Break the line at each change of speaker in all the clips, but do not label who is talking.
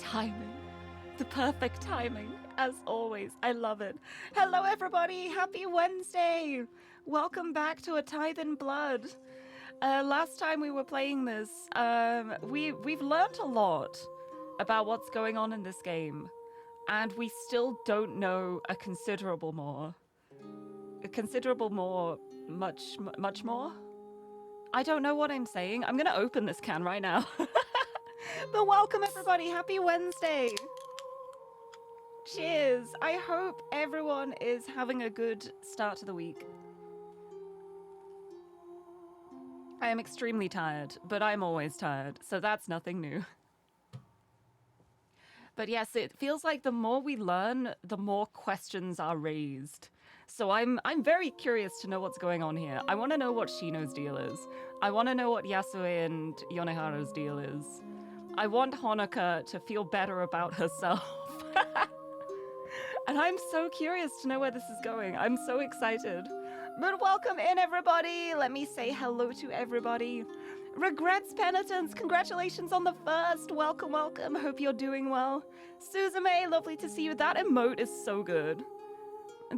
timing. The perfect timing, as always. I love it. Hello, everybody. Happy Wednesday. Welcome back to A Tithe in Blood. Last time we were playing this, we've learned a lot about what's going on in this game, and we still don't know a considerable more. Much more? I don't know what I'm saying. I'm gonna open this can right now. But welcome, everybody. Happy Wednesday. Cheers. I hope everyone is having a good start to the week. I am extremely tired, but I'm always tired, so that's nothing new. But yes, it feels like the more we learn, the more questions are raised. So I'm very curious to know what's going on here. I want to know what Shino's deal is. I want to know what Yasue and Yoneharu's deal is. I want Honoka to feel better about herself. And I'm so curious to know where this is going. I'm so excited. But welcome in, everybody. Let me say hello to everybody. Regrets Penitence, congratulations on the first. Welcome, welcome. Hope you're doing well. Suzume, lovely to see you. That emote is so good.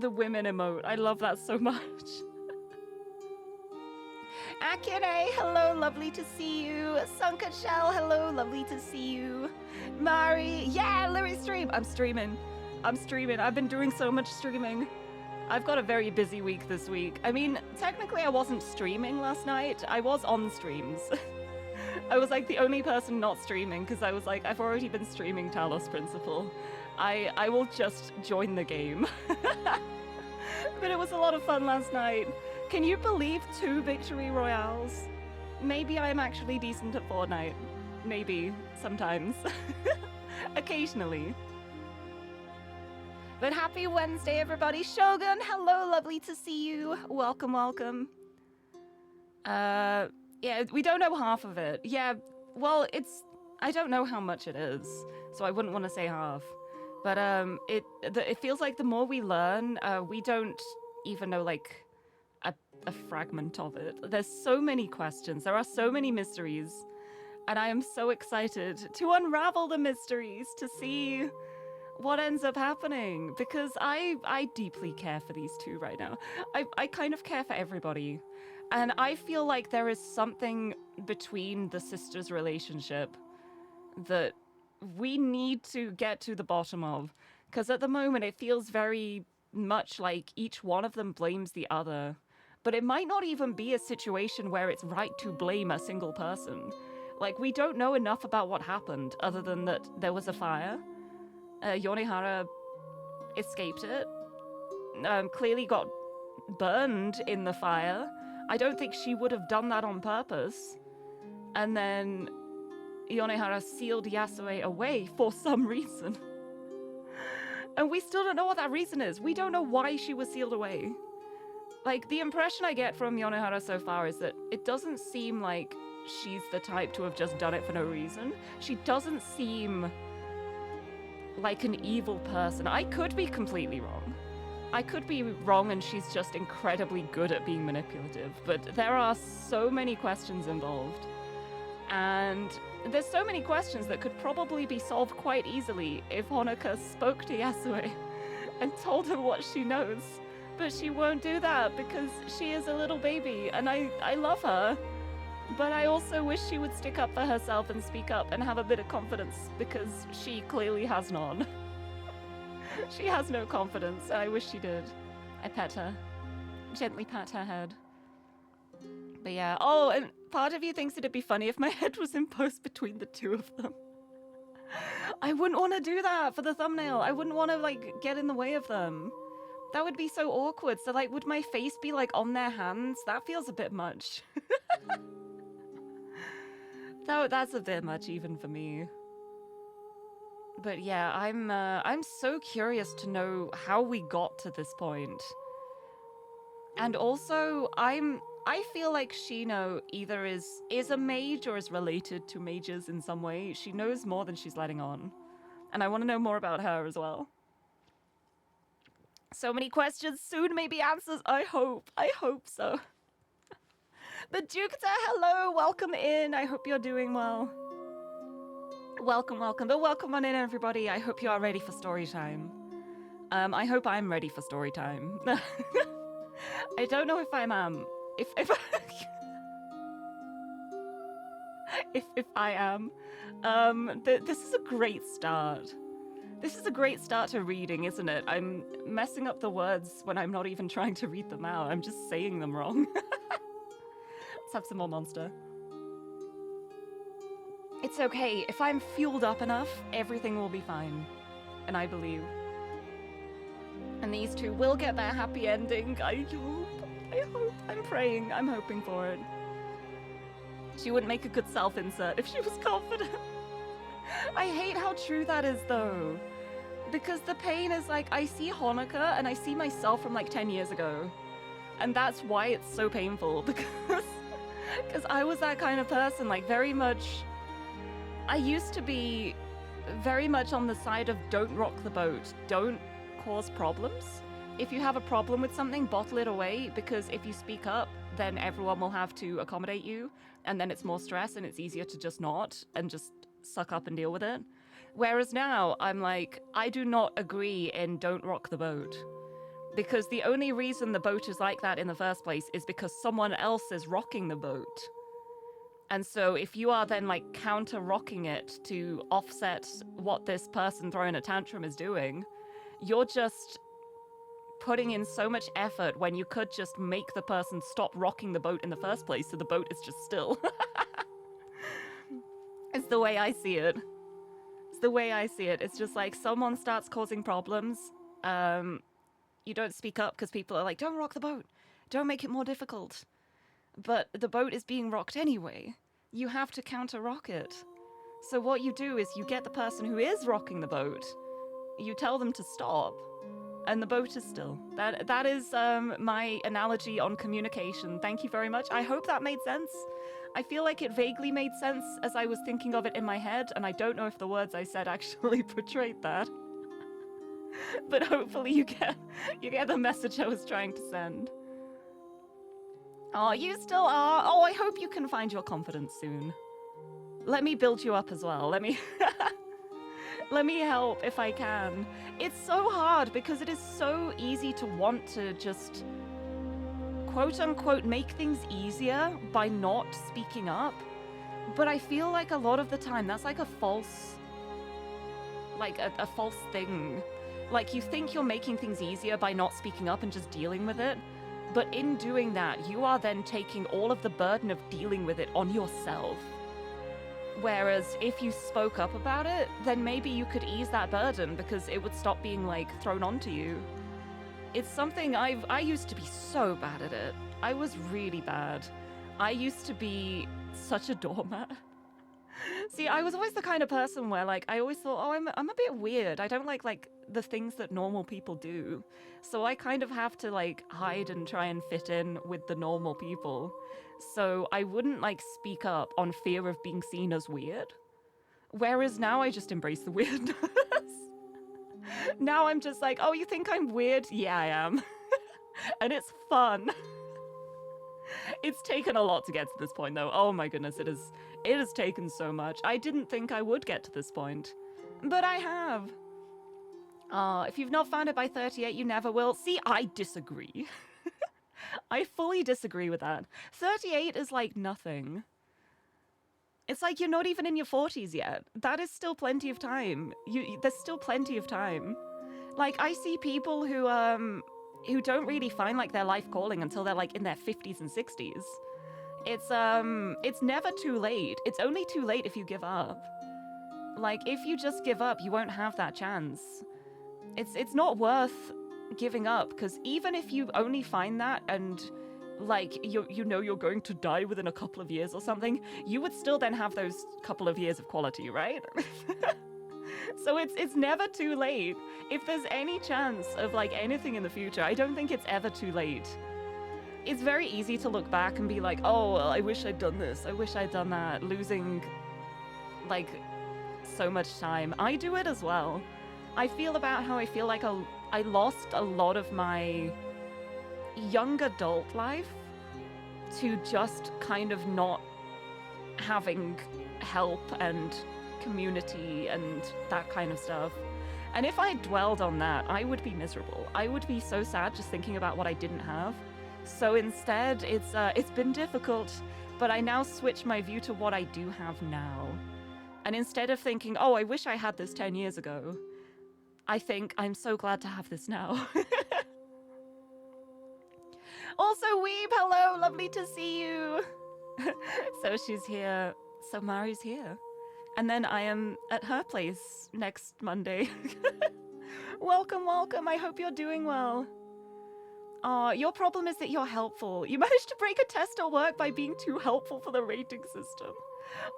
The women emote. I love that so much. Akire, hello, lovely to see you. Sunka Shell, hello, lovely to see you. Mari, yeah, Lirie stream. I'm streaming. I've been doing so much streaming. I've got a very busy week this week. I mean, technically I wasn't streaming last night. I was on streams. I was like the only person not streaming because I was like, I've already been streaming Talos Principle. I will just join the game. But it was a lot of fun last night. Can you believe 2 victory royales? Maybe I'm actually decent at Fortnite. Maybe, sometimes. Occasionally. But happy Wednesday, everybody. Shogun, hello, lovely to see you. Welcome, welcome. Yeah, we don't know half of it. Yeah, well, I don't know how much it is, so I wouldn't want to say half. But it feels like the more we learn, we don't even know, like, a fragment of it. There's so many questions. There are so many mysteries. And I am so excited to unravel the mysteries, to see what ends up happening, because I deeply care for these two right now. I kind of care for everybody, and I feel like there is something between the sisters' relationship that we need to get to the bottom of, because at the moment it feels very much like each one of them blames the other, but it might not even be a situation where it's right to blame a single person. Like, we don't know enough about what happened other than that there was a fire. Yonehara escaped it, clearly got burned in the fire. I don't think she would have done that on purpose. And then Yonehara sealed Yasue away for some reason. And we still don't know what that reason is. We don't know why she was sealed away. Like, the impression I get from Yonehara so far is that it doesn't seem like she's the type to have just done it for no reason. She doesn't seem like an evil person. I could be completely wrong. I could be wrong and she's just incredibly good at being manipulative, but there are so many questions involved. And there's so many questions that could probably be solved quite easily if Honoka spoke to Yasue and told her what she knows. But she won't do that because she is a little baby and I love her. But I also wish she would stick up for herself and speak up and have a bit of confidence, because she clearly has none. She has no confidence, and I wish she did. I pet her. Gently pat her head. But yeah, oh, and part of you thinks it'd be funny if my head was imposed between the two of them. I wouldn't want to do that for the thumbnail. I wouldn't want to, like, get in the way of them. That would be so awkward. So, like, would my face be, like, on their hands? That feels a bit much. That's a bit much even for me. But yeah, I'm so curious to know how we got to this point. And also, I feel like Shino either is a mage or is related to mages in some way. She knows more than she's letting on. And I want to know more about her as well. So many questions, soon maybe answers. I hope so. But Jukta, hello, welcome in. I hope you're doing well. Welcome, welcome. But welcome on in, everybody. I hope you are ready for story time. I hope I'm ready for story time. I don't know if I'm if if I am. This is a great start. This is a great start to reading, isn't it? I'm messing up the words when I'm not even trying to read them out. I'm just saying them wrong. Let's have some more monster. It's okay. If I'm fueled up enough, everything will be fine. And I believe. And these two will get their happy ending. I hope. I'm praying. I'm hoping for it. She wouldn't make a good self-insert if she was confident. I hate how true that is, though. Because the pain is like, I see Honoka and I see myself from like 10 years ago. And that's why it's so painful. Because I was that kind of person, like very much... I used to be very much on the side of don't rock the boat, don't cause problems. If you have a problem with something, bottle it away, because if you speak up, then everyone will have to accommodate you, and then it's more stress and it's easier to just not and just suck up and deal with it. Whereas now, I'm like, I do not agree in don't rock the boat. Because the only reason the boat is like that in the first place is because someone else is rocking the boat. And so if you are then like counter-rocking it to offset what this person throwing a tantrum is doing, you're just putting in so much effort when you could just make the person stop rocking the boat in the first place so the boat is just still. It's the way I see it. It's the way I see it. It's just like someone starts causing problems. You don't speak up because people are like, don't rock the boat. Don't make it more difficult. But the boat is being rocked anyway. You have to counter-rock it. So what you do is you get the person who is rocking the boat, you tell them to stop, and the boat is still. That is my analogy on communication. Thank you very much. I hope that made sense. I feel like it vaguely made sense as I was thinking of it in my head, and I don't know if the words I said actually portrayed that. But hopefully you get the message I was trying to send. Oh, you still are? Oh, I hope you can find your confidence soon. Let me build you up as well. Let me help if I can. It's so hard because it is so easy to want to just quote unquote make things easier by not speaking up. But I feel like a lot of the time that's like a false thing. Like you think you're making things easier by not speaking up and just dealing with it. But in doing that, you are then taking all of the burden of dealing with it on yourself. Whereas if you spoke up about it, then maybe you could ease that burden because it would stop being like thrown onto you. It's something I used to be so bad at it. I was really bad. I used to be such a doormat. See, I was always the kind of person where like I always thought, oh, I'm a bit weird. I don't like the things that normal people do. So I kind of have to like hide and try and fit in with the normal people. So I wouldn't like speak up on fear of being seen as weird. Whereas now I just embrace the weirdness. Now I'm just like, oh, you think I'm weird? Yeah, I am. And it's fun. It's taken a lot to get to this point though. Oh my goodness, it has taken so much. I didn't think I would get to this point, but I have. If you've not found it by 38, you never will. See, I disagree. I fully disagree with that. 38 is like nothing. It's like you're not even in your 40s yet. That is still plenty of time. There's still plenty of time. Like, I see people who don't really find like their life calling until they're like in their 50s and 60s. It's never too late. It's only too late if you give up. Like, if you just give up, you won't have that chance. It's not worth giving up, because even if you only find that and like you're going to die within a couple of years or something, you would still then have those couple of years of quality, right? So it's never too late. If there's any chance of like anything in the future, I don't think it's ever too late. It's very easy to look back and be like, oh, well, I wish I'd done this, I wish I'd done that, losing like so much time. I do it as well. I feel about how I feel like I lost a lot of my young adult life to just kind of not having help and community and that kind of stuff. And if I dwelled on that, I would be miserable. I would be so sad just thinking about what I didn't have. So instead, it's been difficult, but I now switch my view to what I do have now. And instead of thinking, oh, I wish I had this 10 years ago, I think I'm so glad to have this now. Also, Weeb, hello, lovely to see you. So she's here, so Mari's here. And then I am at her place next Monday. Welcome, welcome, I hope you're doing well. Your problem is that you're helpful. You managed to break a test at work by being too helpful for the rating system.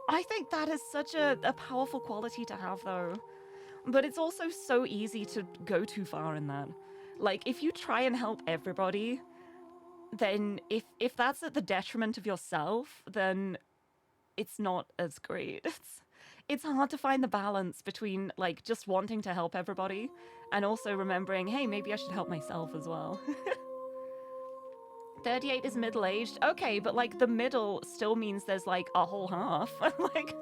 I think that is such a powerful quality to have, though. But it's also so easy to go too far in that. Like, if you try and help everybody, then if that's at the detriment of yourself, then it's not as great. It's hard to find the balance between, like, just wanting to help everybody and also remembering, hey, maybe I should help myself as well. 38 is middle-aged. Okay, but, like, the middle still means there's, like, a whole half. Like,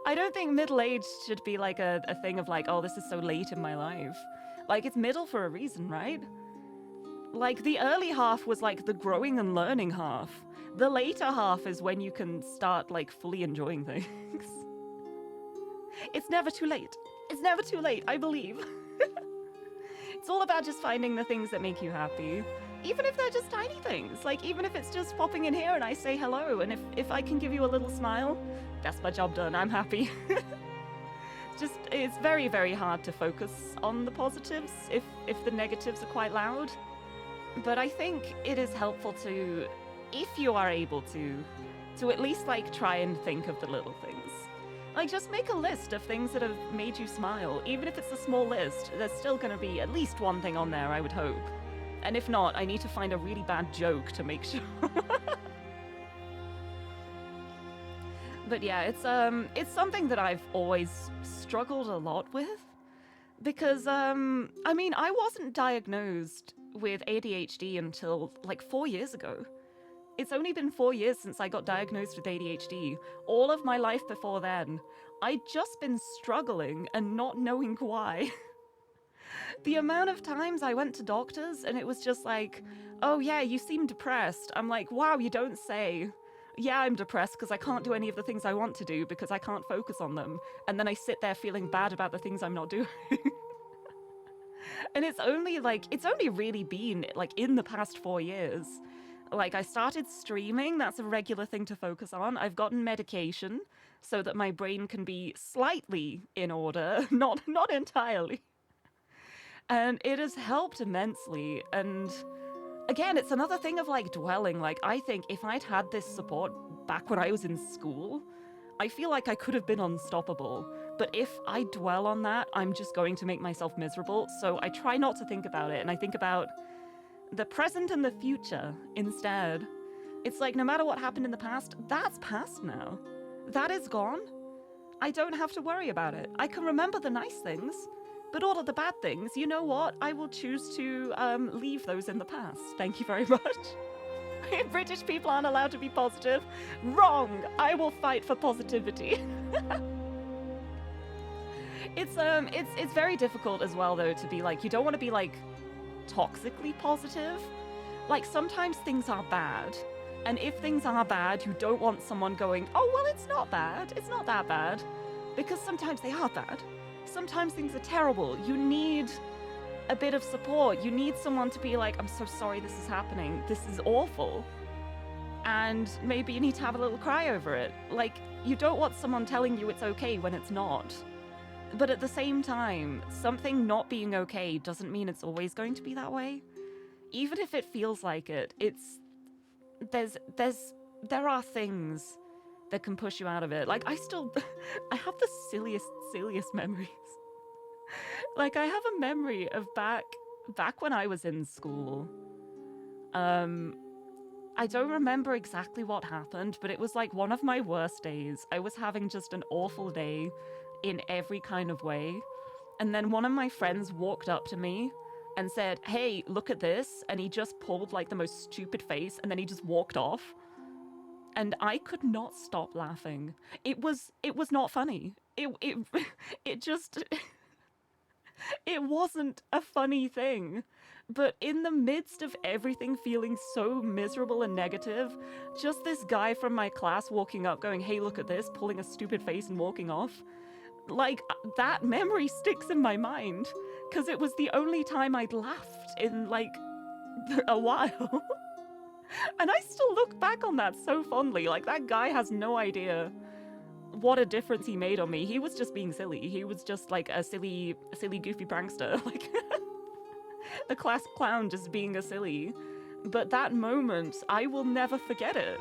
I don't think middle-aged should be, like, a thing of, like, oh, this is so late in my life. Like, it's middle for a reason, right? Like, the early half was, like, the growing and learning half. The later half is when you can start, like, fully enjoying things. It's never too late. It's never too late, I believe. It's all about just finding the things that make you happy. Even if they're just tiny things. Like, even if it's just popping in here and I say hello, and if I can give you a little smile, that's my job done. I'm happy. Just, it's very, very hard to focus on the positives if the negatives are quite loud. But I think it is helpful to, if you are able to at least, like, try and think of the little things. Like, just make a list of things that have made you smile. Even if it's a small list, there's still going to be at least one thing on there, I would hope. And if not, I need to find a really bad joke to make sure. But yeah, it's something that I've always struggled a lot with. Because, I mean, I wasn't diagnosed with ADHD until, like, 4 years ago. It's only been 4 years since I got diagnosed with ADHD. All of my life before then, I'd just been struggling and not knowing why. The amount of times I went to doctors and it was just like, oh yeah, you seem depressed. I'm like, wow, you don't say. Yeah, I'm depressed because I can't do any of the things I want to do because I can't focus on them. And then I sit there feeling bad about the things I'm not doing. And it's only really been, like, in the past 4 years. Like, I started streaming, that's a regular thing to focus on. I've gotten medication so that my brain can be slightly in order, not entirely. And it has helped immensely. And again, it's another thing of, like, dwelling. Like, I think if I'd had this support back when I was in school, I feel like I could have been unstoppable. But if I dwell on that, I'm just going to make myself miserable. So I try not to think about it, and I think about the present and the future instead. It's like, no matter what happened in the past, that's past now. That is gone. I don't have to worry about it. I can remember the nice things, but all of the bad things, you know what? I will choose to leave those in the past. Thank you very much. British people aren't allowed to be positive. Wrong! I will fight for positivity. It's very difficult as well, though, to be like, you don't want to be like toxically positive. Like, sometimes things are bad, and if things are bad, you don't want someone going, oh well, it's not bad, it's not that bad, because sometimes they are bad. Sometimes things are terrible. You need a bit of support. You need someone to be like, I'm so sorry this is happening, this is awful, and maybe you need to have a little cry over it. Like, you don't want someone telling you it's okay when it's not. But at the same time, something not being okay doesn't mean it's always going to be that way. Even if it feels like it, there are things that can push you out of it. Like, I have the silliest memories. Like, I have a memory of back when I was in school. I don't remember exactly what happened, but it was like one of my worst days. I was having just an awful day in every kind of way. And then one of my friends walked up to me and said, hey, look at this. And he just pulled, like, the most stupid face, and then he just walked off. and I could not stop laughing. It was not funny. It just it wasn't a funny thing. But in the midst of everything feeling so miserable and negative, just this guy from my class walking up going, "Hey, look at this," pulling a stupid face and walking off. Like, that memory sticks in my mind, because it was the only time I'd laughed in, like, a while. And I still look back on that so fondly. Like, that guy has no idea what a difference he made on me. He was just being silly. He was just, like, a silly, goofy prankster. Like, the class clown just being a silly. But that moment, I will never forget it.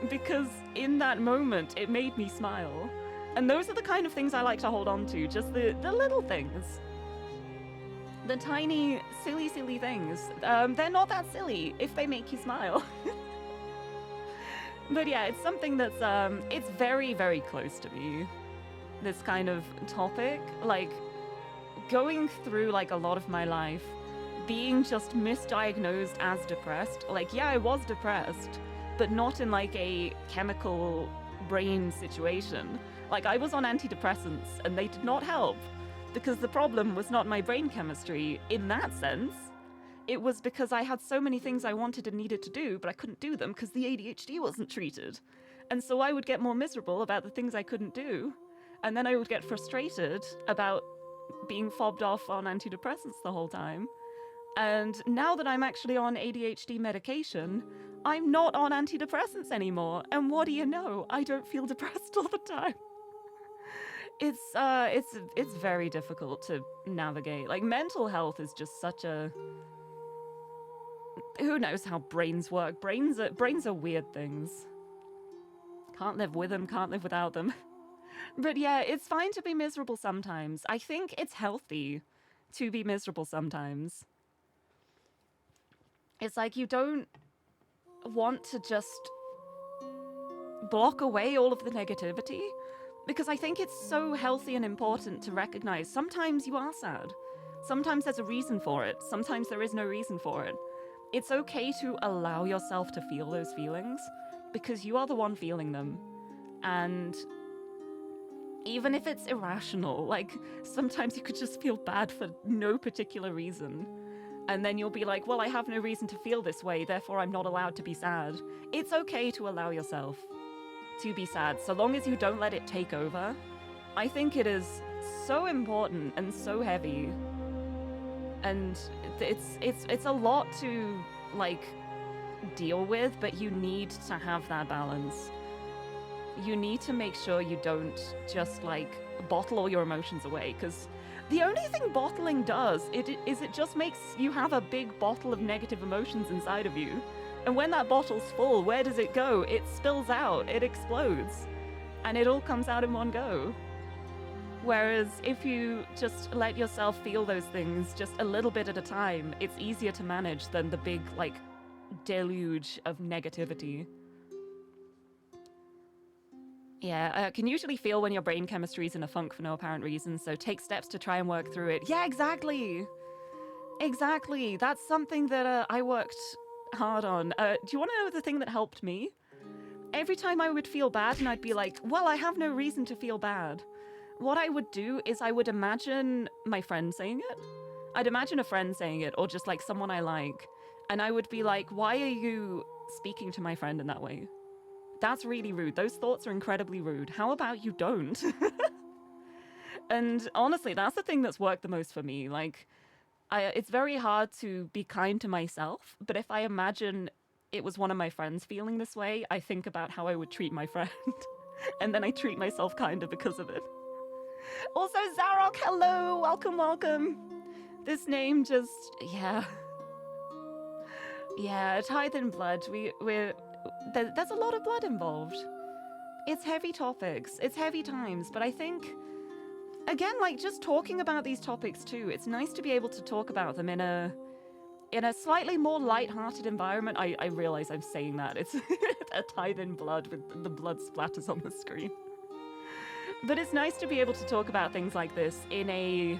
Because in that moment, it made me smile. And those are the kind of things I like to hold on to, just the little things. The tiny, silly things. They're not that silly if they make you smile. But yeah, it's something that's, it's very, very close to me. This kind of topic. Like, going through, like, a lot of my life, being just misdiagnosed as depressed. Like, yeah, I was depressed, but not in, like, a chemical brain situation. Like, I was on antidepressants, and they did not help, because the problem was not my brain chemistry in that sense. It was because I had so many things I wanted and needed to do, but I couldn't do them because the ADHD wasn't treated. And so I would get more miserable about the things I couldn't do, and then I would get frustrated about being fobbed off on antidepressants the whole time. And now that I'm actually on ADHD medication, I'm not on antidepressants anymore. And what do you know? I don't feel depressed all the time. It's very difficult to navigate. Like, mental health is just such a... Who knows how brains work? Brains are weird things. Can't live with them, can't live without them. But yeah, it's fine to be miserable sometimes. I think it's healthy to be miserable sometimes. It's like you don't want to just block away all of the negativity, because I think it's so healthy and important to recognize sometimes you are sad. Sometimes there's a reason for it. Sometimes there is no reason for it. It's okay to allow yourself to feel those feelings, because you are the one feeling them. And even if it's irrational, like, sometimes you could just feel bad for no particular reason. And then you'll be like, well, I have no reason to feel this way, therefore I'm not allowed to be sad. It's okay to allow yourself to be sad, so long as you don't let it take over. I think it is so important and so heavy. And it's a lot to, like, deal with, but you need to have that balance. You need to make sure you don't just, like, bottle all your emotions away, because the only thing bottling does is it just makes you have a big bottle of negative emotions inside of you. And when that bottle's full, where does it go? It spills out, it explodes, and it all comes out in one go. Whereas if you just let yourself feel those things just a little bit at a time, it's easier to manage than the big, like, deluge of negativity. Yeah, can usually feel when your brain chemistry is in a funk for no apparent reason, so take steps to try and work through it. Yeah, exactly! Exactly! That's something that I worked hard on. Do you want to know the thing that helped me? Every time I would feel bad and I'd be like, well, I have no reason to feel bad. What I would do is I would imagine my friend saying it. I'd imagine a friend saying it, or just, like, someone I like. And I would be like, why are you speaking to my friend in that way? That's really rude. Those thoughts are incredibly rude. How about you don't? And honestly, that's the thing that's worked the most for me. Like, it's very hard to be kind to myself, but if I imagine it was one of my friends feeling this way, I think about how I would treat my friend. And then I treat myself kinder because of it. Also, Zarok, hello! Welcome, welcome! This name just... yeah. Yeah, Tithe in Blood. There's a lot of blood involved. It's heavy topics, it's heavy times, but I think, again, like, just talking about these topics too, it's nice to be able to talk about them in a slightly more light-hearted environment. I realize I'm saying that. It's a Tithe in Blood with the blood splatters on the screen. But it's nice to be able to talk about things like this in a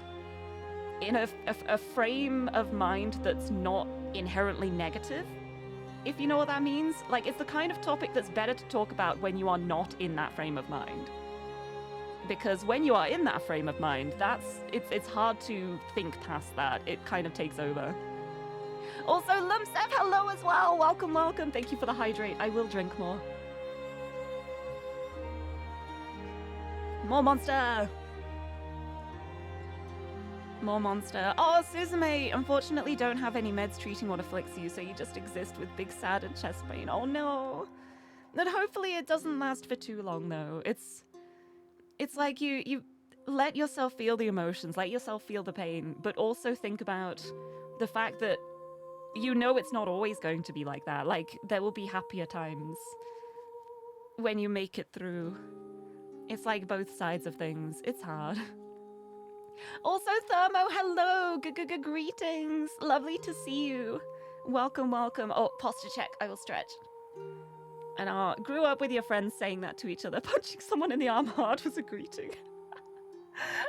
frame of mind that's not inherently negative. if you know what that means. Like, it's the kind of topic that's better to talk about when you are not in that frame of mind. Because when you are in that frame of mind, it's hard to think past that. It kind of takes over. Also, Lumsef, hello as well. Welcome, welcome. Thank you for the hydrate. I will drink more. More monster. More monster. Oh, Suzume, unfortunately don't have any meds treating what afflicts you, so you just exist with big sad and chest pain. Oh no. But hopefully it doesn't last for too long though. It's like you let yourself feel the emotions, let yourself feel the pain, but also think about the fact that you know it's not always going to be like that. Like, there will be happier times when you make it through. It's like both sides of things. It's hard. Also, Thermo, hello! Greetings! Lovely to see you. Welcome, welcome. Oh, posture check. I will stretch. And grew up with your friends saying that to each other. Punching someone in the arm hard was a greeting.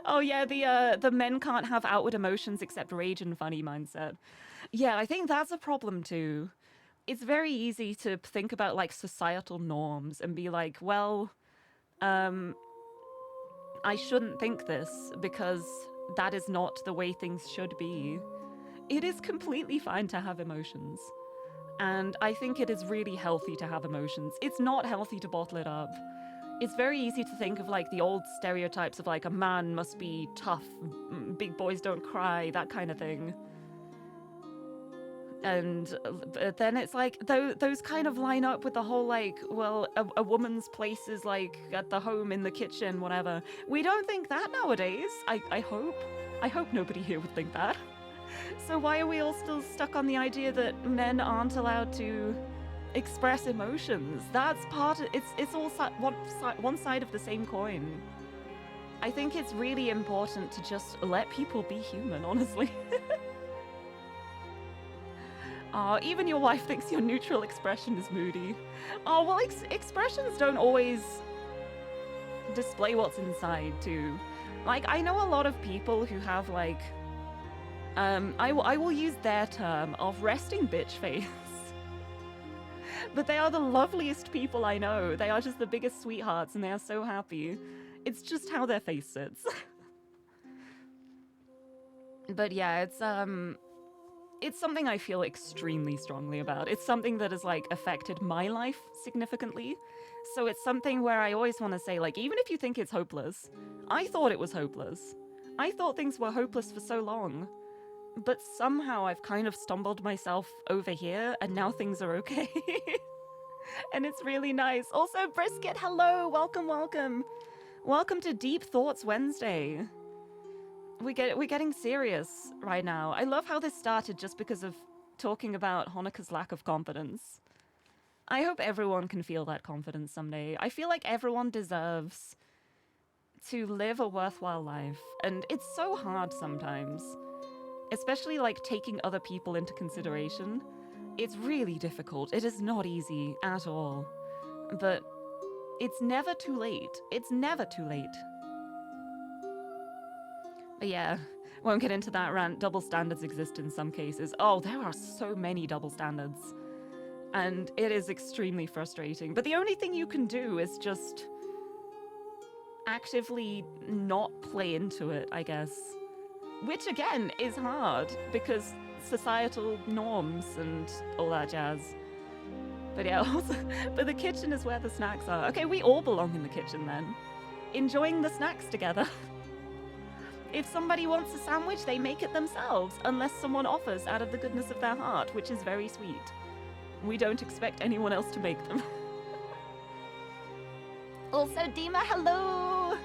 Oh yeah, the men can't have outward emotions except rage and funny mindset. Yeah, I think that's a problem too. It's very easy to think about like societal norms and be like, well, I shouldn't think this because that is not the way things should be. It is completely fine to have emotions. And I think it is really healthy to have emotions. It's not healthy to bottle it up. It's very easy to think of like the old stereotypes of like a man must be tough, big boys don't cry, that kind of thing. And then it's like those kind of line up with the whole like, well, a woman's place is like at the home, in the kitchen, whatever. We don't think that nowadays. I hope nobody here would think that. So why are we all still stuck on the idea that men aren't allowed to express emotions? That's part of it's all one side of the same coin. I think it's really important to just let people be human, honestly. Even your wife thinks your neutral expression is moody. Oh, well, expressions don't always display what's inside, too. Like, I know a lot of people who have, like, I will use their term of resting bitch face. But they are the loveliest people I know. They are just the biggest sweethearts, and they are so happy. It's just how their face sits. But yeah, it's something I feel extremely strongly about. It's something that has, like, affected my life significantly. So it's something where I always want to say, like, even if you think it's hopeless, I thought it was hopeless. I thought things were hopeless for so long. But somehow I've kind of stumbled myself over here, and now things are okay. And it's really nice. Also, Brisket, hello! Welcome, welcome! Welcome to Deep Thoughts Wednesday. We're getting serious right now. I love how this started just because of talking about Honeka's lack of confidence. I hope everyone can feel that confidence someday. I feel like everyone deserves to live a worthwhile life, and it's so hard sometimes. Especially, like, taking other people into consideration. It's really difficult. It is not easy at all. But it's never too late. It's never too late. But yeah, won't get into that rant. Double standards exist in some cases. Oh, there are so many double standards. And it is extremely frustrating. But the only thing you can do is just actively not play into it, I guess. Which, again, is hard, because societal norms and all that jazz. But yeah, also, but the kitchen is where the snacks are. Okay, we all belong in the kitchen then. Enjoying the snacks together. If somebody wants a sandwich, they make it themselves, unless someone offers out of the goodness of their heart, which is very sweet. We don't expect anyone else to make them. Also, Dima, hello!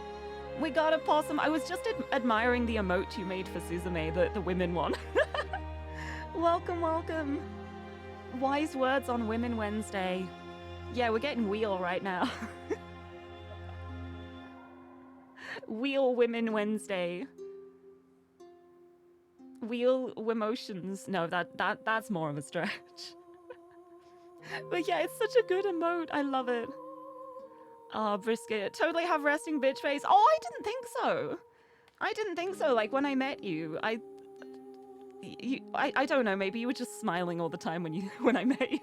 We got a possum. I was just admiring the emote you made for Suzume, the women one. Welcome, welcome. Wise words on Women Wednesday. Yeah, we're getting wheel right now. Wheel Women Wednesday. Wheel emotions. No, that's more of a stretch. But yeah, it's such a good emote. I love it. Oh, Brisket. Totally have resting bitch face. Oh, I didn't think so. I didn't think so. Like, when I met you, I don't know, maybe you were just smiling all the time when I met you.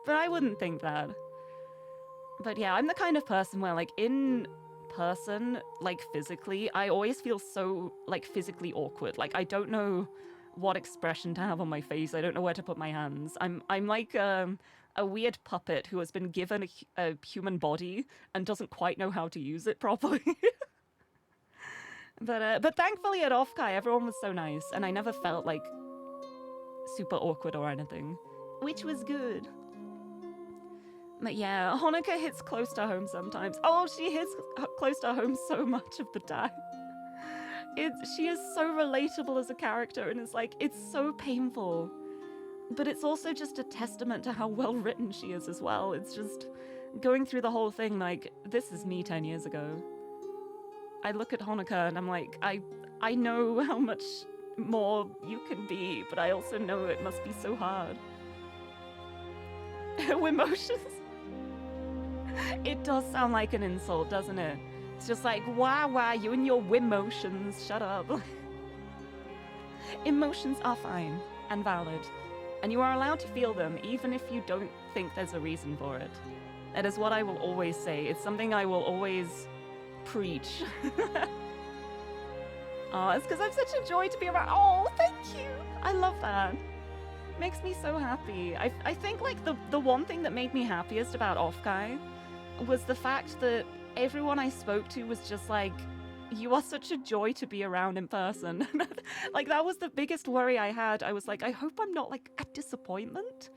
But I wouldn't think that. But yeah, I'm the kind of person where, like, in person, like, physically, I always feel so, like, physically awkward. Like, I don't know what expression to have on my face. I don't know where to put my hands. I'm like a weird puppet who has been given a human body and doesn't quite know how to use it properly. But thankfully at Offkai, everyone was so nice, and I never felt like super awkward or anything, which was good. But yeah, Honoka hits close to home sometimes. Oh, she hits close to home so much of the time. She is so relatable as a character, and it's like, it's so painful. But it's also just a testament to how well written she is as well. It's just going through the whole thing like, this is me 10 years ago. I look at Honoka and I'm like, I know how much more you can be, but I also know it must be so hard. Emotions. It does sound like an insult, doesn't it? It's just like, wow, you and your wimotions, shut up. Emotions are fine and valid, and you are allowed to feel them even if you don't think there's a reason for it. That is what I will always say. It's something I will always preach. Oh, it's because I'm such a joy to be around. Oh, thank you. I love that. Makes me so happy. I think like the one thing that made me happiest about Offkai was the fact that everyone I spoke to was just like, you are such a joy to be around in person. Like, that was the biggest worry I had. I was like, I hope I'm not like a disappointment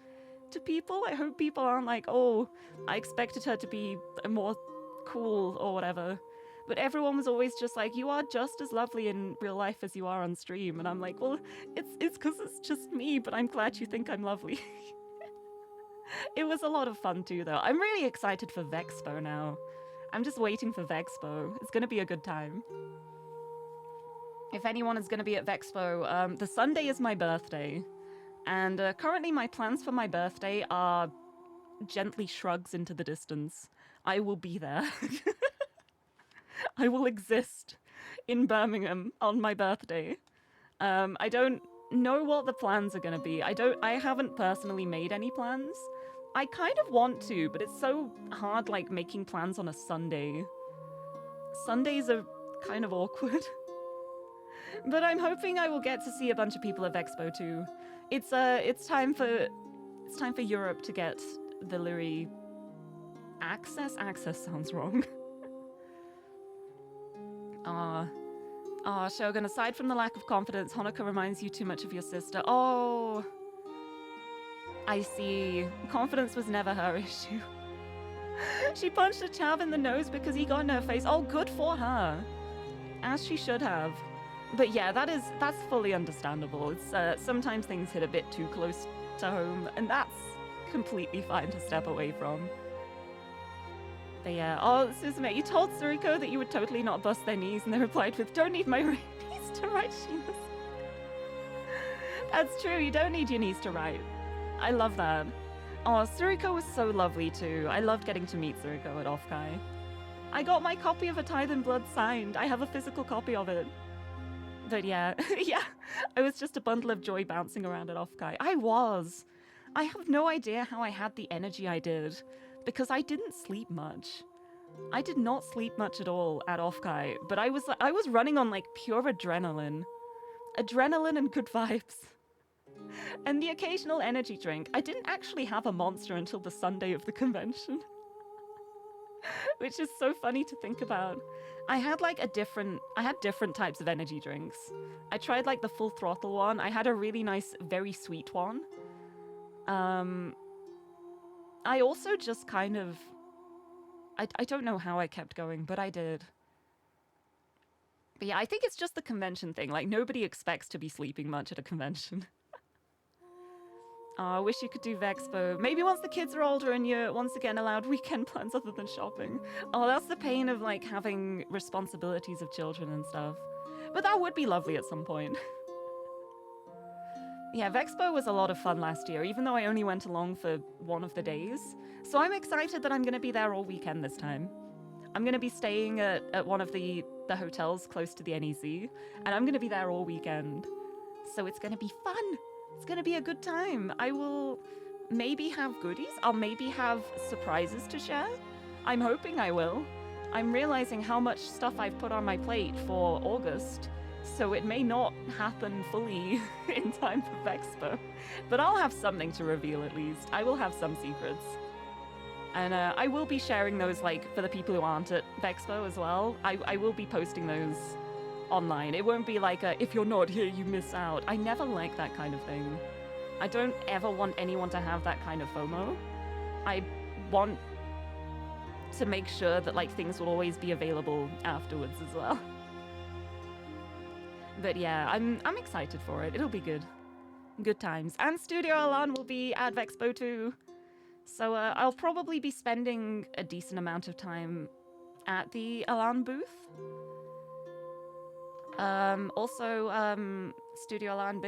to people. I hope people aren't like, oh, I expected her to be more cool or whatever. But everyone was always just like, you are just as lovely in real life as you are on stream. And I'm like, well, it's because it's just me, but I'm glad you think I'm lovely. It was a lot of fun too, though. I'm really excited for Vexpo now. I'm just waiting for Vexpo. It's going to be a good time. If anyone is going to be at Vexpo, the Sunday is my birthday. And currently my plans for my birthday are gently shrugs into the distance. I will be there. I will exist in Birmingham on my birthday. I don't know what the plans are going to be. I haven't personally made any plans. I kind of want to, but it's so hard, like, making plans on a Sunday. Sundays are kind of awkward. But I'm hoping I will get to see a bunch of people at Expo too. It's time for Europe to get the Lirie access. Access sounds wrong. Shogun, aside from the lack of confidence, Honoka reminds you too much of your sister. Oh, I see. Confidence was never her issue. She punched a chav in the nose because he got in her face. Oh, good for her. As she should have. But yeah, that's fully understandable. It's sometimes things hit a bit too close to home, and that's completely fine to step away from. But yeah, oh, Suzume, you told Suriko that you would totally not bust their knees, and they replied with, don't need my knees to write, Shinas. That's true, you don't need your knees to write. I love that. Oh, Suriko was so lovely too. I loved getting to meet Suriko at Offkai. I got my copy of A Tithe in Blood signed. I have a physical copy of it. But yeah, yeah, I was just a bundle of joy bouncing around at Offkai. I was. I have no idea how I had the energy I did, because I didn't sleep much. I did not sleep much at all at Offkai, but I was running on like pure adrenaline. Adrenaline and good vibes. And the occasional energy drink. I didn't actually have a monster until the Sunday of the convention. Which is so funny to think about. I had different types of energy drinks. I tried like the full throttle one. I had a really nice, very sweet one. I also just kind of... I don't know how I kept going, but I did. But yeah, I think it's just the convention thing. Like, nobody expects to be sleeping much at a convention. Oh, I wish you could do Vexpo. Maybe once the kids are older and you're once again allowed weekend plans other than shopping. Oh, that's the pain of, like, having responsibilities of children and stuff. But that would be lovely at some point. Yeah, Vexpo was a lot of fun last year, even though I only went along for one of the days. So I'm excited that I'm going to be there all weekend this time. I'm going to be staying at one of the hotels close to the NEC, and I'm going to be there all weekend. So it's going to be fun. It's going to be a good time. I will maybe have goodies. I'll maybe have surprises to share. I'm hoping I will. I'm realizing how much stuff I've put on my plate for August, so it may not happen fully in time for Vexpo. But I'll have something to reveal at least. I will have some secrets. And I will be sharing those, like, for the people who aren't at Vexpo as well. I will be posting those online. It won't be like a, if you're not here, you miss out. I never like that kind of thing. I don't ever want anyone to have that kind of FOMO. I want to make sure that, like, things will always be available afterwards as well. But yeah, I'm excited for it. It'll be good. Good times. And Studio Alan will be at Vexpo too. So I'll probably be spending a decent amount of time at the Alan booth. Also, Studio Alan,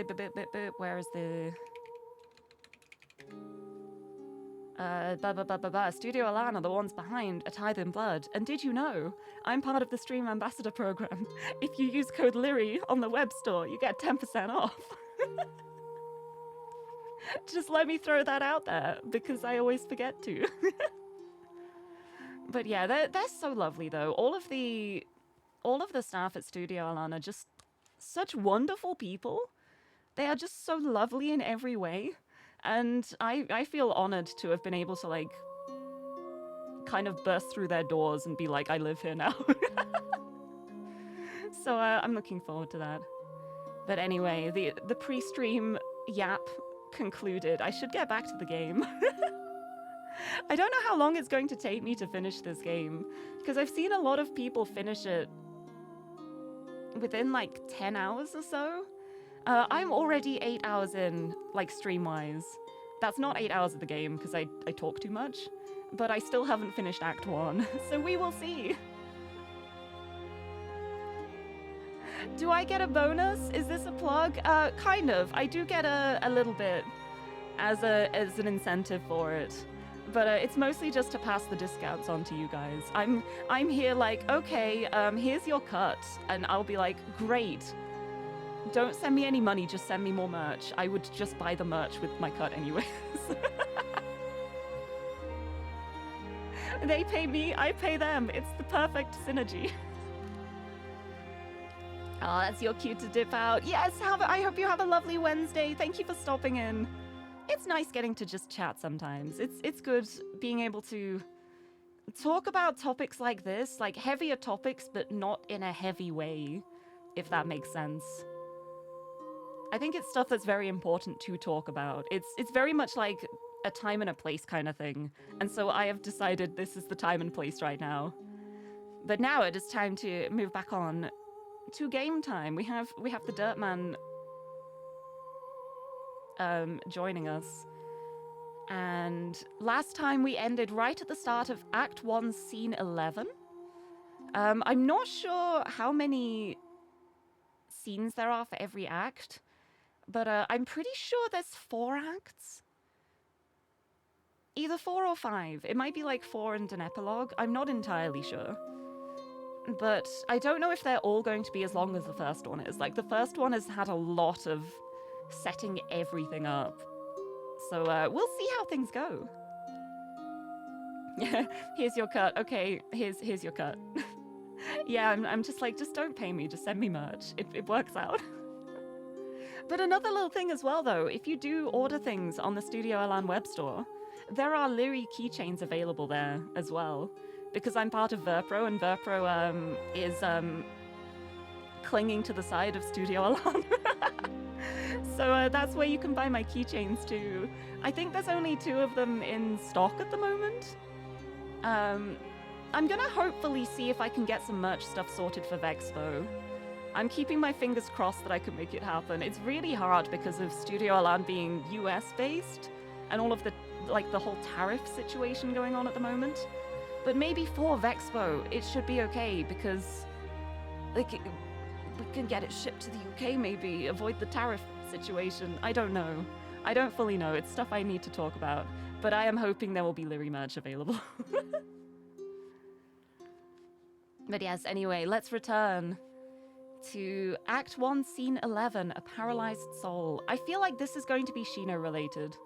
where is the... Studio Alan are the ones behind A Tithe in Blood. And did you know, I'm part of the Stream Ambassador program. If you use code Lirie on the web store, you get 10% off. Just let me throw that out there, because I always forget to. But yeah, they're so lovely though. All of the staff at Studio Alan are just such wonderful people. They are just so lovely in every way. And I feel honored to have been able to, like, kind of burst through their doors and be like, I live here now. So I'm looking forward to that. But anyway, the pre-stream yap concluded. I should get back to the game. I don't know how long it's going to take me to finish this game, because I've seen a lot of people finish it within like 10 hours or so. I'm already 8 hours in, like, stream-wise. That's not 8 hours of the game, because I talk too much, but I still haven't finished Act 1, so we will see. Do I get a bonus? Is this a plug? Kind of. I do get a little bit as an incentive for it. But it's mostly just to pass the discounts on to you guys. I'm here like, okay, here's your cut. And I'll be like, great. Don't send me any money, just send me more merch. I would just buy the merch with my cut anyways. They pay me, I pay them. It's the perfect synergy. Oh, that's your cue to dip out. Yes, I hope you have a lovely Wednesday. Thank you for stopping in. It's nice getting to just chat sometimes. It's good being able to talk about topics like this, like heavier topics, but not in a heavy way, if that makes sense. I think it's stuff that's very important to talk about. It's very much like a time and a place kind of thing. And so I have decided this is the time and place right now. But now it is time to move back on to game time. We have the Dirtman joining us. And last time we ended right at the start of Act 1, Scene 11. I'm not sure how many scenes there are for every act, but I'm pretty sure there's 4 acts. Either 4 or 5. It might be like 4 and an epilogue. I'm not entirely sure. But I don't know if they're all going to be as long as the first one is. Like, the first one has had a lot of setting everything up. So we'll see how things go. Yeah, here's your cut. Okay, here's your cut. Yeah, I'm just like, just don't pay me, just send me merch. It works out. But another little thing as well, though, if you do order things on the Studio Alan web store, there are Lirie keychains available there as well. Because I'm part of Verpro, and Verpro is clinging to the side of Studio Alan. So that's where you can buy my keychains too. I think there's only 2 of them in stock at the moment. I'm gonna hopefully see if I can get some merch stuff sorted for Vexpo. I'm keeping my fingers crossed that I can make it happen. It's really hard because of Studio Alan being US based and all of the whole tariff situation going on at the moment. But maybe for Vexpo, it should be okay because we can get it shipped to the UK maybe, avoid the tariff situation. I don't know. I don't fully know. It's stuff I need to talk about. But I am hoping there will be Lirie merch available. But yes, anyway, let's return to Act 1, Scene 11, A Paralyzed Soul. I feel like this is going to be Shino related.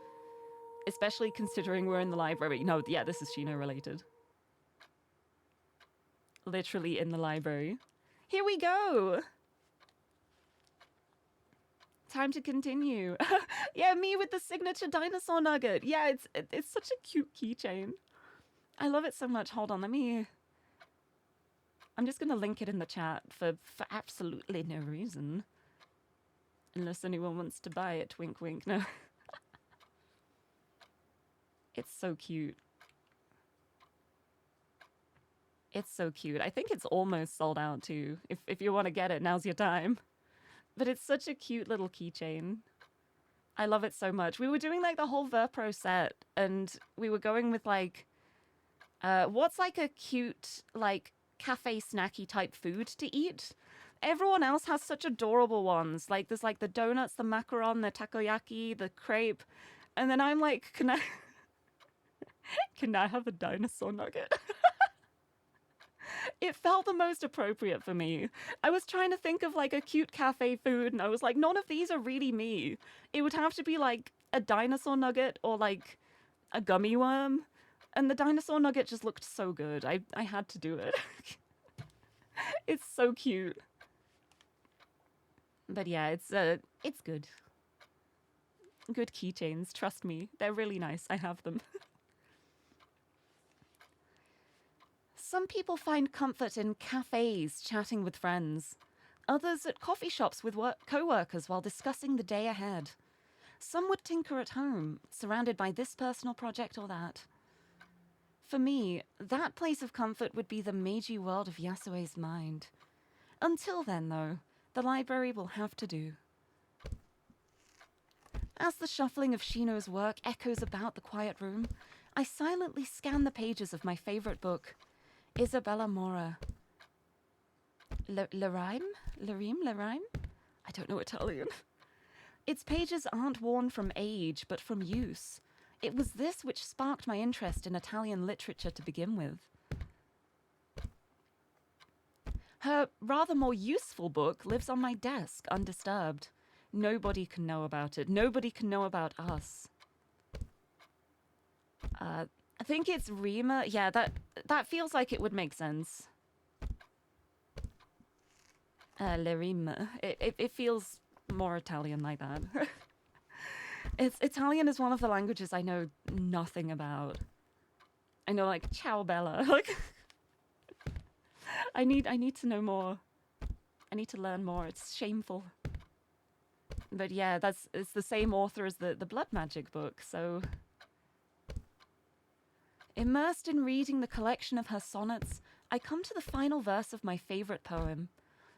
especially considering we're in the library. No, yeah, this is Shino related. Literally in the library. Here we go. Time to continue. Yeah, me with the signature dinosaur nugget. Yeah, it's such a cute keychain. I love it so much. Hold on, I'm just gonna link it in the chat for absolutely no reason. Unless anyone wants to buy it, wink wink, no. It's so cute. It's so cute. I think it's almost sold out too. If you want to get it, now's your time. But it's such a cute little keychain. I love it so much. We were doing like the whole Verpro set, and we were going with like, what's like a cute like cafe snacky type food to eat? Everyone else has such adorable ones. Like there's like the donuts, the macaron, the takoyaki, the crepe, and then I'm like, can I have a dinosaur nugget? It felt the most appropriate for me. I was trying to think of like a cute cafe food, and I was like, none of these are really me. It would have to be like a dinosaur nugget or like a gummy worm. And the dinosaur nugget just looked so good. I had to do it. It's so cute. But yeah, it's good. Good keychains, trust me. They're really nice. I have them. Some people find comfort in cafes chatting with friends. Others at coffee shops with co-workers while discussing the day ahead. Some would tinker at home, surrounded by this personal project or that. For me, that place of comfort would be the Meiji world of Yasue's mind. Until then, though, the library will have to do. As the shuffling of Shino's work echoes about the quiet room, I silently scan the pages of my favorite book, Isabella Mora. Lirie? I don't know Italian. Its pages aren't worn from age, but from use. It was this which sparked my interest in Italian literature to begin with. Her rather more useful book lives on my desk, undisturbed. Nobody can know about it. Nobody can know about us. I think it's Rima. Yeah, that feels like it would make sense. Lirie. It feels more Italian like that. Italian is one of the languages I know nothing about. I know like ciao bella. Like I need to know more. I need to learn more. It's shameful. But yeah, it's the same author as the Blood Magic book, so immersed in reading the collection of her sonnets, I come to the final verse of my favorite poem.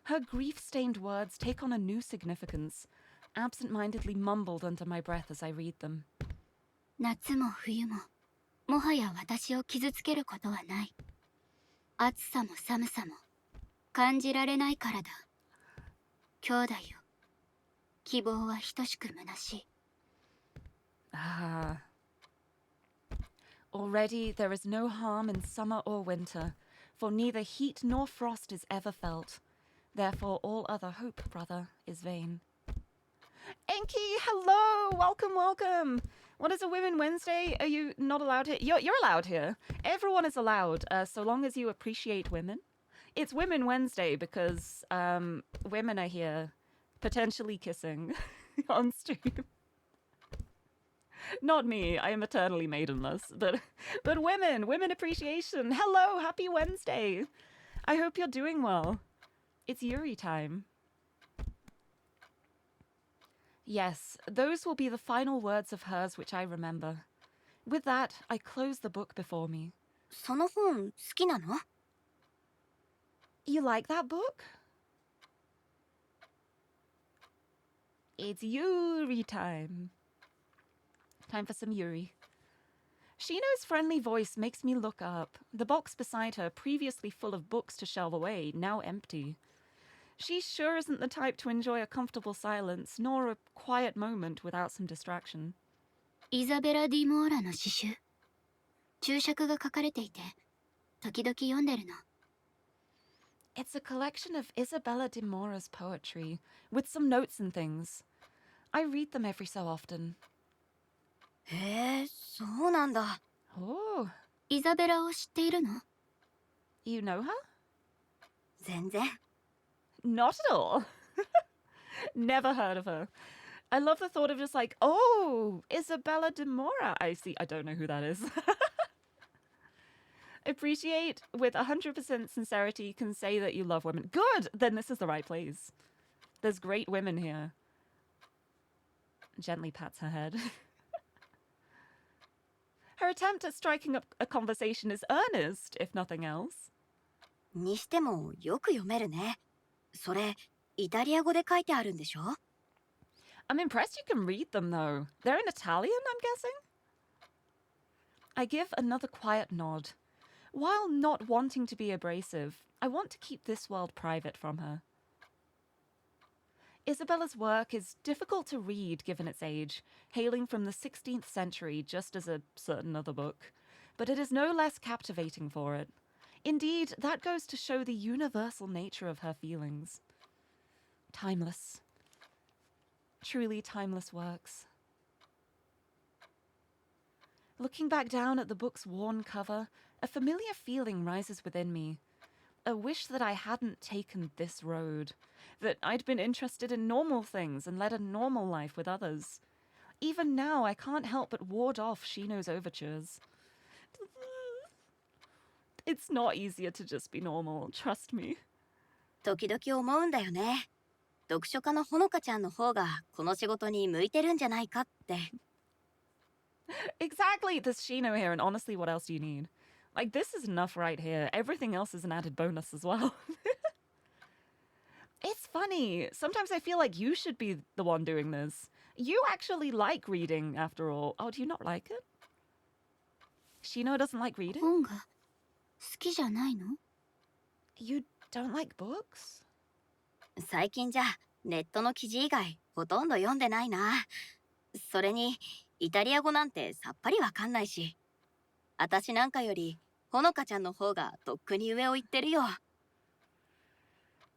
Her grief-stained words take on a new significance, absent-mindedly mumbled under my breath as I read them.
夏も冬も、もはや私を傷つけることはない。暑さも寒さも感じられないからだ。兄弟よ、希望は等しく虚しい。
Ah. Already there is no harm in summer or winter, for neither heat nor frost is ever felt. Therefore all other hope, brother, is vain. Enki, hello! Welcome, welcome! What is a Women Wednesday? Are you not allowed here? You're allowed here. Everyone is allowed, so long as you appreciate women. It's Women Wednesday because women are here, potentially kissing on stream. Not me, I am eternally maidenless, but women appreciation. Hello, happy Wednesday. I hope you're doing well. It's Yuri time. Yes, those will be the final words of hers which I remember. With that, I close the book before me.
その本好きなの?
You like that book? It's Yuri time. Time for some Yuri. Shino's friendly voice makes me look up. The box beside her, previously full of books to shelve away, now empty. She sure isn't the type to enjoy a comfortable silence, nor a quiet moment without some distraction.
イザベラ・ディ・モーラの詩集。注釈が書かれていて、時々読んでるの。
It's a collection of Isabella de Mora's poetry, with some notes and things. I read them every so often.
へえ、そうなんだ。
Oh,
イザベラを知っているの？
you know her?
全然。
Not at all. Never heard of her. I love the thought of just like, oh, Isabella de Mora. I see. I don't know who that is. Appreciate with 100% sincerity you can say that you love women. Good! Then this is the right place. There's great women here. Gently pats her head. Her attempt at striking up a conversation is earnest, if nothing else.
にしてもよく読めるね。それ、イタリア語で書いてあるんでしょ？
I'm impressed you can read them, though. They're in Italian, I'm guessing? I give another quiet nod. While not wanting to be abrasive, I want to keep this world private from her. Isabella's work is difficult to read given its age, hailing from the 16th century just as a certain other book, but it is no less captivating for it. Indeed, that goes to show the universal nature of her feelings. Timeless. Truly timeless works. Looking back down at the book's worn cover, a familiar feeling rises within me. A wish that I hadn't taken this road, that I'd been interested in normal things and led a normal life with others. Even now, I can't help but ward off Shino's overtures. It's not easier to just be normal, trust me.
時々思うんだよね。読書家のほのかちゃんの方がこの仕事に向いてるんじゃないかって。
Exactly, there's Shino here, and honestly, what else do you need? Like, this is enough right here. Everything else is an added bonus as well. It's funny. Sometimes I feel like you should be the one doing this. You actually like reading, after all. Oh, do you not like it? Shino doesn't like reading?
本が好きじゃないの？
You don't like books?
最近じゃネットの記事以外ほとんど読んでないな。それにイタリア語なんてさっぱりわかんないし。私なんかよりほのかちゃんの方がとっくに上を行ってるよ。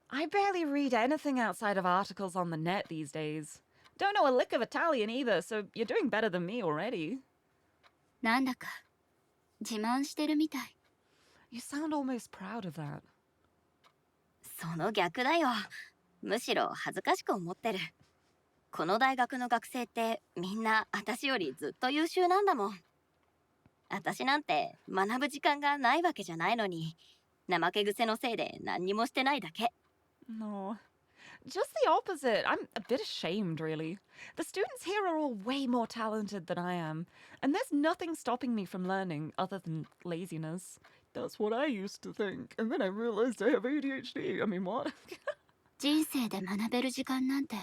I barely read anything outside of articles on the net these days. Don't know a lick of Italian either, so you're doing better than me already.
なんだか自慢してるみたい。
You sound almost proud of that.
その逆だよ。むしろ恥ずかしく思ってる。この大学の学生ってみんな私よりずっと優秀なんだもん。私なんて学ぶ時間がないわけじゃないのに、怠け癖のせいで何にもしてないだけ。
No. Just the opposite. I'm a bit ashamed, really. The students here are all way more talented than I am, and there's nothing stopping me from learning other than laziness. That's what I used to think, and then I realized I have ADHD. I mean, what?
人生で学べる時間なんて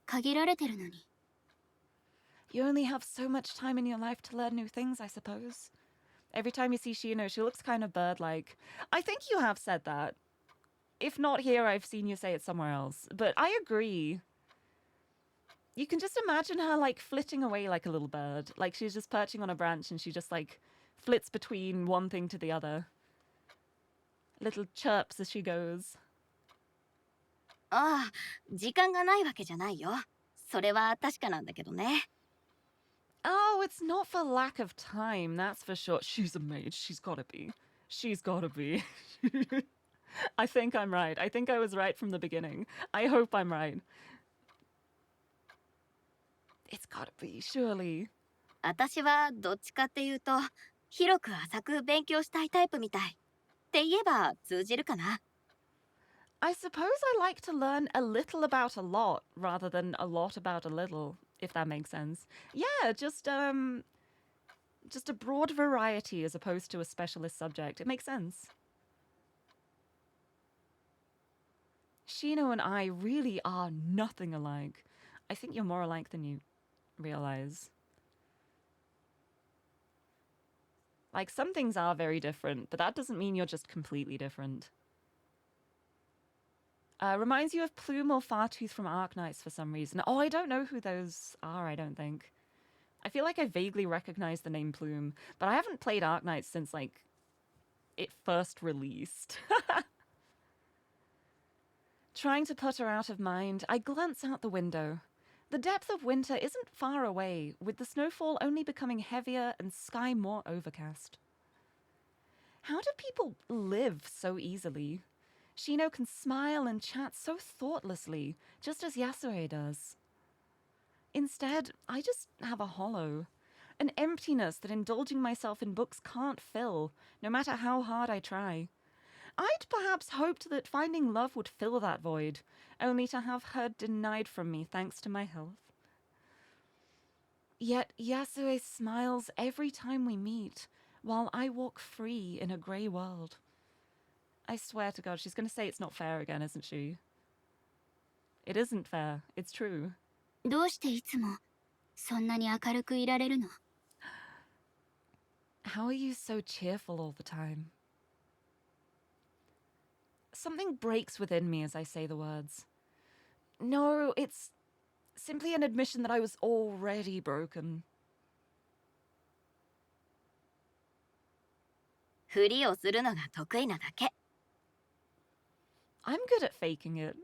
限られてるのに。
You only have so much time in your life to learn new things, I suppose. Every time you see Shino, she looks kind of bird-like. I think you have said that. If not here, I've seen you say it somewhere else. But I agree. You can just imagine her, like, flitting away like a little bird. Like, she's just perching on a branch and she just, like, flits between one thing to the other. Little chirps as she goes.
ああ、時間がないわけじゃないよ。それは確かなんだけどね。
Oh, it's not for lack of time, that's for sure. She's a mage. She's gotta be. She's gotta be. I think I'm right. I think I was right from the beginning. I hope I'm right. It's gotta be, surely.
私はどっちかっていうと、広く浅く勉強したいタイプみたい。って言えば通じるかな。
I suppose I like to learn a little about a lot rather than a lot about a little, if that makes sense. Yeah, just a broad variety as opposed to a specialist subject. It makes sense. Shino and I really are nothing alike. I think you're more alike than you realize. Like, some things are very different, but that doesn't mean you're just completely different. Reminds you of Plume or Fartooth from Arknights for some reason. Oh, I don't know who those are, I don't think. I feel like I vaguely recognize the name Plume, but I haven't played Arknights since, like, it first released. Trying to put her out of mind, I glance out the window. The depth of winter isn't far away, with the snowfall only becoming heavier and sky more overcast. How do people live so easily? Shino can smile and chat so thoughtlessly, just as Yasue does. Instead, I just have a hollow, an emptiness that indulging myself in books can't fill, no matter how hard I try. I'd perhaps hoped that finding love would fill that void, only to have her denied from me thanks to my health. Yet Yasue smiles every time we meet, while I walk free in a grey world. I swear to God, she's going to say it's not fair again, isn't she? It isn't fair. It's true.
どうしていつもそんなに明るくいられるの?
How are you so cheerful all the time? Something breaks within me as I say the words. No, it's simply an admission that I was already broken.
ふりをするのが得意なだけ。
I'm good at faking it.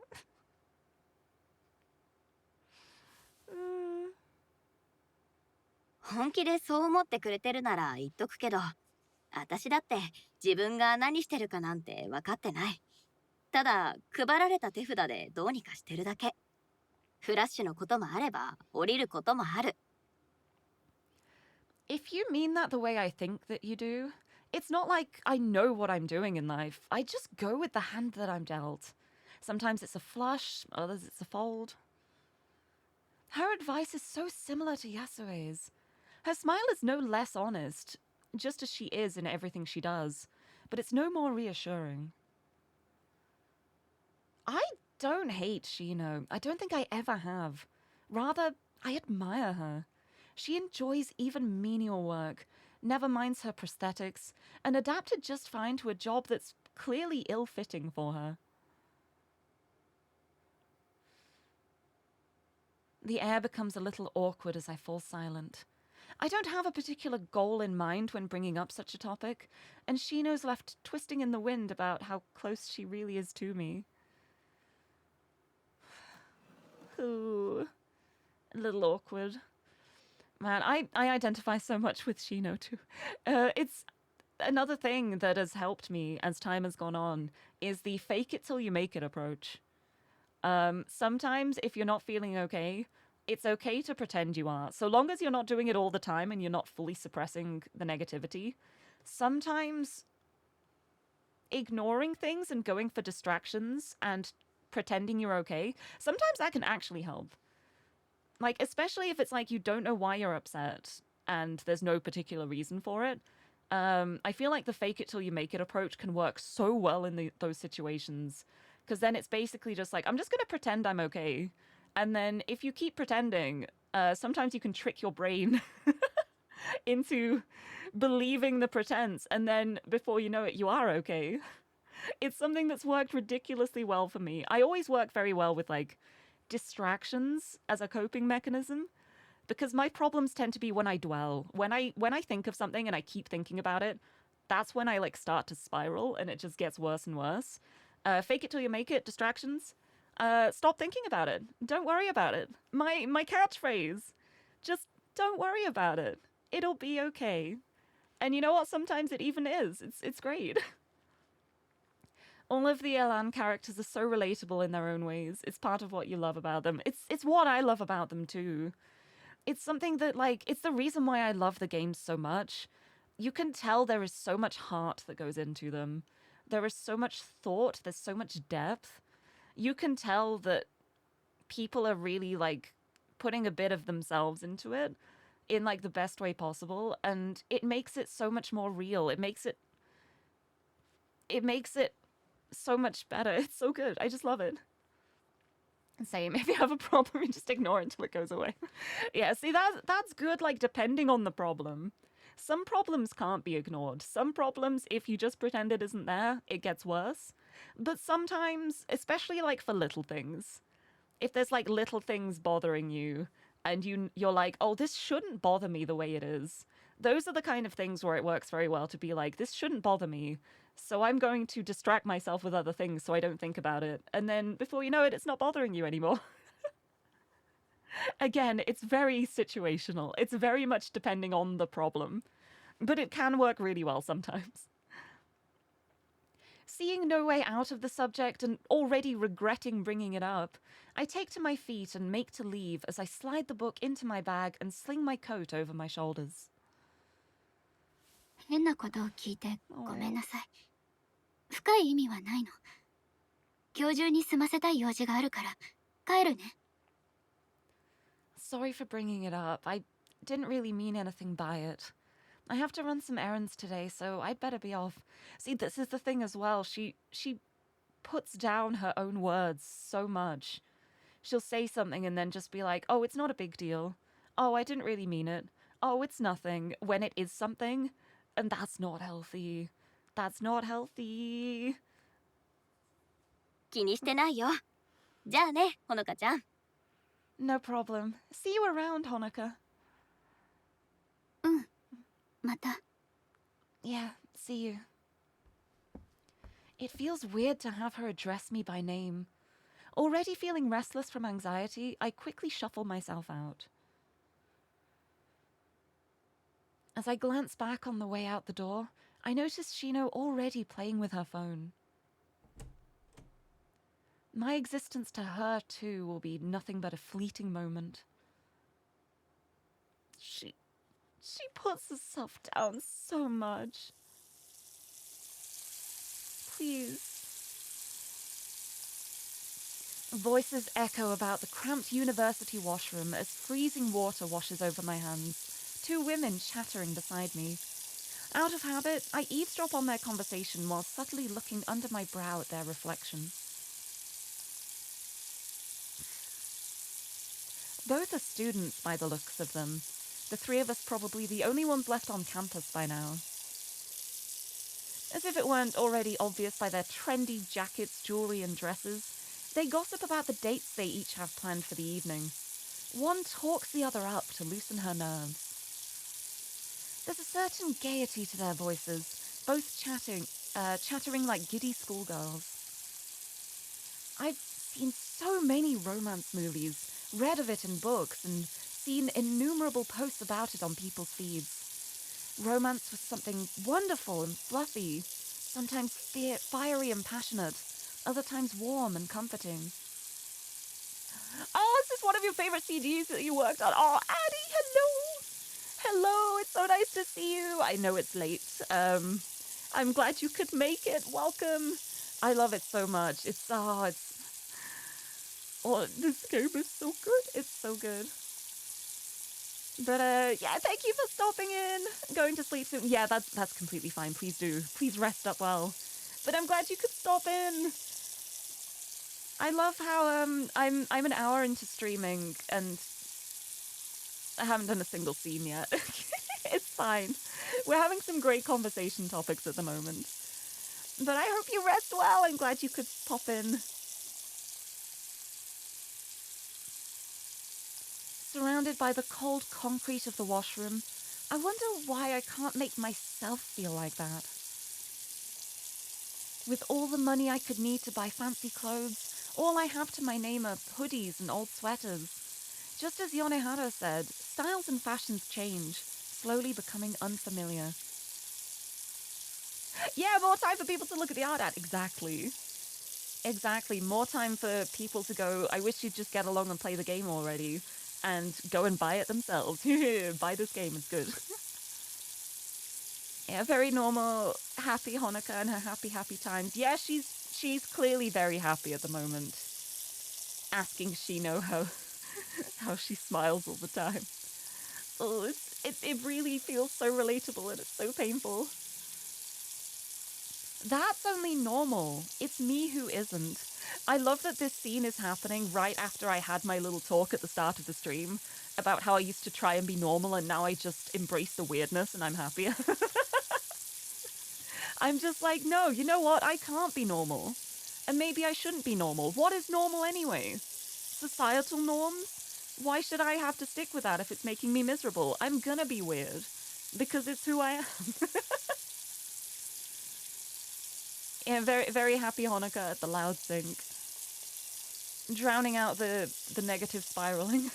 本気でそう思ってくれてるなら言っとくけど、私だって自分が何してるかなんて分かってない。ただ配られた手札でどうにかしてるだけ。フラッシュのこともあれば降りることもある。
If you mean that the way I think that you do, it's not like I know what I'm doing in life. I just go with the hand that I'm dealt. Sometimes it's a flush, others it's a fold. Her advice is so similar to Yasue's. Her smile is no less honest, just as she is in everything she does, but it's no more reassuring. I don't hate Shino. I don't think I ever have. Rather, I admire her. She enjoys even menial work, never minds her prosthetics, and adapted just fine to a job that's clearly ill-fitting for her. The air becomes a little awkward as I fall silent. I don't have a particular goal in mind when bringing up such a topic, and Shino's left twisting in the wind about how close she really is to me. Ooh, a little awkward. Man, I identify so much with Shino too. It's another thing that has helped me as time has gone on is the fake it till you make it approach. Sometimes if you're not feeling okay, it's okay to pretend you are. So long as you're not doing it all the time and you're not fully suppressing the negativity. Sometimes ignoring things and going for distractions and pretending you're okay, sometimes that can actually help. Like, especially if it's like you don't know why you're upset and there's no particular reason for it. I feel like the fake it till you make it approach can work so well in those situations. Because then it's basically just like, I'm just going to pretend I'm okay. And then if you keep pretending, sometimes you can trick your brain into believing the pretense. And then before you know it, you are okay. It's something that's worked ridiculously well for me. I always work very well with like distractions as a coping mechanism. Because my problems tend to be when I dwell. When I think of something and I keep thinking about it, that's when I like start to spiral and it just gets worse and worse. Fake it till you make it, distractions. Stop thinking about it. Don't worry about it. My catchphrase. Just don't worry about it. It'll be okay. And you know what? Sometimes it even is. It's great. All of the Elan characters are so relatable in their own ways. It's part of what you love about them. It's what I love about them too. It's something that, like, it's the reason why I love the games so much. You can tell there is so much heart that goes into them. There is so much thought. There's so much depth. You can tell that people are really, like, putting a bit of themselves into it in, like, the best way possible. And it makes it so much more real. It makes it so much better. It's so good. I just love it. Same. If you have a problem, you just ignore it until it goes away. Yeah, see, that's good, like, depending on the problem. Some problems can't be ignored. Some problems, if you just pretend it isn't there, it gets worse. But sometimes, especially, like, for little things, if there's, like, little things bothering you, and you're like, oh, this shouldn't bother me the way it is, those are the kind of things where it works very well to be like, this shouldn't bother me, so I'm going to distract myself with other things so I don't think about it. And then before you know it, it's not bothering you anymore. Again, it's very situational. It's very much depending on the problem. But it can work really well sometimes. Seeing no way out of the subject and already regretting bringing it up, I take to my feet and make to leave as I slide the book into my bag and sling my coat over my shoulders.
変なことを聞いてごめんなさい。深い意味はないの。今日中に済ませたい用事があるから帰るね。
Sorry for bringing it up. I didn't really mean anything by it. I have to run some errands today, so I'd better be off. See, this is the thing as well. She puts down her own words so much. She'll say something and then just be like, oh, it's not a big deal. Oh, I didn't really mean it. Oh, it's nothing, when it is something. And that's not healthy. That's not healthy.
気にしてないよ。じゃあね、ほのかちゃん。
No problem. See you around, Honoka.
また。
Yeah, see you. It feels weird to have her address me by name. Already feeling restless from anxiety, I quickly shuffle myself out. As I glance back on the way out the door, I notice Shino already playing with her phone. My existence to her, too, will be nothing but a fleeting moment. She puts herself down so much. Please. Voices echo about the cramped university washroom as freezing water washes over my hands, two women chattering beside me. Out of habit, I eavesdrop on their conversation while subtly looking under my brow at their reflection. Both are students by the looks of them. The three of us probably the only ones left on campus by now. As if it weren't already obvious by their trendy jackets, jewelry, and dresses, they gossip about the dates they each have planned for the evening. One talks the other up to loosen her nerves. There's a certain gaiety to their voices, both chattering like giddy schoolgirls. I've seen so many romance movies, read of it in books, and seen innumerable posts about it on people's feeds. Romance was something wonderful and fluffy, sometimes fiery and passionate, other times warm and comforting. Oh, is this one of your favorite CDs that you worked on? Oh, Addie, hello! Hello, it's so nice to see you. I know it's late. I'm glad you could make it. Welcome. I love it so much. This game is so good. It's so good. But yeah, thank you for stopping in. Going to sleep soon. Yeah, that's completely fine. Please do. Please rest up well. But I'm glad you could stop in. I love how I'm an hour into streaming and I haven't done a single scene yet. It's fine. We're having some great conversation topics at the moment. But I hope you rest well. I'm glad you could pop in. Surrounded by the cold concrete of the washroom, I wonder why I can't make myself feel like that. With all the money I could need to buy fancy clothes, all I have to my name are hoodies and old sweaters. Just as Yonehara said, styles and fashions change, slowly becoming unfamiliar. Yeah, more time for people to look at the art at. Exactly. More time for people to go, I wish you'd just get along and play the game already. And go and buy it themselves. Buy this game, it's good. Yeah, very normal, happy Honoka and her happy times. Yeah, she's clearly very happy at the moment. Asking Shino how she smiles all the time. Oh, it really feels so relatable and it's so painful. That's only normal. It's me who isn't. I love that this scene is happening right after I had my little talk at the start of the stream about how I used to try and be normal and now I just embrace the weirdness and I'm happier. I'm just like, no, you know what? I can't be normal. And maybe I shouldn't be normal. What is normal anyway? Societal norms? Why should I have to stick with that if it's making me miserable? I'm gonna be weird. Because it's who I am. Yeah, very, very happy Honoka at the loud sync. Drowning out the negative spiraling.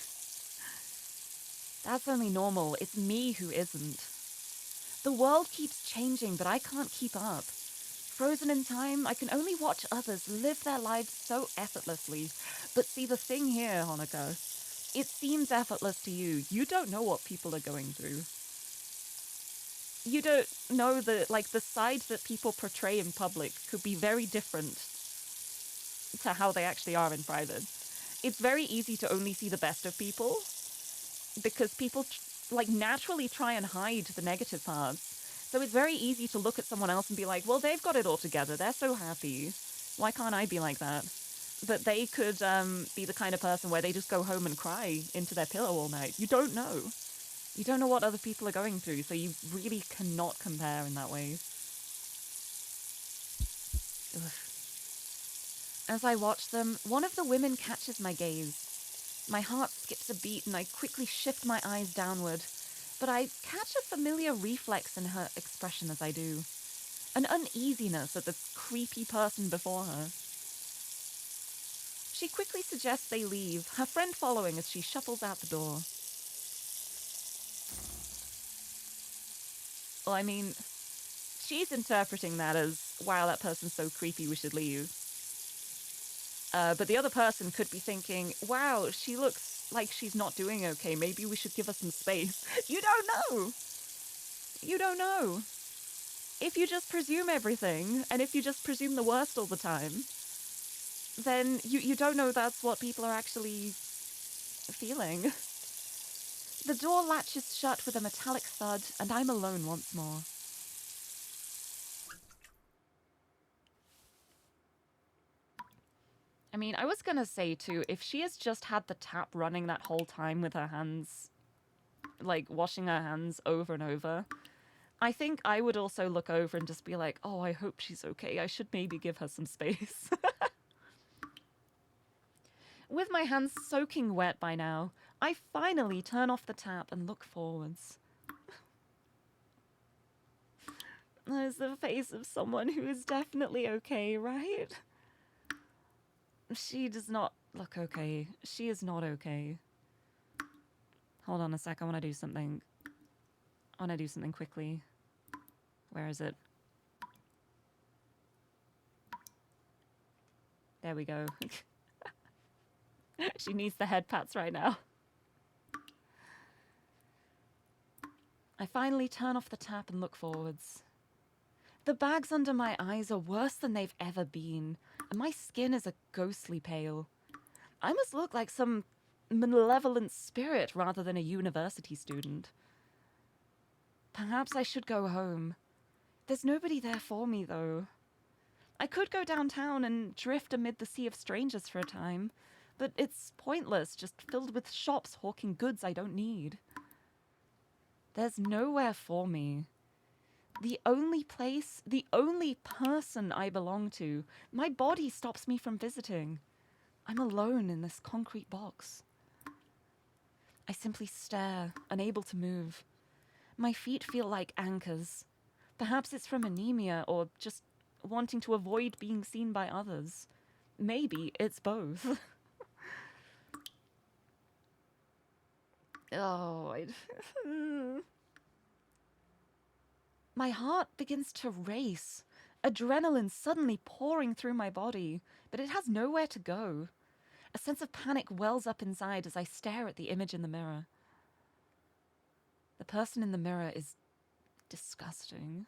That's only normal. It's me who isn't. The world keeps changing, but I can't keep up. Frozen in time, I can only watch others live their lives so effortlessly. But see, the thing here, Honoka, it seems effortless to you. You don't know what people are going through. You don't know the side that people portray in public could be very different to how they actually are in private. It's very easy to only see the best of people because people naturally try and hide the negative parts. So it's very easy to look at someone else and be like, well, they've got it all together. They're so happy. Why can't I be like that? But they could be the kind of person where they just go home and cry into their pillow all night. You don't know. You don't know what other people are going through, so you really cannot compare in that way. Ugh. As I watch them, one of the women catches my gaze. My heart skips a beat and I quickly shift my eyes downward, but I catch a familiar reflex in her expression as I do. An uneasiness at the creepy person before her. She quickly suggests they leave, her friend following as she shuffles out the door. Well, I mean, she's interpreting that as, wow, that person's so creepy, we should leave. But the other person could be thinking, wow, she looks like she's not doing okay. Maybe we should give her some space. You don't know. You don't know. If you just presume everything, and if you just presume the worst all the time, then you don't know that's what people are actually feeling. The door latches shut with a metallic thud, and I'm alone once more. I mean, I was gonna say, too, if she has just had the tap running that whole time with her hands, washing her hands over and over, I think I would also look over and just be like, oh, I hope she's okay. I should maybe give her some space. With my hands soaking wet by now, I finally turn off the tap and look forwards. There's the face of someone who is definitely okay, right? She does not look okay. She is not okay. Hold on a sec, I want to do something. I want to do something quickly. Where is it? There we go. She needs the head pats right now. I finally turn off the tap and look forwards. The bags under my eyes are worse than they've ever been, and my skin is a ghostly pale. I must look like some malevolent spirit rather than a university student. Perhaps I should go home. There's nobody there for me, though. I could go downtown and drift amid the sea of strangers for a time, but it's pointless, just filled with shops hawking goods I don't need. There's nowhere for me. The only place, the only person I belong to, my body stops me from visiting. I'm alone in this concrete box. I simply stare, unable to move. My feet feel like anchors. Perhaps it's from anemia or just wanting to avoid being seen by others. Maybe it's both. Oh, My heart begins to race, adrenaline suddenly pouring through my body, but it has nowhere to go. A sense of panic wells up inside as I stare at the image in the mirror. The person in the mirror is disgusting.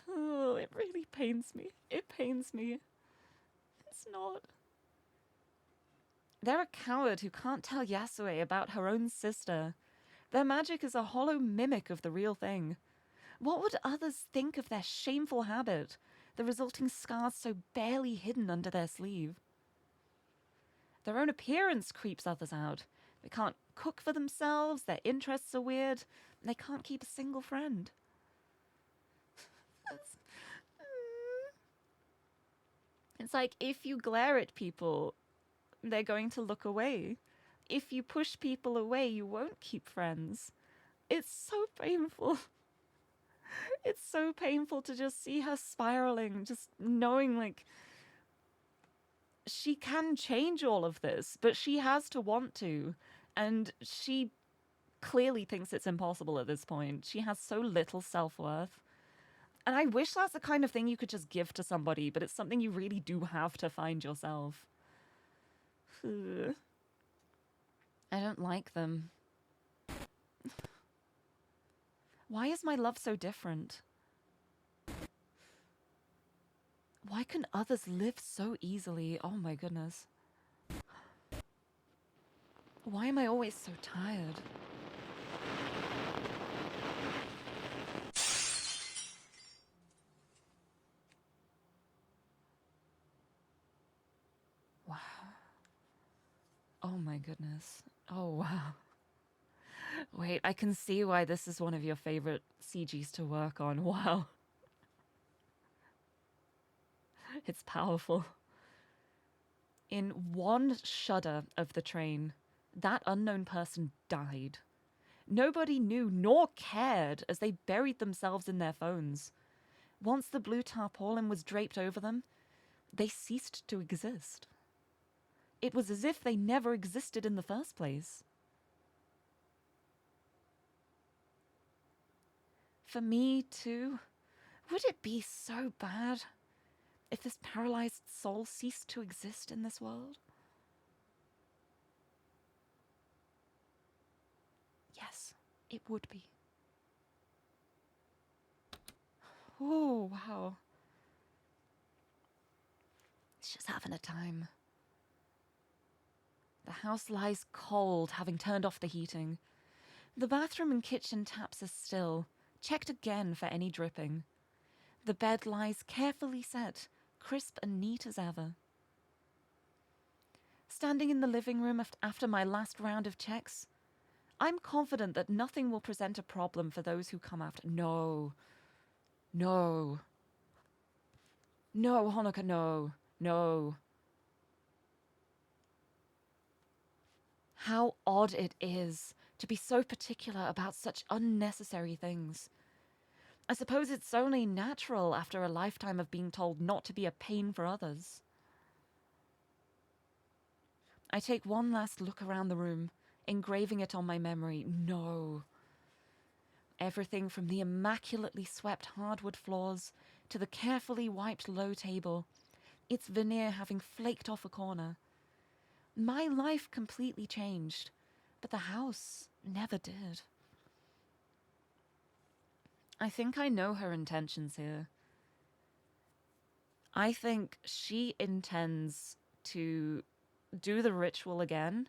Oh, it really pains me. It pains me. It's not. They're a coward who can't tell Yasue about her own sister. Their magic is a hollow mimic of the real thing. What would others think of their shameful habit, the resulting scars so barely hidden under their sleeve? Their own appearance creeps others out. They can't cook for themselves, their interests are weird, and they can't keep a single friend. It's like if you glare at people, they're going to look away. If you push people away, you won't keep friends. It's so painful. It's so painful to just see her spiraling, just knowing, she can change all of this, but she has to want to. And she clearly thinks it's impossible at this point. She has so little self-worth. And I wish that's the kind of thing you could just give to somebody, but it's something you really do have to find yourself. I don't like them. Why is my love so different? Why can others live so easily? Oh my goodness. Why am I always so tired? Wow. Oh my goodness. Oh wow. Wait, I can see why this is one of your favorite CGs to work on. Wow. It's powerful. In one shudder of the train, that unknown person died. Nobody knew nor cared as they buried themselves in their phones. Once the blue tarpaulin was draped over them, they ceased to exist. It was as if they never existed in the first place. For me, too, would it be so bad if this paralyzed soul ceased to exist in this world? Yes, it would be. Oh, wow. It's just having a time. The house lies cold, having turned off the heating. The bathroom and kitchen taps are still, checked again for any dripping. The bed lies carefully set, crisp and neat as ever. Standing in the living room after my last round of checks, I'm confident that nothing will present a problem for those who come after. No. No. No, Honoka, no. No. How odd it is to be so particular about such unnecessary things. I suppose it's only natural after a lifetime of being told not to be a pain for others. I take one last look around the room, engraving it on my memory. No. Everything from the immaculately swept hardwood floors to the carefully wiped low table, its veneer having flaked off a corner. My life completely changed, but the house never did. I think I know her intentions here. I think she intends to do the ritual again,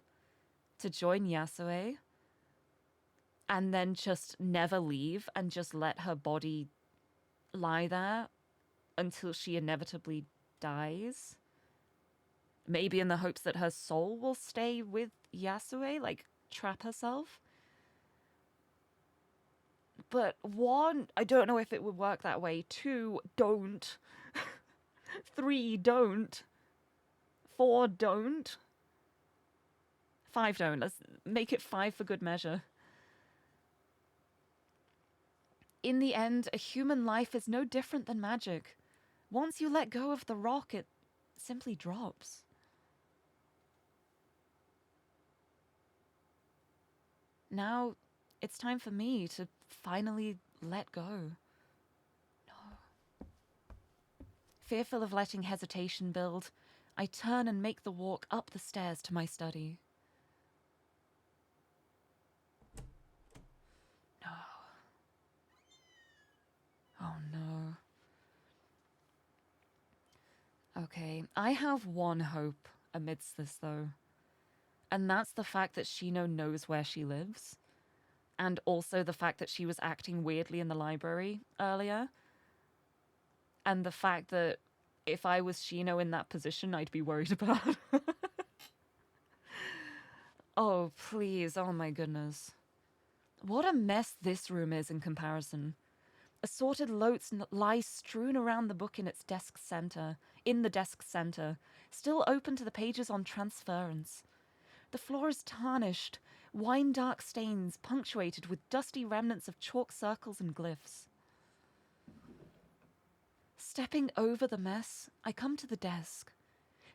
to join Yasue, and then just never leave and just let her body lie there until she inevitably dies. Maybe in the hopes that her soul will stay with Yasue, like trap herself. But one, I don't know if it would work that way. Two, don't. Three, don't. Four, don't. Five, don't. Let's make it five for good measure. In the end, a human life is no different than magic. Once you let go of the rock, it simply drops. Now, it's time for me to finally let go. No. Fearful of letting hesitation build, I turn and make the walk up the stairs to my study. No. Oh no. Okay, I have one hope amidst this, though. And that's the fact that Shino knows where she lives. And also the fact that she was acting weirdly in the library earlier. And the fact that if I was Shino in that position, I'd be worried about. Oh, please. Oh, my goodness. What a mess this room is in comparison. Assorted lotes lie strewn around the book in its desk center, still open to the pages on transference. The floor is tarnished, wine-dark stains punctuated with dusty remnants of chalk circles and glyphs. Stepping over the mess, I come to the desk.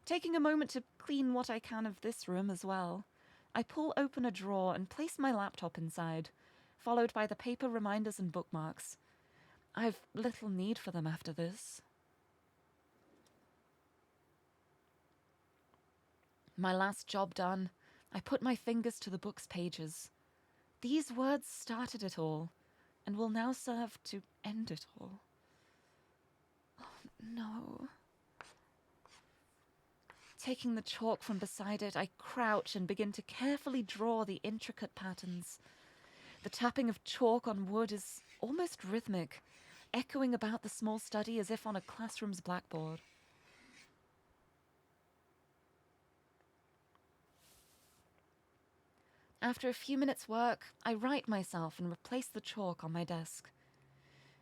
Taking a moment to clean what I can of this room as well, I pull open a drawer and place my laptop inside, followed by the paper reminders and bookmarks. I've little need for them after this. My last job done, I put my fingers to the book's pages. These words started it all, and will now serve to end it all. Oh, no. Taking the chalk from beside it, I crouch and begin to carefully draw the intricate patterns. The tapping of chalk on wood is almost rhythmic, echoing about the small study as if on a classroom's blackboard. After a few minutes' work, I right myself and replace the chalk on my desk.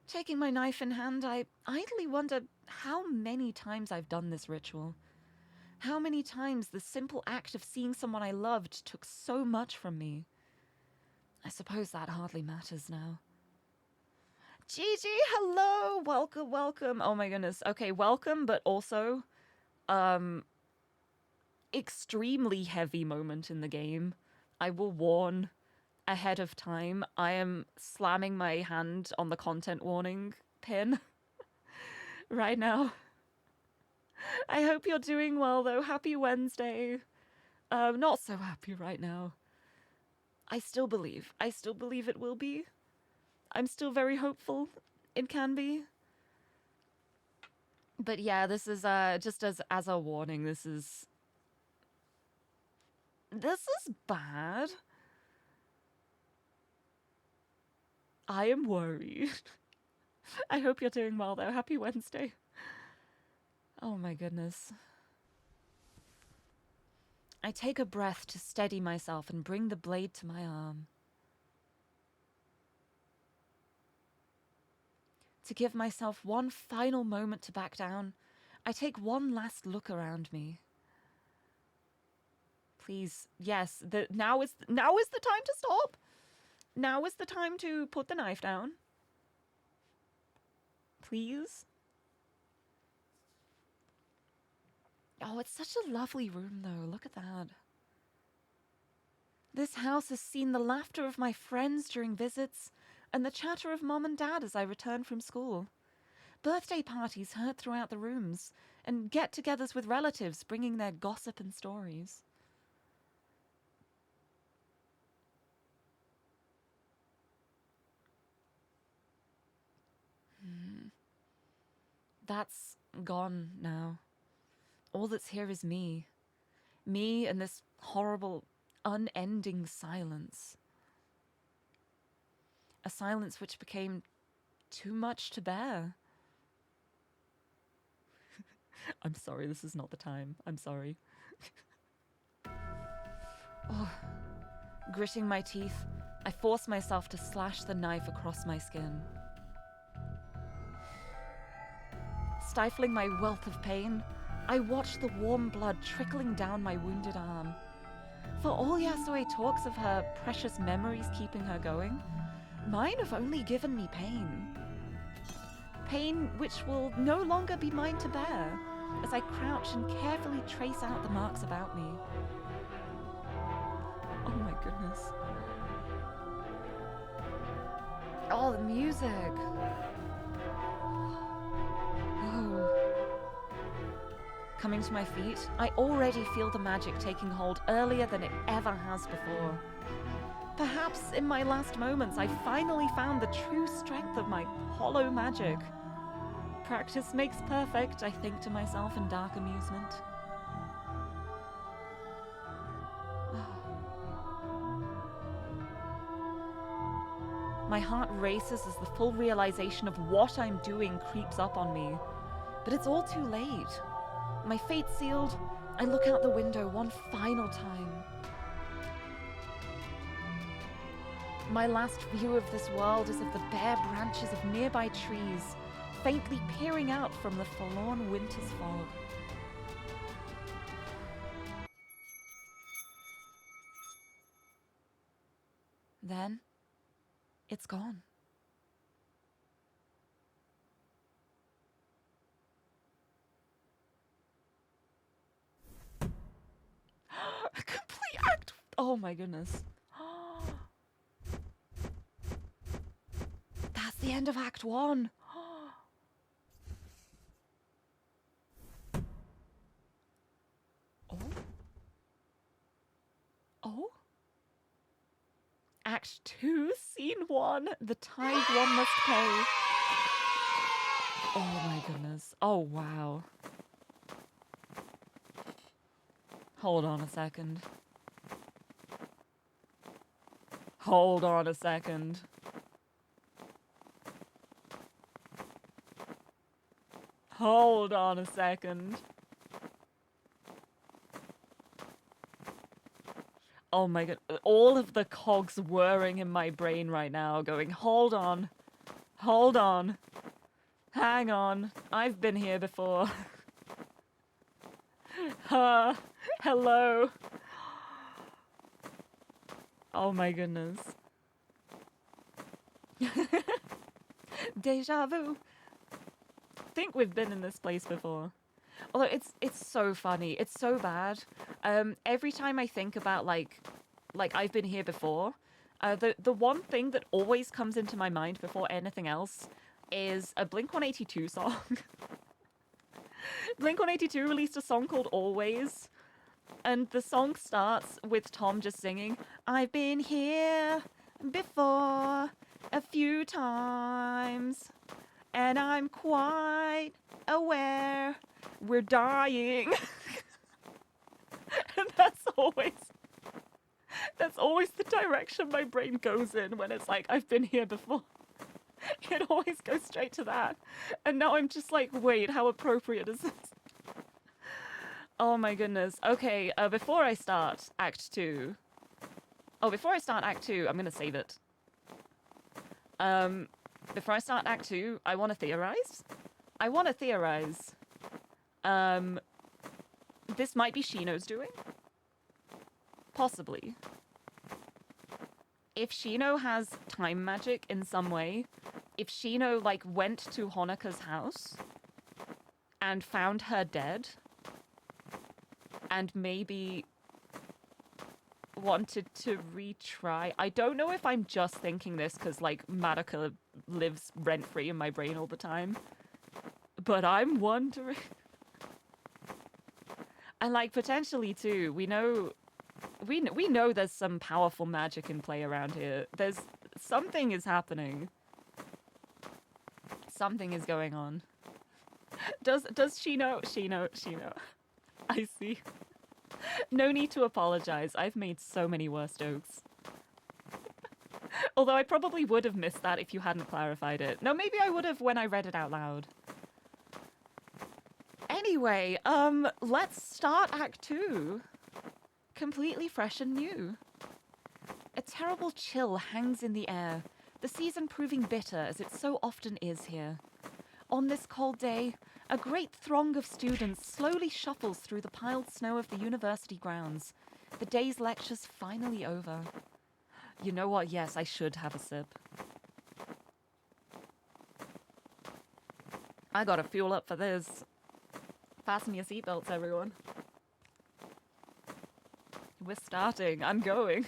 Taking my knife in hand, I idly wonder how many times I've done this ritual. How many times the simple act of seeing someone I loved took so much from me. I suppose that hardly matters now. Gigi, hello! Welcome, welcome. Oh my goodness. Okay, welcome, but also, extremely heavy moment in the game. I will warn ahead of time. I am slamming my hand on the content warning pin right now. I hope you're doing well, though. Happy Wednesday. Not so happy right now. I still believe. I still believe it will be. I'm still very hopeful it can be. But yeah, this is just as a warning, this is bad. I am worried. I hope you're doing well, though. Happy Wednesday. Oh my goodness. I take a breath to steady myself and bring the blade to my arm. To give myself one final moment to back down, I take one last look around me. Please, yes, now is the time to stop. Now is the time to put the knife down. Please. Oh, it's such a lovely room, though. Look at that. This house has seen the laughter of my friends during visits and the chatter of Mom and Dad as I return from school. Birthday parties heard throughout the rooms, and get-togethers with relatives bringing their gossip and stories. That's gone now. All that's here is me. Me and this horrible, unending silence. A silence which became too much to bear. I'm sorry, this is not the time. I'm sorry. Oh. Gritting my teeth, I force myself to slash the knife across my skin. Stifling my whelp of pain, I watch the warm blood trickling down my wounded arm. For all Yasue talks of her precious memories keeping her going, mine have only given me pain. Pain which will no longer be mine to bear, as I crouch and carefully trace out the marks about me. Oh my goodness. Oh, the music. Whoa. Coming to my feet, I already feel the magic taking hold earlier than it ever has before. Perhaps in my last moments, I finally found the true strength of my hollow magic. Practice makes perfect, I think to myself in dark amusement. My heart races as the full realization of what I'm doing creeps up on me. But it's all too late. My fate sealed, I look out the window one final time. My last view of this world is of the bare branches of nearby trees, faintly peering out from the forlorn winter's fog. Then, it's gone. Oh my goodness. That's the end of Act 1. Oh. Oh. Act 2, Scene 1. The tithe one must pay. Oh my goodness. Oh wow. Hold on a second. Hold on a second. Hold on a second. Oh my god. All of the cogs whirring in my brain right now going, hold on. Hold on. Hang on. I've been here before. Hello. Oh my goodness. Deja vu. Think we've been in this place before. Although it's so funny. It's so bad. Every time I think about like I've been here before, the one thing that always comes into my mind before anything else is a Blink-182 song. Blink-182 released a song called Always, and the song starts with Tom just singing, I've been here before a few times, and I'm quite aware we're dying. And that's always the direction my brain goes in when it's like, I've been here before. It always goes straight to that. And now I'm just like, wait, how appropriate is this? Oh my goodness. Okay, before I start Act 2... Oh, before I start Act 2, I'm gonna save it. Before I start Act 2, I want to theorize. This might be Shino's doing. Possibly. If Shino has time magic in some way, if Shino, like, went to Honoka's house and found her dead and maybe wanted to retry... I don't know if I'm just thinking this because, like, Madoka lives rent-free in my brain all the time. But I'm wondering... And, like, potentially, too, we know there's some powerful magic in play around here. Something is happening. Something is going on. Does she know? She know. I see. No need to apologize. I've made so many worse jokes. Although I probably would have missed that if you hadn't clarified it. No, maybe I would have when I read it out loud. Anyway, let's start Act 2. Completely fresh and new. A terrible chill hangs in the air, the season proving bitter as it so often is here. On this cold day, a great throng of students slowly shuffles through the piled snow of the university grounds. The day's lecture's finally over. You know what? Yes, I should have a sip. I gotta fuel up for this. Fasten your seatbelts, everyone. We're starting. I'm going.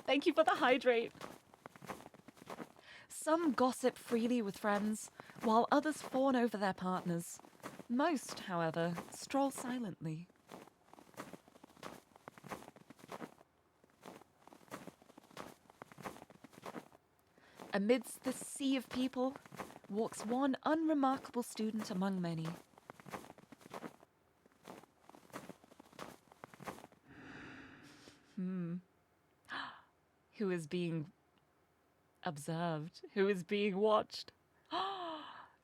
Thank you for the hydrate. Some gossip freely with friends, while others fawn over their partners. Most, however, stroll silently. Amidst the sea of people walks one unremarkable student among many. Who is being observed? Who is being watched?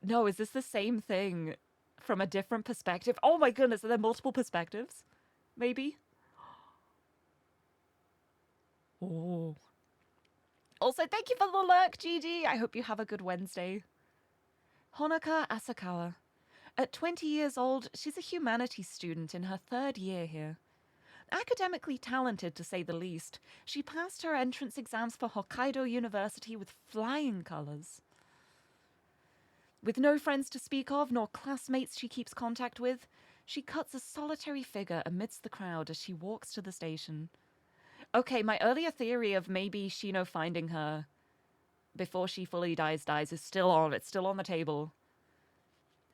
No, is this the same thing from a different perspective? Oh my goodness, are there multiple perspectives? Maybe? Oh. Also, thank you for the lurk, GG. I hope you have a good Wednesday. Honoka Asakawa. At 20 years old, she's a humanities student in her 3rd year here. Academically talented, to say the least, she passed her entrance exams for Hokkaido University with flying colours. With no friends to speak of, nor classmates she keeps contact with, she cuts a solitary figure amidst the crowd as she walks to the station. Okay, my earlier theory of maybe Shino finding her before she fully dies is still on. It's still on the table.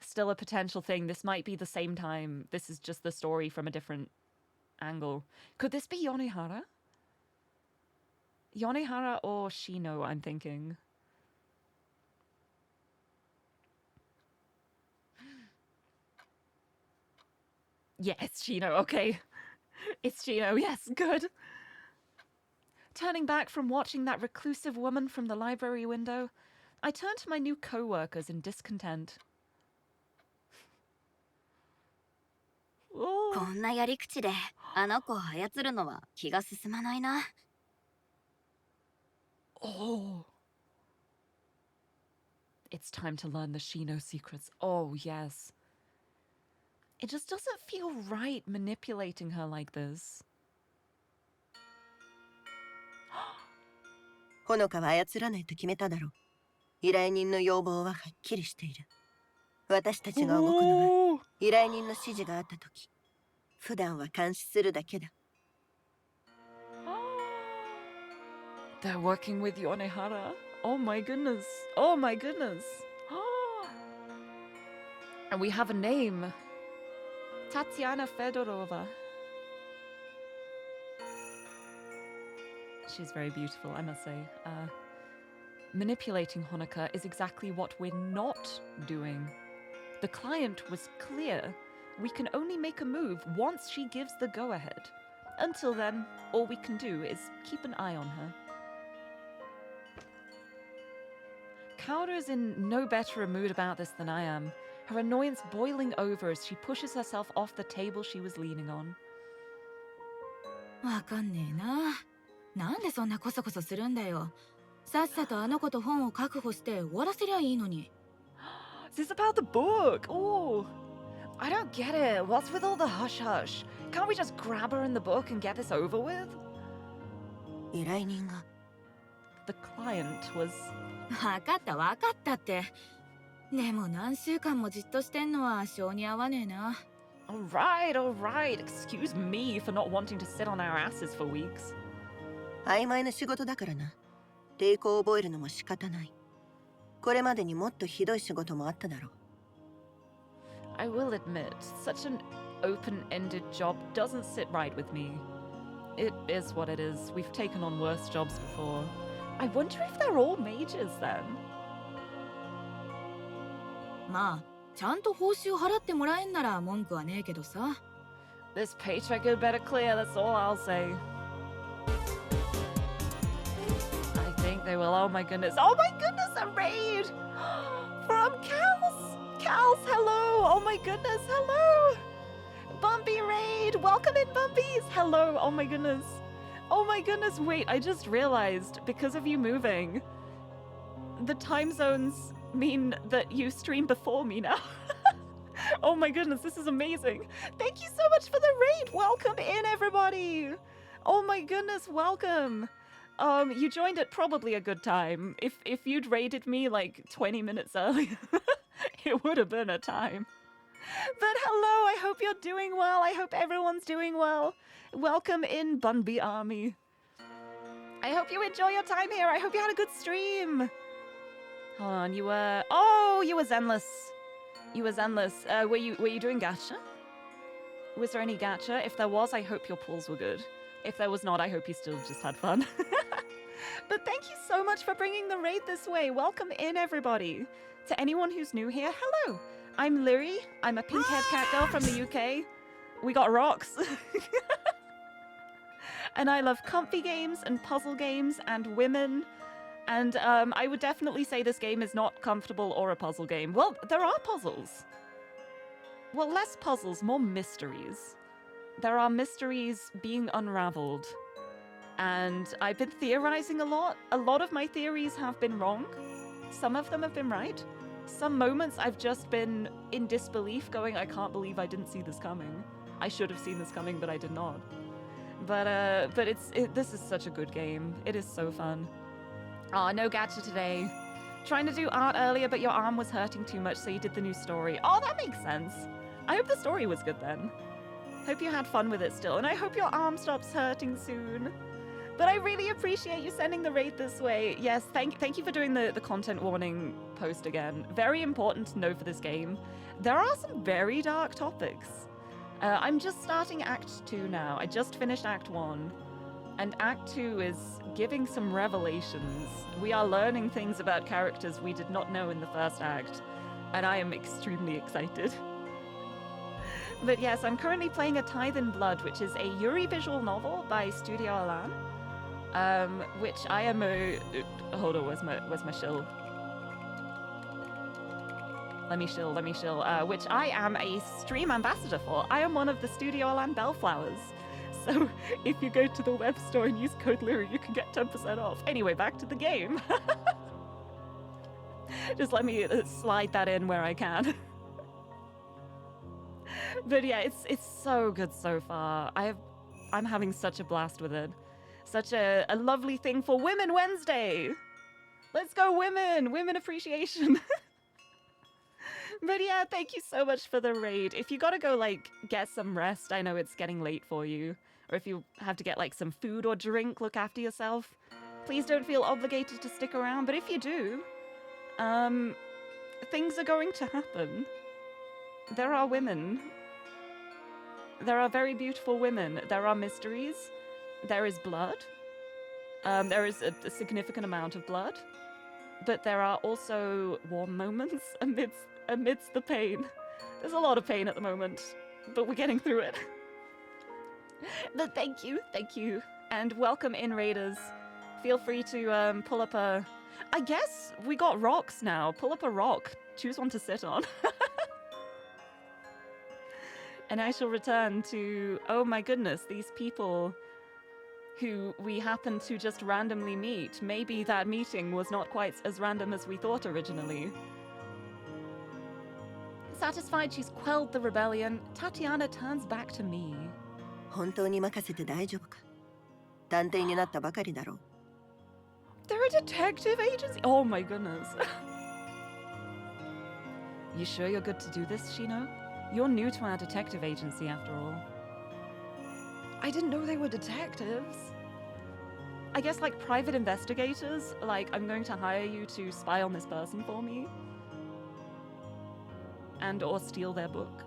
Still a potential thing. This might be the same time. This is just the story from a different angle. Could this be Yonehara? Yonehara or Shino, I'm thinking. Yeah, it's Shino. Okay. It's Shino. Yes, good. Turning back from watching that reclusive woman from the library window, I turned to my new co-workers in discontent.
こんなやり口であの子を操るのは気が進まないな。
Oh. It's time to learn the Shino secrets. Oh, yes. It just doesn't feel right manipulating her like this.
ほのかは操らないと決めただろう。依頼人の要望ははっきりしている。私たちが動くのは依頼人の指示があったとき。普段は監視するだけだ。
They're working with Yonehara. Oh my goodness. Oh my goodness. And we have a name. Tatiana Fedorova. She's very beautiful, I must say. Manipulating Honoka is exactly what we're not doing. The client was clear. We can only make a move once she gives the go-ahead. Until then, all we can do is keep an eye on her. Kaoru's in no better a mood about this than I am, her annoyance boiling over as she pushes herself off the table she was leaning on.
わかんねえな。なんでそんなコソコソするんだよ。さっさとあの子と本を確保して終わらせりゃいいのに。
Is this about the book? Oh, I don't get it. What's with all the hush-hush? Can't we just grab her in the book and get this over with?
依頼人が。
The client was...
わかったわかったって。でも何週間もじっとしてんのは性に合わねえな。
Alright, alright. Excuse me for not wanting to sit on our asses for weeks.
曖昧な仕事だからな。抵抗を覚えるのも仕方ない。これまでにもっとひどい仕事もあっただろう。
I will admit, such an open-ended job doesn't sit right with me. It is what it is. We've taken on worse jobs before. I wonder if they're all mages then.
まあ、ちゃんと報酬払ってもらえんなら文句はねえけどさ。
This paycheck had better clear, that's all I'll say. I think they will. Oh my goodness. Oh my goodness, a raid! From Kals! Kals, hello! Oh my goodness, hello! Bumpy raid! Welcome in, Bumpies! Hello, oh my goodness. Oh my goodness, wait, I just realized, because of you moving, the time zones mean that you stream before me now. Oh my goodness, this is amazing. Thank you so much for the raid. Welcome in, everybody. Oh my goodness, welcome. You joined at probably a good time. If you'd raided me like 20 minutes earlier, it would have been a time. But hello, I hope you're doing well. I hope everyone's doing well. Welcome in, Bunby Army. I hope you enjoy your time here. I hope you had a good stream. Hold on, you were... Oh, you were Zenless. You were Zenless. Were you doing gacha? Was there any gacha? If there was, I hope your pulls were good. If there was not, I hope you still just had fun. But thank you so much for bringing the raid this way. Welcome in, everybody. To anyone who's new here, hello. I'm Lirie. I'm a pink-haired cat girl from the UK. We got rocks. And I love comfy games and puzzle games and women. And I would definitely say this game is not comfortable or a puzzle game. Well, there are puzzles. Well, less puzzles, more mysteries. There are mysteries being unraveled. And I've been theorizing a lot. A lot of my theories have been wrong. Some of them have been right. Some moments I've just been in disbelief going, I can't believe I didn't see this coming. I should have seen this coming, but I did not. But this is such a good game. It is so fun. Oh, no gacha today. Trying to do art earlier, but your arm was hurting too much, so you did the new story. Oh, that makes sense. I hope the story was good then. Hope you had fun with it still, and I hope your arm stops hurting soon. But I really appreciate you sending the raid this way. Yes, thank you for doing the content warning post again. Very important to know for this game. There are some very dark topics. I'm just starting Act 2 now. I just finished Act 1. And Act 2 is giving some revelations. We are learning things about characters we did not know in the first act. And I am extremely excited. But yes, I'm currently playing a Tithe in Blood, which is a Lirie visual novel by Studio Alan. Which I am a... Hold on, where's my shill? Let me shill. Which I am a stream ambassador for. I am one of the Studio Alan Bellflowers. So if you go to the web store and use code Lirie, you can get 10% off. Anyway, back to the game. Just let me slide that in where I can. But yeah, it's so good so far. I'm having such a blast with it. Such a lovely thing for Women Wednesday. Let's go women! Women appreciation. But yeah, thank you so much for the raid. If you gotta go, like, get some rest, I know it's getting late for you. Or if you have to get, like, some food or drink, look after yourself. Please don't feel obligated to stick around. But if you do, things are going to happen. There are women. There are very beautiful women. There are mysteries. There is blood. There is a significant amount of blood. But there are also warm moments amidst the pain. There's a lot of pain at the moment, but we're getting through it. But thank you. And welcome in, raiders. Feel free to pull up a... I guess we got rocks now. Pull up a rock. Choose one to sit on. And I shall return to... Oh my goodness, these people who we happened to just randomly meet. Maybe that meeting was not quite as random as we thought originally. Satisfied she's quelled the rebellion, Tatiana turns back to me.
本当に任せて大丈夫か？探偵になったばかりだろう。
They're a detective agency? Oh my goodness. You sure you're good to do this, Shino? You're new to our detective agency after all. I didn't know they were detectives. I guess like private investigators, like I'm going to hire you to spy on this person for me. And or steal their book.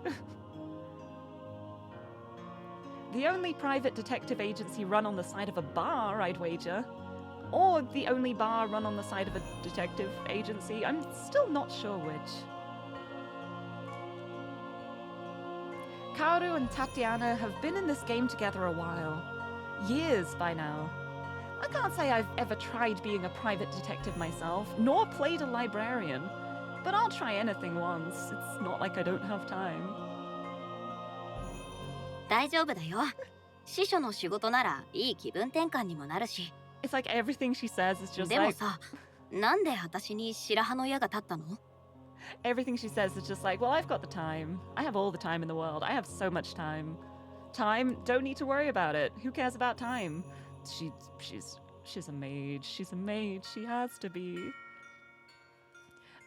The only private detective agency run on the side of a bar, I'd wager. Or the only bar run on the side of a detective agency. I'm still not sure which. Kaoru and Tatiana have been in this game together a while. Years by now. I can't say I've ever tried being a private detective myself, nor played a librarian. But I'll try anything once. It's not like I don't have time.
大丈夫だよ。司書の仕事ならいい気分転換にもなるし。
It's like everything she says is just
でも
like...
さ、なんで私に白羽の矢が立ったの？
Everything she says is just like, well, I've got the time. I have all the time in the world. I have so much time. Time, don't need to worry about it. Who cares about time? She's a mage. She's a mage. She has to be.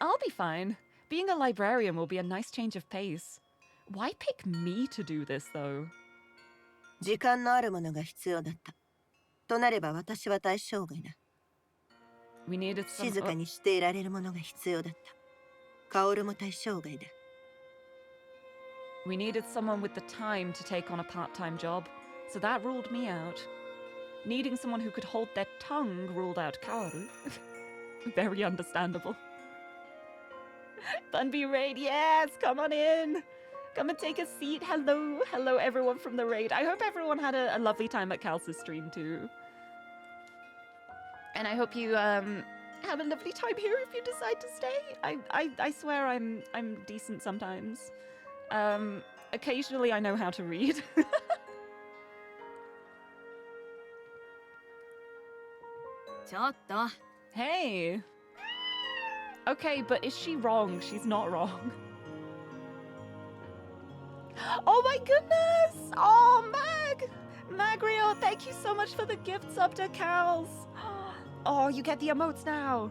I'll be fine. Being a librarian will be a nice change of pace. Why pick me to do this, though?
時間のあるものが必要だった。となれば私は対象外だ。
We needed some...
静かにしていられるものが必要だった。カオルも対象外だ。
We needed someone with the time to take on a part-time job, so that ruled me out. Needing someone who could hold their tongue ruled out Kaoru. Very understandable. Bunby Raid, yes! Come on in! Come and take a seat. Hello. Hello, everyone from the raid. I hope everyone had a lovely time at Kalsa's stream, too. And I hope you, have a lovely time here if you decide to stay. I swear I'm decent sometimes. Occasionally I know how to read. Hey! Okay, but is she wrong? She's not wrong. Oh my goodness! Oh, Magrio, thank you so much for the gift sub to Cals. Oh, you get the emotes now.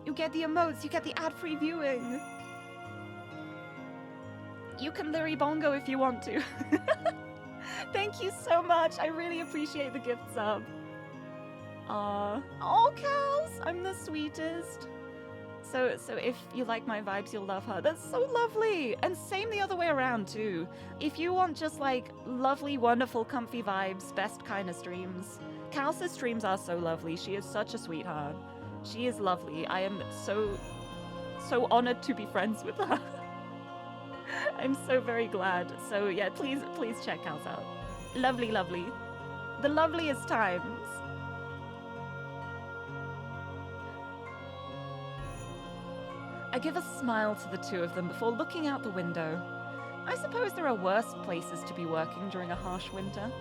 You get the emotes, you get the ad-free viewing. You can Lirie Bongo if you want to. Thank you so much. I really appreciate the gift sub. Oh, Kels, I'm the sweetest. So if you like my vibes, you'll love her. That's so lovely. And same the other way around too. If you want just like lovely, wonderful, comfy vibes, best kind of streams. Kels's streams are so lovely. She is such a sweetheart. She is lovely. I am so honored to be friends with her. I'm so very glad. So yeah, please check Kels out. Lovely, lovely. The loveliest times. I give a smile to the two of them before looking out the window. I suppose there are worse places to be working during a harsh winter.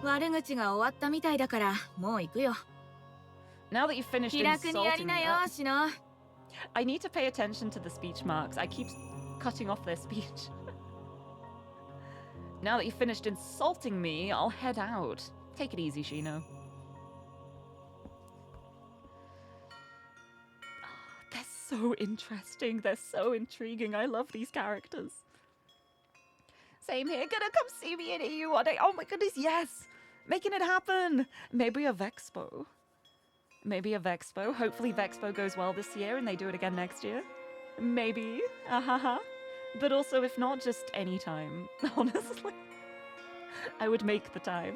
悪口が終わったみたいだからもう行くよ。
Now that you've finished
気楽にやり
insulting
な
me,
よ、シノ。
I need to pay attention to the speech marks. I keep cutting off their speech. Now that you've finished insulting me, I'll head out. Take it easy, Shino. They're so interesting. They're so intriguing. I love these characters. Same here. Gonna come see me in EU one day. Oh my goodness, yes! Making it happen! Maybe a Vexpo. Maybe a Vexpo. Hopefully Vexpo goes well this year and they do it again next year. Maybe. Ahaha. But also, if not, just any time. Honestly. I would make the time.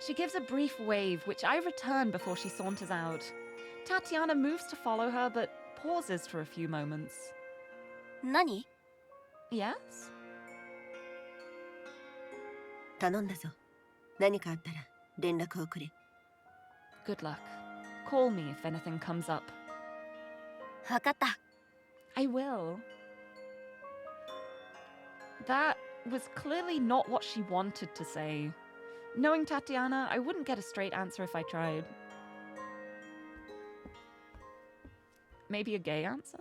She gives a brief wave, which I return before she saunters out. Tatiana moves to follow her, but pauses for a few moments.
何？
Yes?
頼んだぞ。何かあったら連絡をくれ。
Good luck. Call me if anything comes up.
わかった。
I will. That was clearly not what she wanted to say. Knowing Tatiana, I wouldn't get a straight answer if I tried. Maybe a gay answer?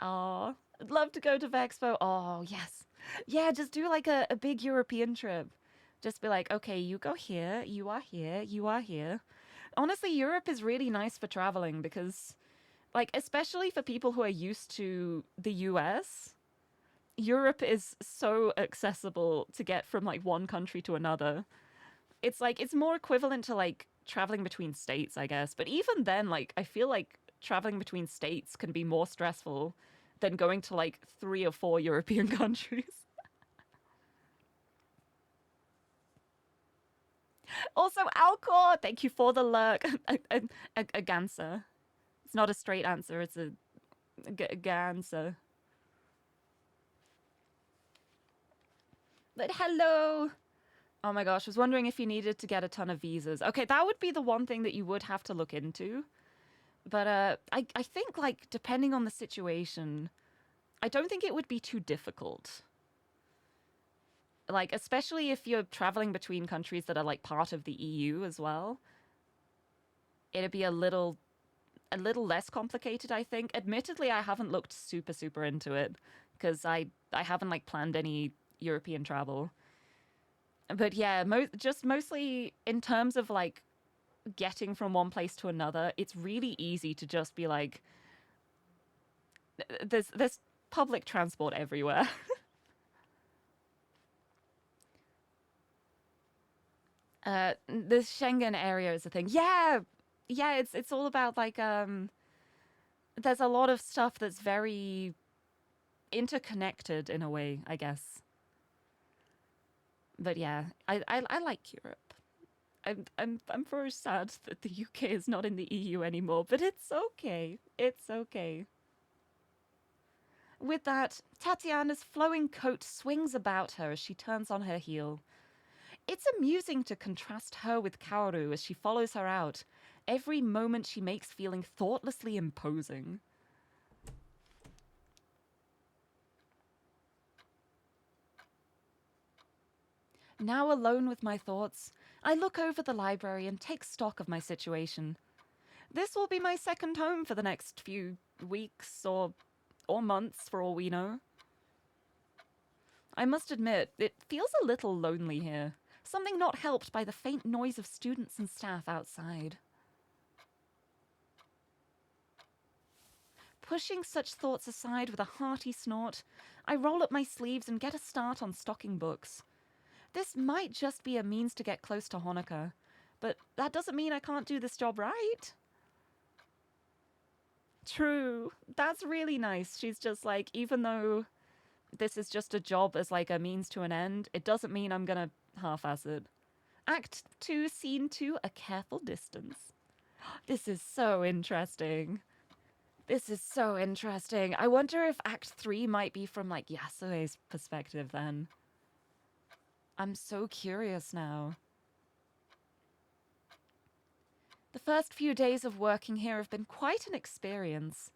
Aw, I'd love to go to Vexpo. Oh, yes. Yeah, just do like a big European trip. Just be like, okay, you go here, you are here, you are here. Honestly, Europe is really nice for traveling because, like, especially for people who are used to the US, Europe is so accessible to get from, like, one country to another. It's, like, it's more equivalent to, like, traveling between states, I guess. But even then, like, I feel like traveling between states can be more stressful than going to, like, 3 or 4 European countries. Also, Alcor, thank you for the lurk. A ganser. It's not a straight answer, it's a ganser. But hello. Oh my gosh, I was wondering if you needed to get a ton of visas. Okay, that would be the one thing that you would have to look into. But I think, like, depending on the situation, I don't think it would be too difficult. Like, especially if you're traveling between countries that are, like, part of the EU as well. It'd be a little less complicated, I think. Admittedly, I haven't looked super into it because I haven't, like, planned any European travel. But yeah, just mostly in terms of, like, getting from one place to another, it's really easy to just be like, there's public transport everywhere. The Schengen area is a thing. Yeah, it's all about, like, there's a lot of stuff that's very interconnected in a way, I guess. But yeah, I like Europe. I'm very sad that the UK is not in the EU anymore, but it's okay. It's okay. With that, Tatiana's flowing coat swings about her as she turns on her heel. It's amusing to contrast her with Kaoru as she follows her out, every moment she makes feeling thoughtlessly imposing. Now alone with my thoughts, I look over the library and take stock of my situation. This will be my second home for the next few weeks or months for all we know. I must admit, it feels a little lonely here. Something not helped by the faint noise of students and staff outside. Pushing such thoughts aside with a hearty snort, I roll up my sleeves and get a start on stocking books. This might just be a means to get close to Honoka, but that doesn't mean I can't do this job right. True. That's really nice. She's just like, even though this is just a job as like a means to an end, it doesn't mean I'm gonna half-ass it. Act 2, Scene 2, A Careful Distance. This is so interesting. This is so interesting. I wonder if Act 3 might be from like Yasue's perspective then. I'm so curious now. The first few days of working here have been quite an experience.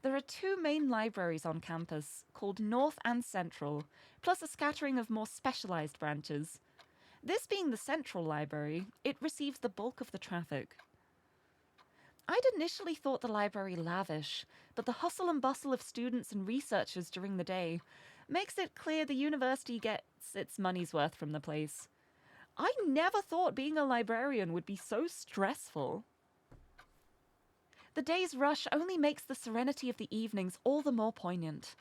There are 2 main libraries on campus, called North and Central, plus a scattering of more specialized branches. This being the Central Library, it receives the bulk of the traffic. I'd initially thought the library lavish, but the hustle and bustle of students and researchers during the day makes it clear the university gets its money's worth from the place. I never thought being a librarian would be so stressful. The day's rush only makes the serenity of the evenings all the more poignant.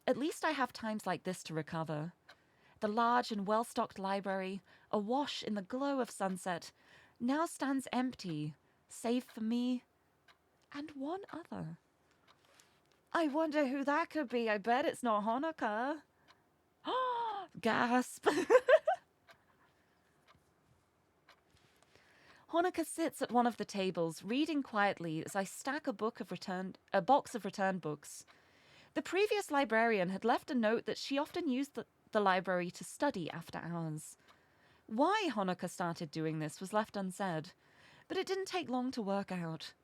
At least I have times like this to recover. The large and well-stocked library, awash in the glow of sunset, now stands empty, save for me and one other. I wonder who that could be. I bet it's not Honoka. Gasp. Honoka sits at one of the tables, reading quietly as I stack a box of returned books. The previous librarian had left a note that she often used the library to study after hours. Why Honoka started doing this was left unsaid, but it didn't take long to work out.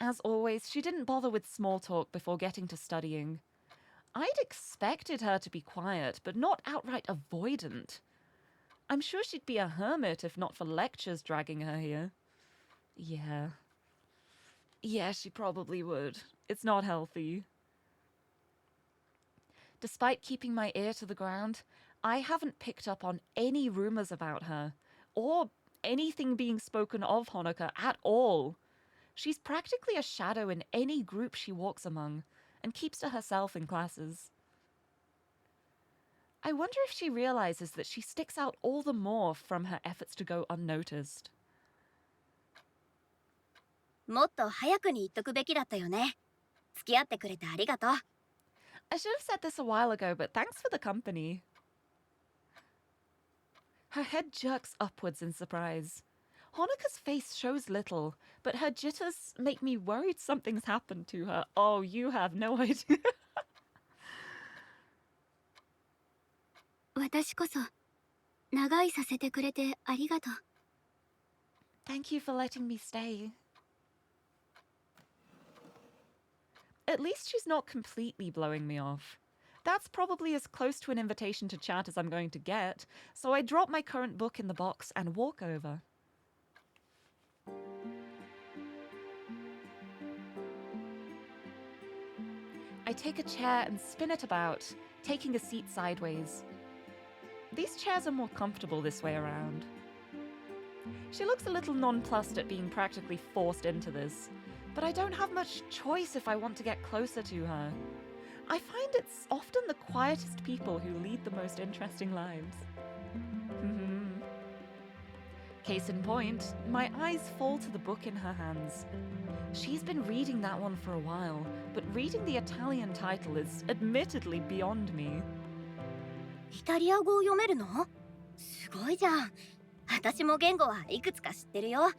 As always, she didn't bother with small talk before getting to studying. I'd expected her to be quiet, but not outright avoidant. I'm sure she'd be a hermit if not for lectures dragging her here. Yeah, she probably would. It's not healthy. Despite keeping my ear to the ground, I haven't picked up on any rumors about her, or anything being spoken of Honoka at all. She's practically a shadow in any group she walks among, and keeps to herself in classes. I wonder if she realizes that she sticks out all the more from her efforts to go unnoticed.
もっと早くに言っとくべきだったよね。付き合ってくれてありがとう。
I should have said this a while ago, but thanks for the company. Her head jerks upwards in surprise. Honoka's face shows little, but her jitters make me worried something's happened to her. Oh, you have no idea.
私こそ長居させてくれてありがとう。
Thank you for letting me stay. At least she's not completely blowing me off. That's probably as close to an invitation to chat as I'm going to get, so I drop my current book in the box and walk over. I take a chair and spin it about, taking a seat sideways. These chairs are more comfortable this way around. She looks a little nonplussed at being practically forced into this, but I don't have much choice if I want to get closer to her. I find it's often the quietest people who lead the most interesting lives. Case in point, my eyes fall to the book in her hands. She's been reading that one for a while, but reading the Italian title is admittedly beyond me.
イタリア語を読めるの？すごいじゃん。私も言語はいくつか知ってるよ。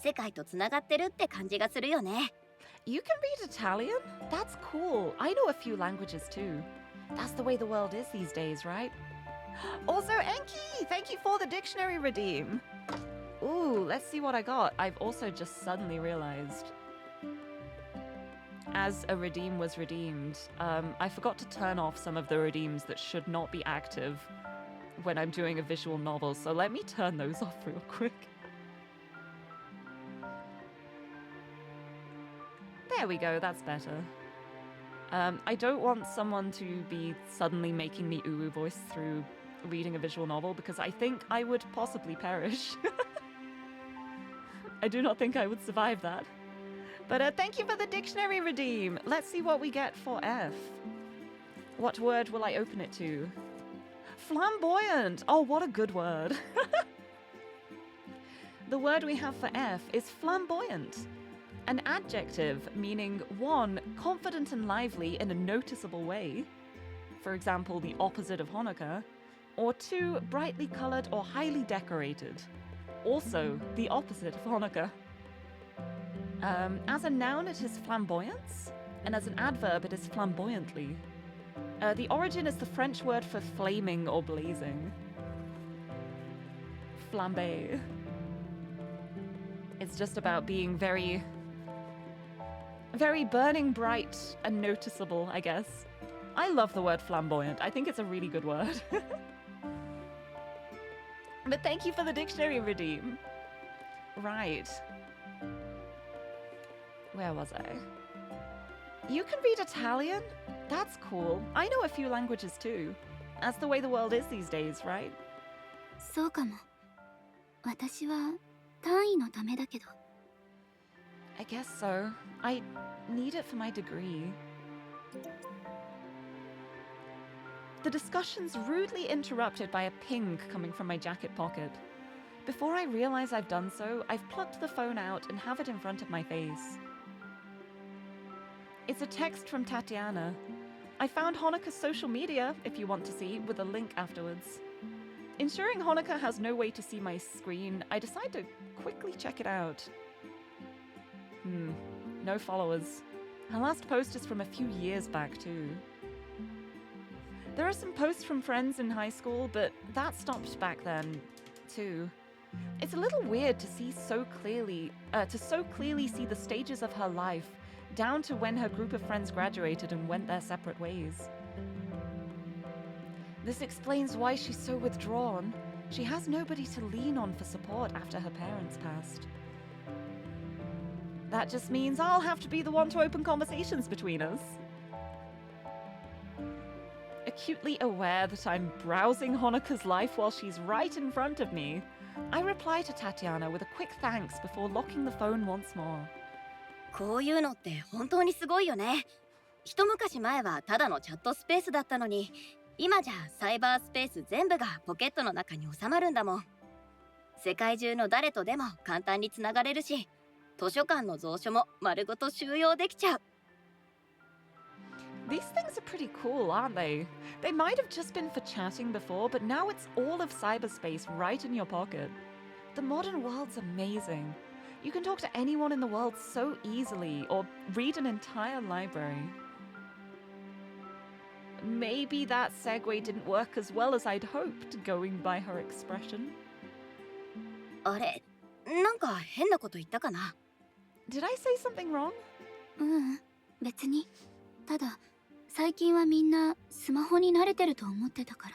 世界とつながってるって感じがするよね。
You can read Italian? That's cool. I know a few languages too. That's the way the world is these days, right? Also, Enki, thank you for the dictionary redeem. Ooh, let's see what I got. I've also just suddenly realized. As a redeem was redeemed, I forgot to turn off some of the redeems that should not be active when I'm doing a visual novel, so let me turn those off real quick. There we go, that's better. I don't want someone to be suddenly making me uwu voice through reading a visual novel because I think I would possibly perish. I do not think I would survive that. But thank you for the dictionary redeem. Let's see what we get for F. What word will I open it to? flamboyant. Oh, what a good word. The word we have for F is flamboyant, an adjective meaning 1, confident and lively in a noticeable way, for example, the opposite of Hanukkah, or 2, brightly coloured or highly decorated, also the opposite of Hanukkah. As a noun, it is flamboyance, and as an adverb, it is flamboyantly. The origin is the French word for flaming or blazing. Flambe. It's just about being very burning bright and noticeable, I guess. I love the word flamboyant. I think it's a really good word. But thank you for the dictionary, Redeem. Right. Where was I? You can read Italian? That's cool. I know a few languages too. That's the way the world is these days, right?
そうかも。私は単位のためだけど。
I guess so. I need it for my degree. The discussion's rudely interrupted by a ping coming from my jacket pocket. Before I realize I've done so, I've plucked the phone out and have it in front of my face. It's a text from Tatiana. I found Hanukkah's social media, if you want to see, with a link afterwards. Ensuring Hanukkah has no way to see my screen, I decide to quickly check it out. No followers. Her last post is from a few years back too. There are some posts from friends in high school, but that stopped back then too. It's a little weird to see so clearly see the stages of her life, down to when her group of friends graduated and went their separate ways. This explains why she's so withdrawn. She has nobody to lean on for support after her parents passed. That just means I'll have to be the one to open conversations between us. Acutely aware that I'm browsing Hanukkah's life while she's right in front of me, I reply to Tatiana with a quick thanks before locking the phone once more.
こういうのって本当にすごいよね。一昔前はただのチャットスペースだったのに、今じゃサイバースペース全部がポケットの中に収まるんだもん。世界中の誰とでも簡単につながれるし、図書館の蔵書も丸ごと収容できちゃう。
These things are pretty cool, aren't they? They might have just been for chatting before, but now it's all of cyberspace right in your pocket. The modern world's amazing. You can talk to anyone in the world so easily, or read an entire library. Maybe that segue didn't work as well as I'd hoped, going by her expression.
あれ、なんか変なこと言ったかな？
Did I say something wrong?
別に。ただ、最近はみんなスマホに慣れてると思ってたから。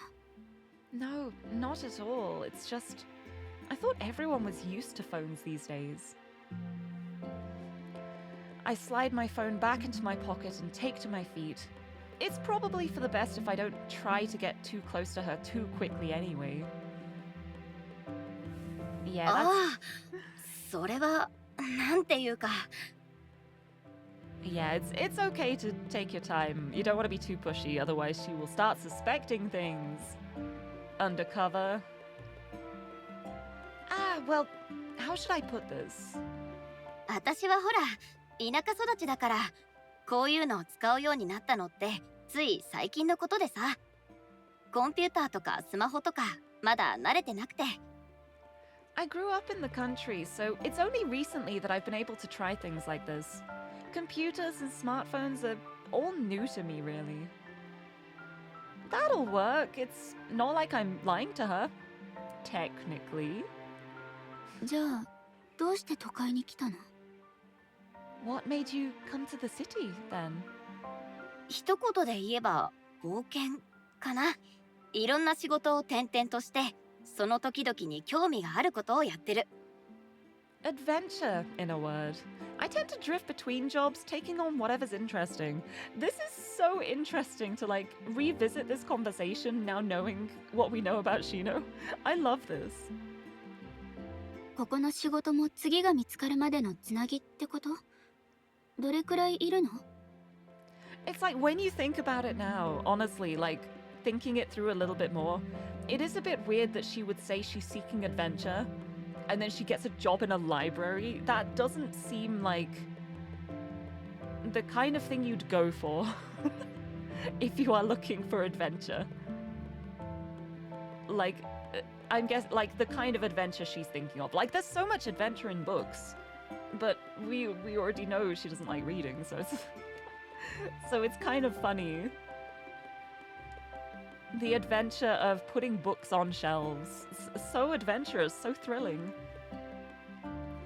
No, not at all. It's just... I thought everyone was used to phones these days. I slide my phone back into my pocket and take to my feet. It's probably for the best if I don't try to get too close to her too quickly anyway. Yeah, that's...
ああ、それはなんていうか。
Yeah, it's okay to take your time. You don't want to be too pushy, otherwise she will start suspecting things. Undercover. Well, how should I put this?
私はほら、田舎育ちだから、こういうのを使うようになったのってつい最近のことでさ。コンピューターとかスマホとかまだ慣れてなくて。
I grew up in the country, so it's only recently that I've been able to try things like this. Computers and smartphones are all new to me, really. That'll work. It's not like I'm lying to her. Technically.
じゃあ、どうして都会に来たの？
What made you come to the city, then?
一言で言えば冒険かな。いろんな仕事を転々として、その時々に興味があることをやってる。
Adventure, in a word. I tend to drift between jobs, taking on whatever's interesting. This is so interesting to, like, revisit this conversation now knowing what we know about Shino. I love this.
ここの仕事も次が見つかるまでのつなぎってこと？どれくらいいるの？
It's like when you think about it now, honestly, like, thinking it through a little bit more, it is a bit weird that she would say she's seeking adventure, and then she gets a job in a library. That doesn't seem like the kind of thing you'd go for if you are looking for adventure. Like, I'm guessing, like, the kind of adventure she's thinking of. Like, there's so much adventure in books, but we already know she doesn't like reading, so it's so it's kind of funny. The adventure of putting books on shelves. So adventurous, so thrilling.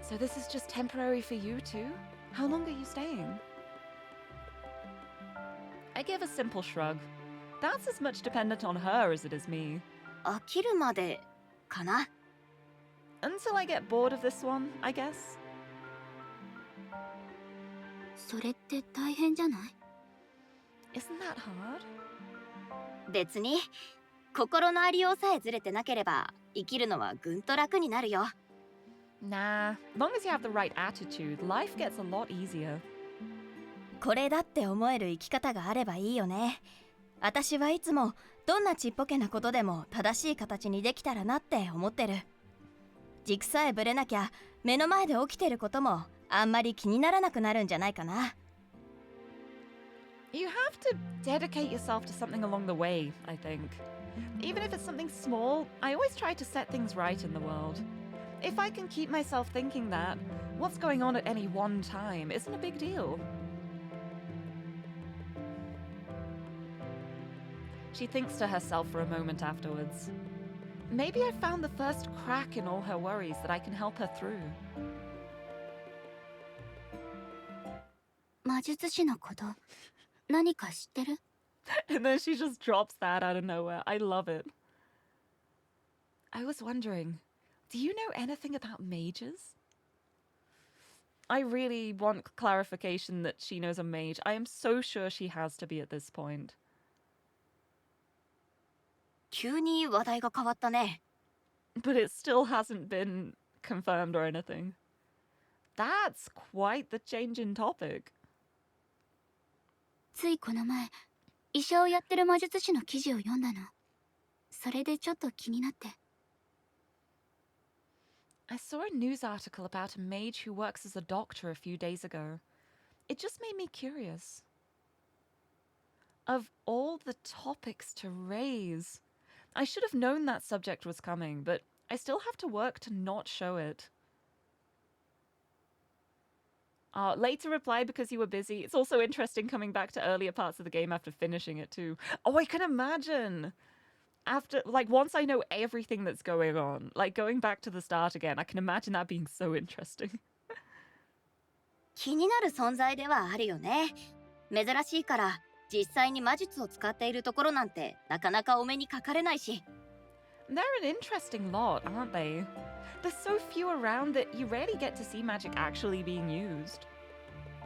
So this is just temporary for you too? How long are you staying? I give a simple shrug. That's as much dependent on her as it is me.
飽きるまでかな。
Until I get bored of this one, I guess.
それって大変じゃない？
Isn't that hard?
別に心のありようさえずれてなければ生きるのはぐんと楽になるよ。
Nah, long as you have the right attitude, life gets a lot easier.
これだって思える生き方があればいいよね。私はいつもどんなちっぽけなことでも正しい形にできたらなって思ってる。軸さえぶれなきゃ目の前で起きてることもあんまり気にならなくなるんじゃないかな。
You have to dedicate yourself to something along the way, I think. Even if it's something small, I always try to set things right in the world. If I can keep myself thinking that, what's going on at any one time isn't a big deal. She thinks to herself for a moment afterwards. Maybe I found the first crack in all her worries that I can help her through.
魔術師のこと何か知ってる？
And then she just drops that out of nowhere. I love it. I was wondering, do you know anything about mages? I really want clarification that she knows a mage. I am so sure she has to be at this point.
急に話題が変わったね。
But it still hasn't been confirmed or anything. That's quite the change in topic.
ついこの前医者をやってる魔術師の記事を読んだの。それでちょっと気になって。
I saw a news article about a mage who works as a doctor a few days ago. It just made me curious. Of all the topics to raise, I should have known that subject was coming, but I still have to work to not show it. Late to reply because you were busy. It's also interesting coming back to earlier parts of the game after finishing it too. Oh, I can imagine! After, like, once I know everything that's going on, like, going back to the start again, I can imagine that being so interesting.
気になる存在ではあるよね。珍しいから実際に魔術を使っているところなんてなかなかお目にかかれないし。
They're an interesting lot, aren't they? There's so few around that you rarely get to see magic actually being used.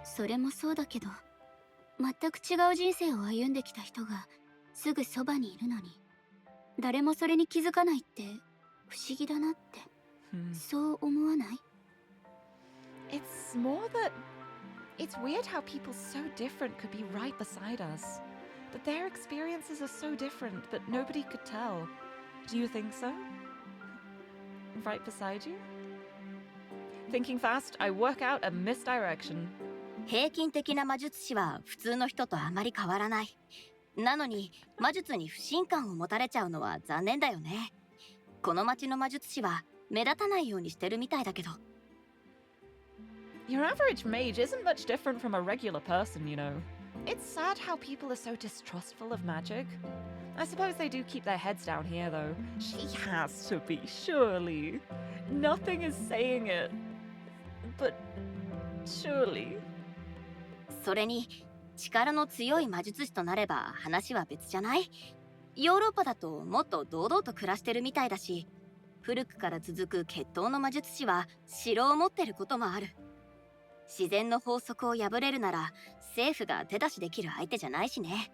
それもそうだけど、全く違う人生を歩んできた人がすぐそばにいるのに、誰もそれに気づかないって不思議だなって、そう思わない？
It's more that it's weird how people so different could be right beside us. That their experiences are so different, but nobody could tell. Do you think so? Right beside you? Thinking fast, I work out a misdirection.
平均的な魔術師は普通の人とあまり変わらない。なのに魔術に不信感を持たれちゃうのは残念だよね。この町の魔術師は目立たないようにしてるみたいだけど。
Your average mage isn't much different from a regular person, you know. It's sad how people are so distrustful of magic. I suppose they do keep their heads down here, though. She has to be, surely. Nothing is saying it. But surely.
それに力の強い魔術師となれば話は別じゃない？ヨーロッパだともっと堂々と暮らしてるみたいだし、古くから続く血統の魔術師は城を持ってることもある。自然の法則を破れるなら政府が手出しできる相手じゃないしね。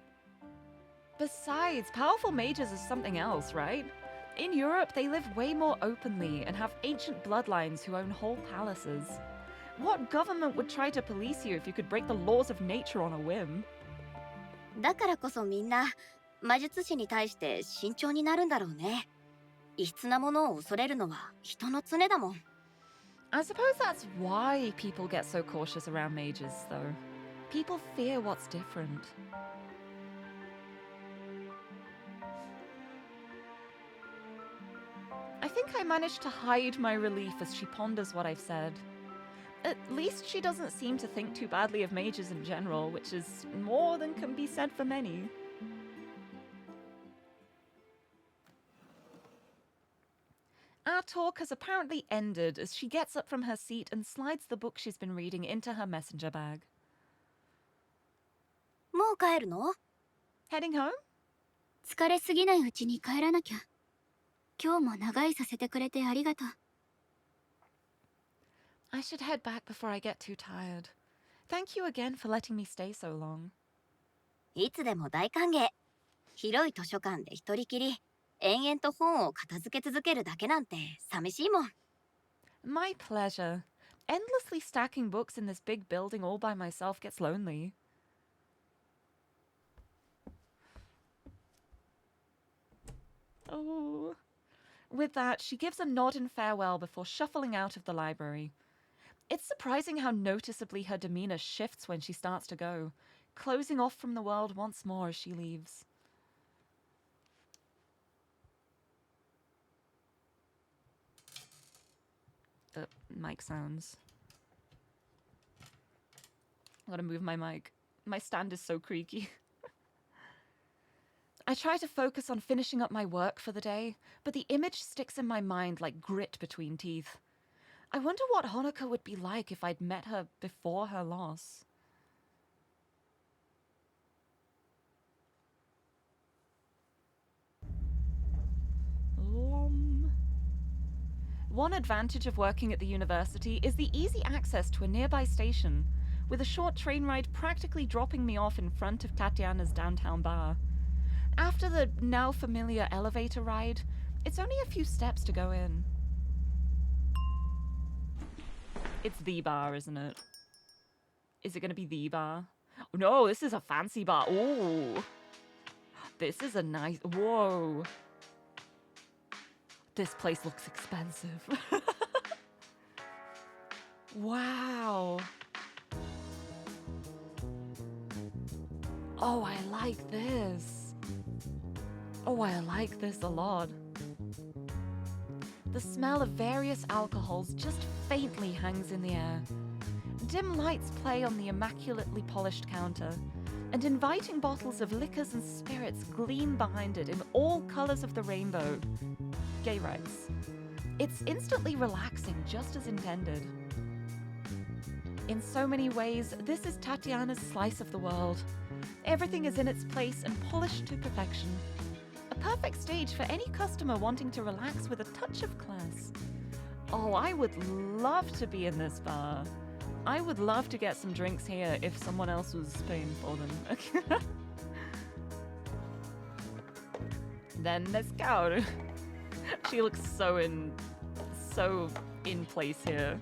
Besides, powerful mages is something else, right? In Europe, they live way more openly and have ancient bloodlines who own whole palaces. What government would try to police you if you could break the laws of nature on a whim?
だからこそみんな魔術師に対して慎重になるんだろうね。異質なものを恐れるのは人の常だもん。
I suppose that's why people get so cautious around mages, though. People fear what's different. I think I managed to hide my relief as she ponders what I've said. At least she doesn't seem to think too badly of mages in general, which is more than can be said for many. Our talk has apparently ended as she gets up from her seat and slides the book she's been reading into her messenger bag.
もう帰るの？
Heading home?
疲れすぎないうちに帰らなきゃ。今日も長居させてくれてありがとう。
I should head back before I get too tired. Thank you again for letting me stay so long.
いつでも大歓迎。広い図書館で一人きり、延々と本を片付け続けるだけなんて寂しいもん。
My pleasure. Endlessly stacking books in this big building all by myself gets lonely. Oh. With that, she gives a nod in farewell before shuffling out of the library. It's surprising how noticeably her demeanor shifts when she starts to go, closing off from the world once more as she leaves. Mic sounds. I gotta move my mic. My stand is so creaky. I try to focus on finishing up my work for the day, but the image sticks in my mind like grit between teeth. I wonder what Honoka would be like if I'd met her before her loss. One advantage of working at the university is the easy access to a nearby station, with a short train ride practically dropping me off in front of Tatiana's downtown bar. After the now familiar elevator ride, it's only a few steps to go in. It's the bar, isn't it? Is it going to be the bar? Oh, no, this is a fancy bar. Oh, this is a nice... Whoa. This place looks expensive. Wow. Oh, I like this. Oh, I like this a lot. The smell of various alcohols just faintly hangs in the air. Dim lights play on the immaculately polished counter, and inviting bottles of liquors and spirits gleam behind it in all colors of the rainbow. Gay rights. It's instantly relaxing, just as intended. In so many ways, this is Tatiana's slice of the world. Everything is in its place and polished to perfection. A perfect stage for any customer wanting to relax with a touch of class. Oh, I would love to be in this bar. I would love to get some drinks here if someone else was paying for them. Then let's go. She looks so in place here.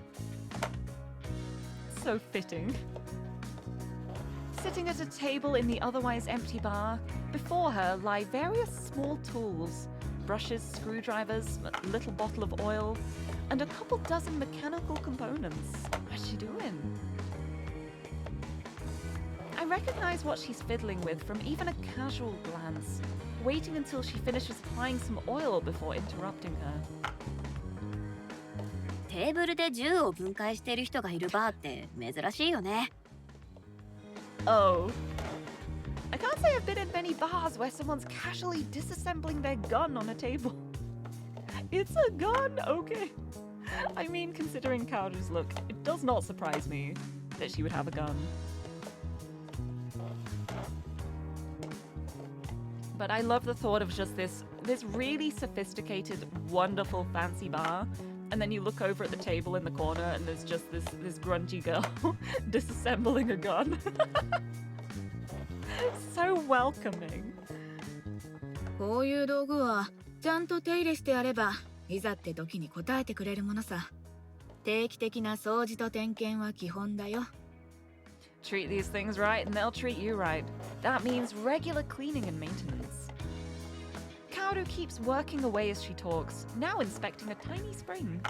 So fitting. Sitting at a table in the otherwise empty bar, before her lie various small tools, brushes, screwdrivers, a little bottle of oil, and a couple dozen mechanical components. What's she doing? I recognize what she's fiddling with from even a casual glance, waiting until she finishes applying some oil before interrupting her.
テーブルで銃を分解している人がいるバーって珍しいよね。
Oh. I can't say I've been in many bars where someone's casually disassembling their gun on a table. It's a gun? Okay. I mean, considering Kaoru's look, it does not surprise me that she would have a gun. But I love the thought of just this really sophisticated, wonderful, fancy bar, and then you look over at the table in the corner and there's just this grungy girl disassembling a gun. So welcoming.
こういう道具はちゃんと手入れしてやればいざって時に応えてくれるものさ。定期的な掃除と点検は基本だよ。
Treat these things right and they'll treat you right. That means regular cleaning and maintenance. Kaoru keeps working away as she talks, now inspecting a tiny spring.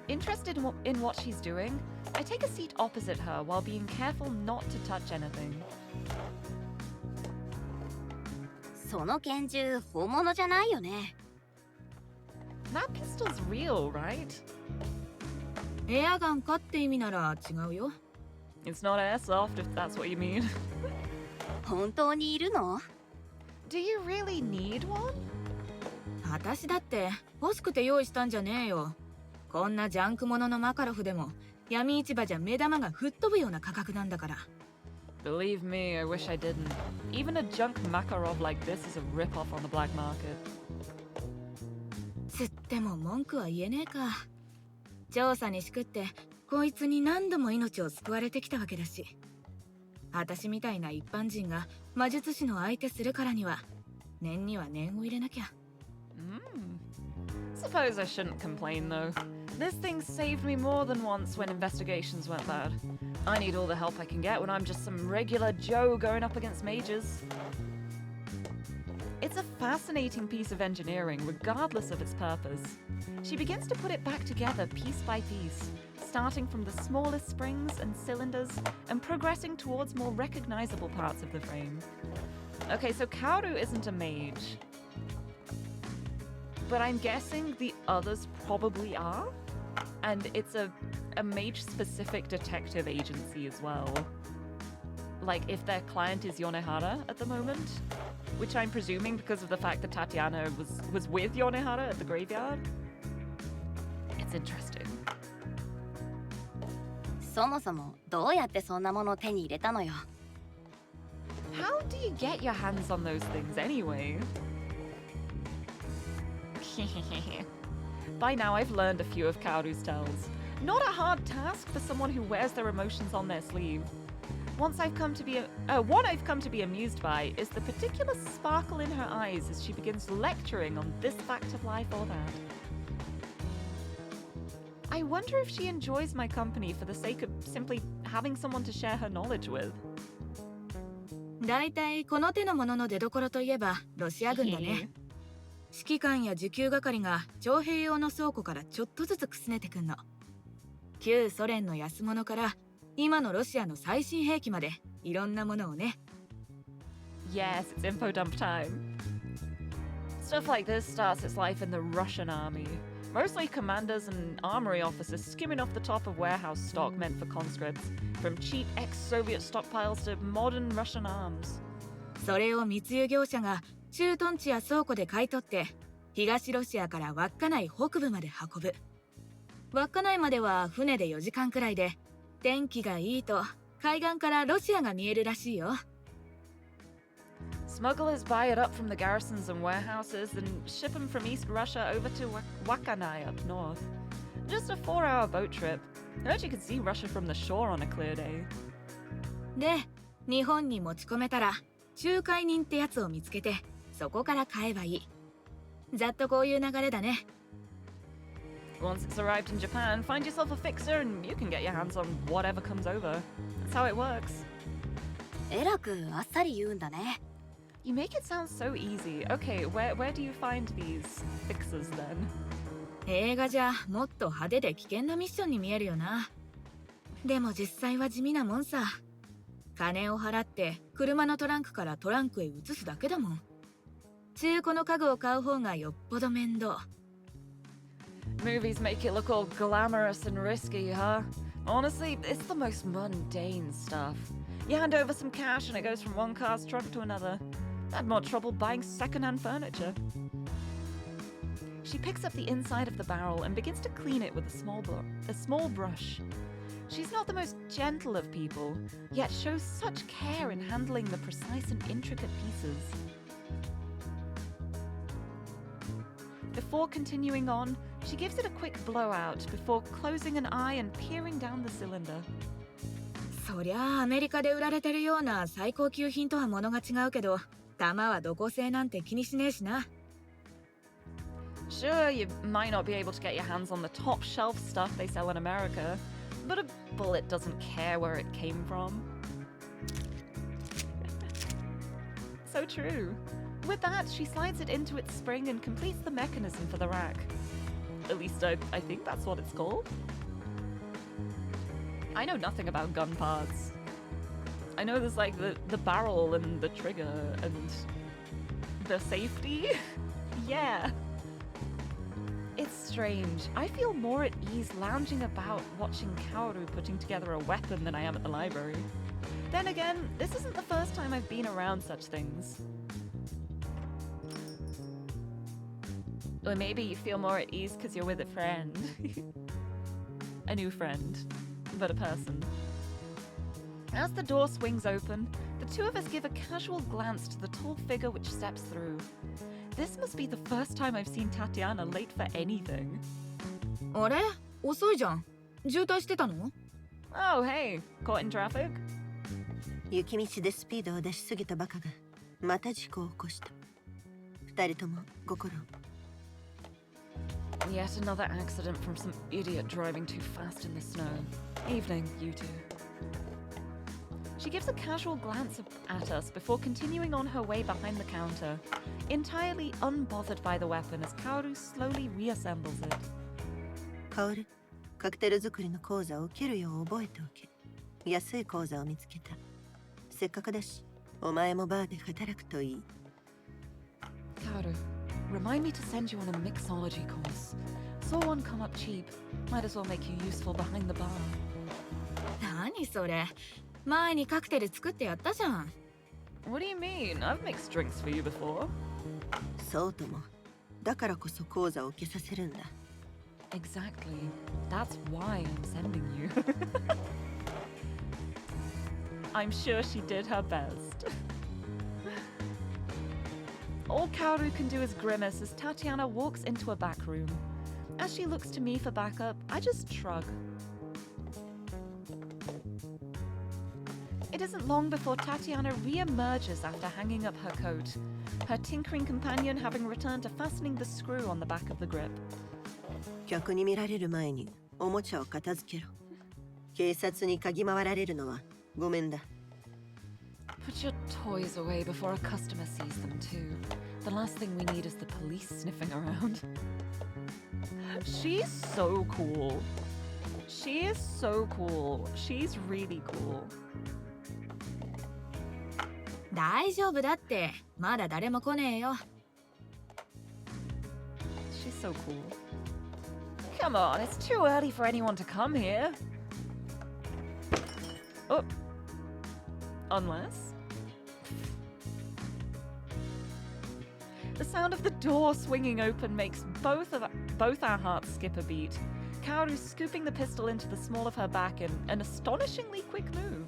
Interested in what she's doing, I take a seat opposite her while being careful not to touch anything.
その拳銃本物じゃないよね。
That pistol's real, right?
エアガンかって意味なら違うよ。
It's not airsoft if that's what you mean.
本当にいるの？
Do you really need one?
私だって欲しくて用意したんじゃねえよ。こんなジャンクもののマカロフでも闇市場じゃ目玉が吹っ飛ぶような価格なんだから。
Believe me, I wish I didn't. Even a junk Makarov like this is a rip-off on the black market.
つっても文句は言えねえか。調査にしくってこいつに何度も命を救われてきたわけだし。私みたいな一般人が魔術師の相手するからには念には念を入れなきゃ。
Suppose I shouldn't complain though. This thing saved me more than once when investigations went bad. I need all the help I can get when I'm just some regular Joe going up against mages. It's a fascinating piece of engineering, regardless of its purpose. She begins to put it back together piece by piece, starting from the smallest springs and cylinders and progressing towards more recognizable parts of the frame. Okay, so Kaoru isn't a mage. But I'm guessing the others probably are. And it's a mage-specific detective agency as well. Like, if their client is Yonehara at the moment, which I'm presuming because of the fact that Tatiana was with Yonehara at the graveyard. It's interesting.
そもそもどうやってそんなものを手に入れたのよ。
How do you get your hands on those things anyway? By now I've learned a few of Kaoru's tells. Not a hard task for someone who wears their emotions on their sleeve. One I've come to be amused by is the particular sparkle in her eyes as she begins lecturing on this fact of life or that. I wonder if she enjoys my company for the sake of simply having someone to share her knowledge with.
だいたいこの手のものの出所といえばロシア軍だね。指揮官や受給係が徴兵用の倉庫からちょっとずつくすねてくんの。旧ソ連の安物から今のロシアの最新兵器までいろんなものをね。
Yes, it's info dump time. Stuff like this starts its life in the Russian army. Mostly commanders and armory officers skimming off the top of warehouse stock meant for conscripts, from cheap ex-Soviet stockpiles to modern Russian arms.
それを密輸業者が駐屯地や倉庫で買い取って東ロシアから稚内北部まで運ぶ。稚内までは船で4時間くらいで、天気がいいと海岸からロシアが見えるらしいよ。
Smugglers buy it up from the garrisons and warehouses and ship them from East Russia over to Wakanai up north. Just a 4-hour boat trip. I heard you could see Russia from the shore on a clear day.
で、日本に持ち込めたら仲介人ってやつを見つけてそこから買えばいい。ざっとこういう流れだね。
Once it's arrived in Japan, find yourself a fixer and you can get your hands on whatever comes over. That's how it works.
えらくあっさり言うんだね。
You make it sound so easy. Okay, where do you find these fixers then?
映画じゃもっと派手で危険なミッションに見えるよな。でも実際は地味なもんさ。金を払って車のトランクからトランクへ移すだけだもん。中古の家具を買う方がよっぽど面倒。
Movies make it look all glamorous and risky, huh? Honestly, it's the most mundane stuff. You hand over some cash and it goes from one car's trunk to another. I had more trouble buying second-hand furniture. She picks up the inside of the barrel and begins to clean it with a small brush. She's not the most gentle of people, yet shows such care in handling the precise and intricate pieces. Before continuing on, she gives it a quick blowout before closing an eye and peering down the cylinder.
そりゃあアメリカで売られてるような最高級品とは物が違うけど、弾はどこ製なんて気にしねえしな。
Sure, you might not be able to get your hands on the top shelf stuff they sell in America, but a bullet doesn't care where it came from. So true. With that, she slides it into its spring and completes the mechanism for the rack. At least I think that's what it's called. I know nothing about gun parts. I know there's like the barrel and the trigger and the safety. Yeah. It's strange. I feel more at ease lounging about watching Kaoru putting together a weapon than I am at the library. Then again, this isn't the first time I've been around such things. Or maybe you feel more at ease because you're with a friend. A new friend, but a person. As the door swings open, the two of us give a casual glance to the tall figure which steps through. This must be the first time I've seen Tatiana late for anything.
あれ遅いじゃん。渋滞してたの
Oh, hey, caught in traffic?
雪道でスピードを出しすぎたバカがまた事故を起こした。二人ともご苦労。
Yet another accident from some idiot driving too fast in the snow. Evening, you two. She gives a casual glance at us before continuing on her way behind the counter, entirely unbothered by the weapon as Kaoru slowly reassembles it.
カオル、カクテル作りの講座を受けるよう覚えておけ。安い講座を見つけた。せっかくだし、お前もバーで働くといい。
Kaoru, remind me to send you on a mixology course. Saw one come up cheap. Might as well make you useful behind the bar.
何それ前にカクテル作ってやったじゃん。
What do you mean? I've mixed drinks for you before.
そうとも。だからこそ講座を受けさせるんだ。
Exactly. That's why I'm sending you. I'm sure she did her best. All Kaoru can do is grimace as Tatiana walks into a back room. As she looks to me for backup, I just shrug. It isn't long before Tatiana re-emerges after hanging up her coat, her tinkering companion having returned to fastening the screw on the back of the grip.
客に見られる前におもちゃを片付けろ。警察に嗅ぎ回られるのはごめんだ。
Put your toys away before a customer sees them too. The last thing we need is the police sniffing around. She's so cool. She is so cool. She's really cool.
大丈夫だって。まだ誰も来ねえよ。
She's so cool. Come on, it's too early for anyone to come here. Oh. Unless... The sound of the door swinging open makes both our hearts skip a beat. Kaoru scooping the pistol into the small of her back in an astonishingly quick move.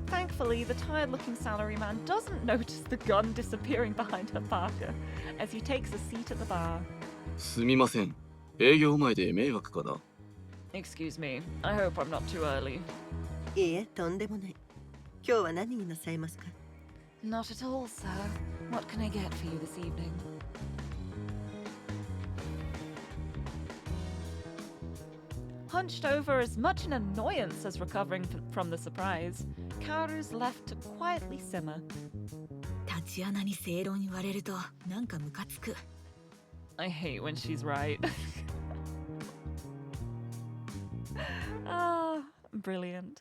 Thankfully, the tired-looking salaryman doesn't notice the gun disappearing behind her parka as he takes a seat at the bar.
すみません。営業前で迷惑かな。
Excuse me, I hope I'm not too early.
いいえ、とんでもない。今日は何になさいますか？
Not at all, sir. What can I get for you this evening? Hunched over as much in annoyance as recovering from the surprise, Kaoru's left to quietly simmer.
タチアナに正論言われるとなんかムカつく。
I hate when she's right. Ah, brilliant.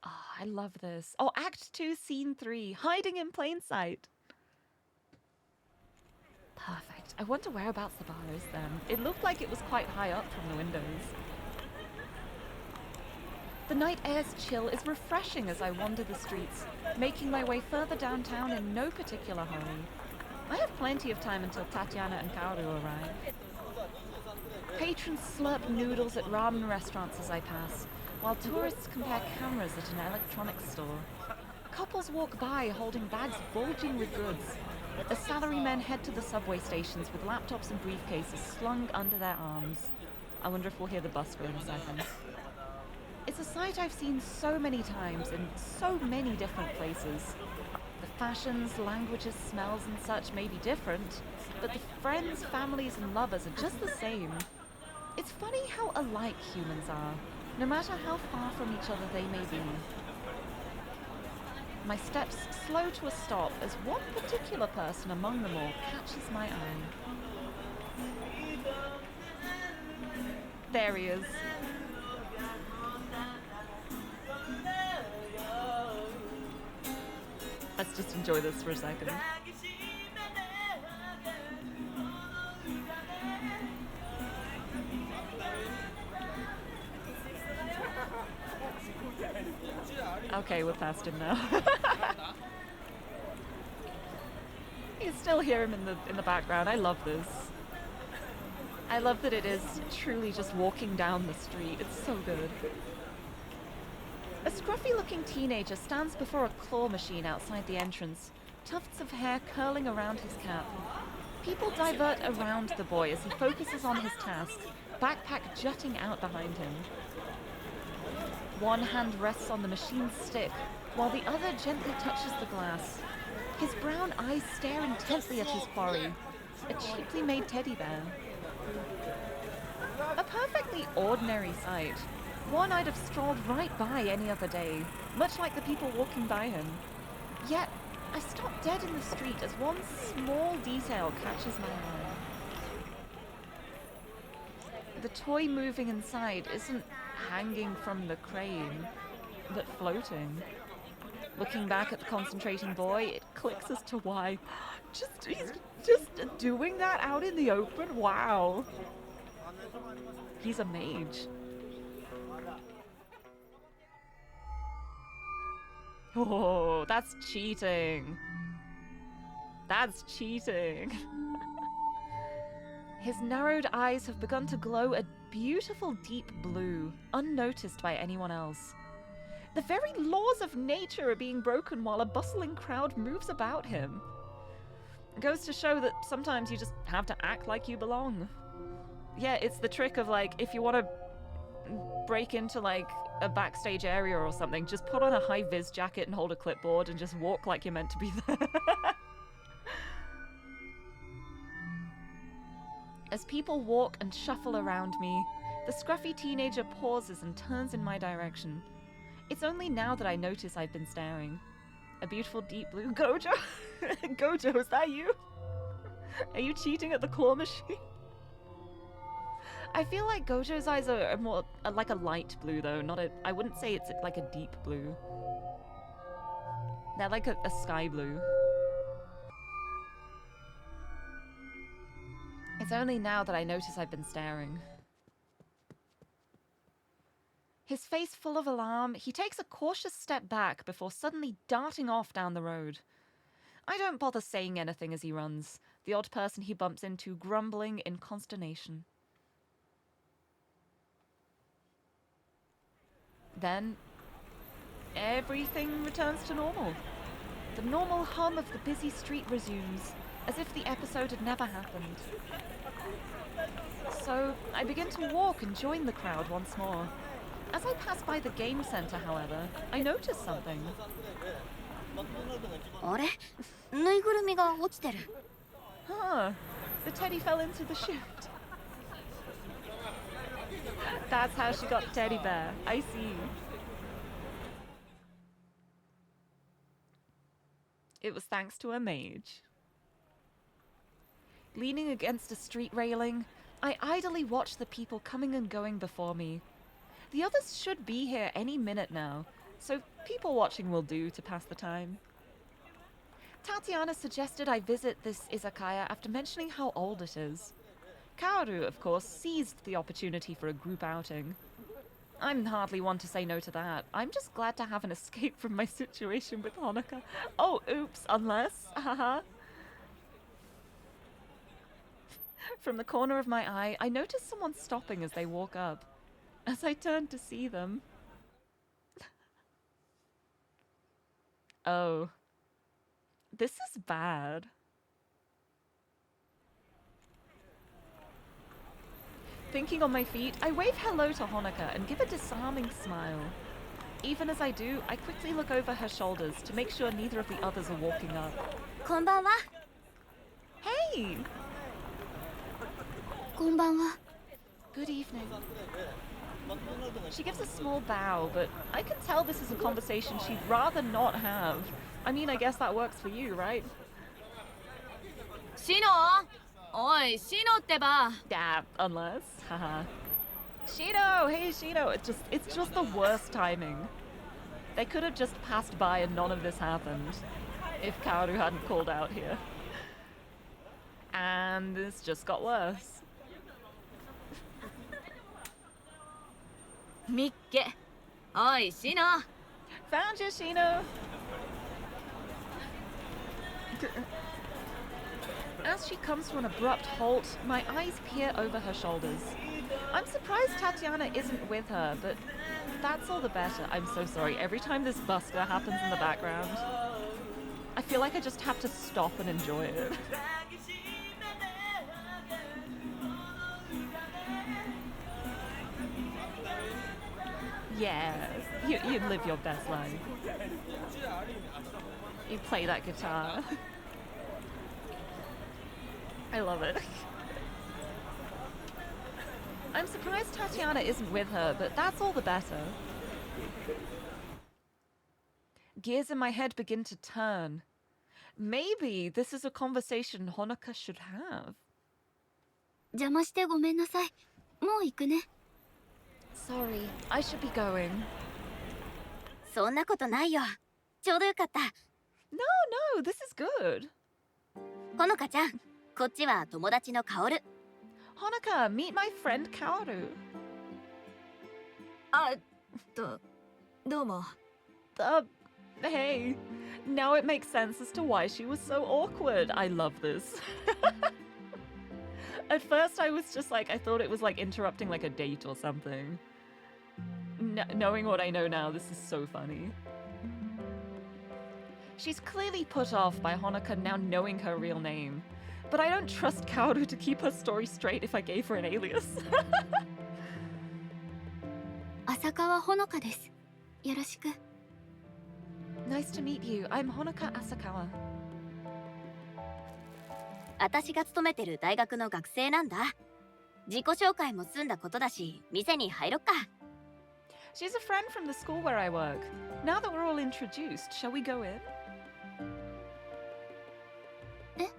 I love this. Oh, Act 2, Scene 3. Hiding in plain sight. Perfect. I wonder whereabouts the bar is then. It looked like it was quite high up from the windows. The night air's chill is refreshing as I wander the streets, making my way further downtown in no particular hurry. I have plenty of time until Tatiana and Kaoru arrive. Patrons slurp noodles at ramen restaurants as I pass, while tourists compare cameras at an electronics store. Couples walk by holding bags bulging with goods. The salarymen head to the subway stations with laptops and briefcases slung under their arms. I wonder if we'll hear the bus go in a second. It's a sight I've seen so many times in so many different places. The fashions, languages, smells and such may be different, but the friends, families and lovers are just the same. It's funny how alike humans are. no matter how far from each other they may be. My steps slow to a stop as one particular person among them all catches my eye. There he is. Let's just enjoy this for a second. Okay, we're past him now. You can still hear him in the background. I love this. I love that it is truly just walking down the street. It's so good. A scruffy-looking teenager stands before a claw machine outside the entrance, tufts of hair curling around his cap. People divert around the boy as he focuses on his task, backpack jutting out behind him. One hand rests on the machine's stick, while the other gently touches the glass. His brown eyes stare intently at his quarry, a cheaply made teddy bear. A perfectly ordinary sight, one I'd have strolled right by any other day, much like the people walking by him. Yet, I stop dead in the street as one small detail catches my eye. The toy moving inside isn't hanging from the crane, but floating. Looking back at the concentrating boy, it clicks as to why. He's just doing that out in the open? Wow. He's a mage. Oh, that's cheating. That's cheating. His narrowed eyes have begun to glow a beautiful deep blue, unnoticed by anyone else. The very laws of nature are being broken while a bustling crowd moves about him. It goes to show that sometimes you just have to act like you belong. Yeah, it's the trick of, like, if you want to break into, like, a backstage area or something, just put on a high-vis jacket and hold a clipboard and just walk like you're meant to be there. As people walk and shuffle around me, the scruffy teenager pauses and turns in my direction. It's only now that I notice I've been staring. A beautiful deep blue... Gojo? Gojo, is that you? Are you cheating at the claw machine? I feel like Gojo's eyes are more like a light blue, though. I wouldn't say it's like a deep blue. They're like a sky blue. It's only now that I notice I've been staring. His face full of alarm, he takes a cautious step back before suddenly darting off down the road. I don't bother saying anything as he runs, the odd person he bumps into grumbling in consternation. Then, everything returns to normal. The normal hum of the busy street resumes, as if the episode had never happened. So, I begin to walk and join the crowd once more. As I pass by the game center, however, I notice something.
あれぬいぐるみが落ちてる
Huh. The teddy fell into the chute. That's how she got teddy bear. I see. It was thanks to a mage. Leaning against a street railing, I idly watch the people coming and going before me. The others should be here any minute now, so people watching will do to pass the time. Tatiana suggested I visit this izakaya after mentioning how old it is. Kaoru, of course, seized the opportunity for a group outing. I'm hardly one to say no to that. I'm just glad to have an escape from my situation with Honoka. Oh, oops, unless, haha. From the corner of my eye, I notice someone stopping as they walk up. As I turn to see them... Oh. This is bad. Thinking on my feet, I wave hello to Honoka and give a disarming smile. Even as I do, I quickly look over her shoulders to make sure neither of the others are walking up.
こんばんは
Hey!
こんばんは。
Good evening. She gives a small bow, but I can tell this is a conversation she'd rather not have. I mean, I guess that works for you, right?
シノおい、シノってば。
Yeah, unless, haha. Shino, hey Shino, it's just the worst timing. They could have just passed by and none of this happened if Kaoru hadn't called out here. And this just got worse.
みっけ。おい、シノ。
Found you, Shino! As she comes to an abrupt halt, my eyes peer over her shoulders. I'm surprised Tatiana isn't with her, but that's all the better. I'm so sorry. Every time this busker happens in the background, I feel like I just have to stop and enjoy it. Yeah, you live your best life. You play that guitar. I love it. I'm surprised Tatiana isn't with her, but that's all the better. Gears in my head begin to turn. Maybe this is a conversation Honoka should have.
邪魔してごめんなさい。もう行くね。
Sorry, I should be going.
そんなことないよ。ちょうどよかった。
No, this is good.
ほのかちゃん、こっちは友達のカオル。
Honoka, meet my friend Kaoru.
あ、どうも。
Hey. Now it makes sense as to why she was so awkward. I love this. At first I was just like, I thought it was like interrupting like a date or something. Knowing what I know now, this is so funny. She's clearly put off by Honoka now knowing her real name. But I don't trust Kaoru to keep her story straight if I gave her an alias.
浅川ほのかです。よろしく。
Nice to meet you. I'm Honoka Asakawa.
私が勤めてる大学の学生なんだ。自己紹介も済んだことだし、店に入ろっか。
She's a friend from the school where I work. Now that we're all introduced, shall we go in?
え?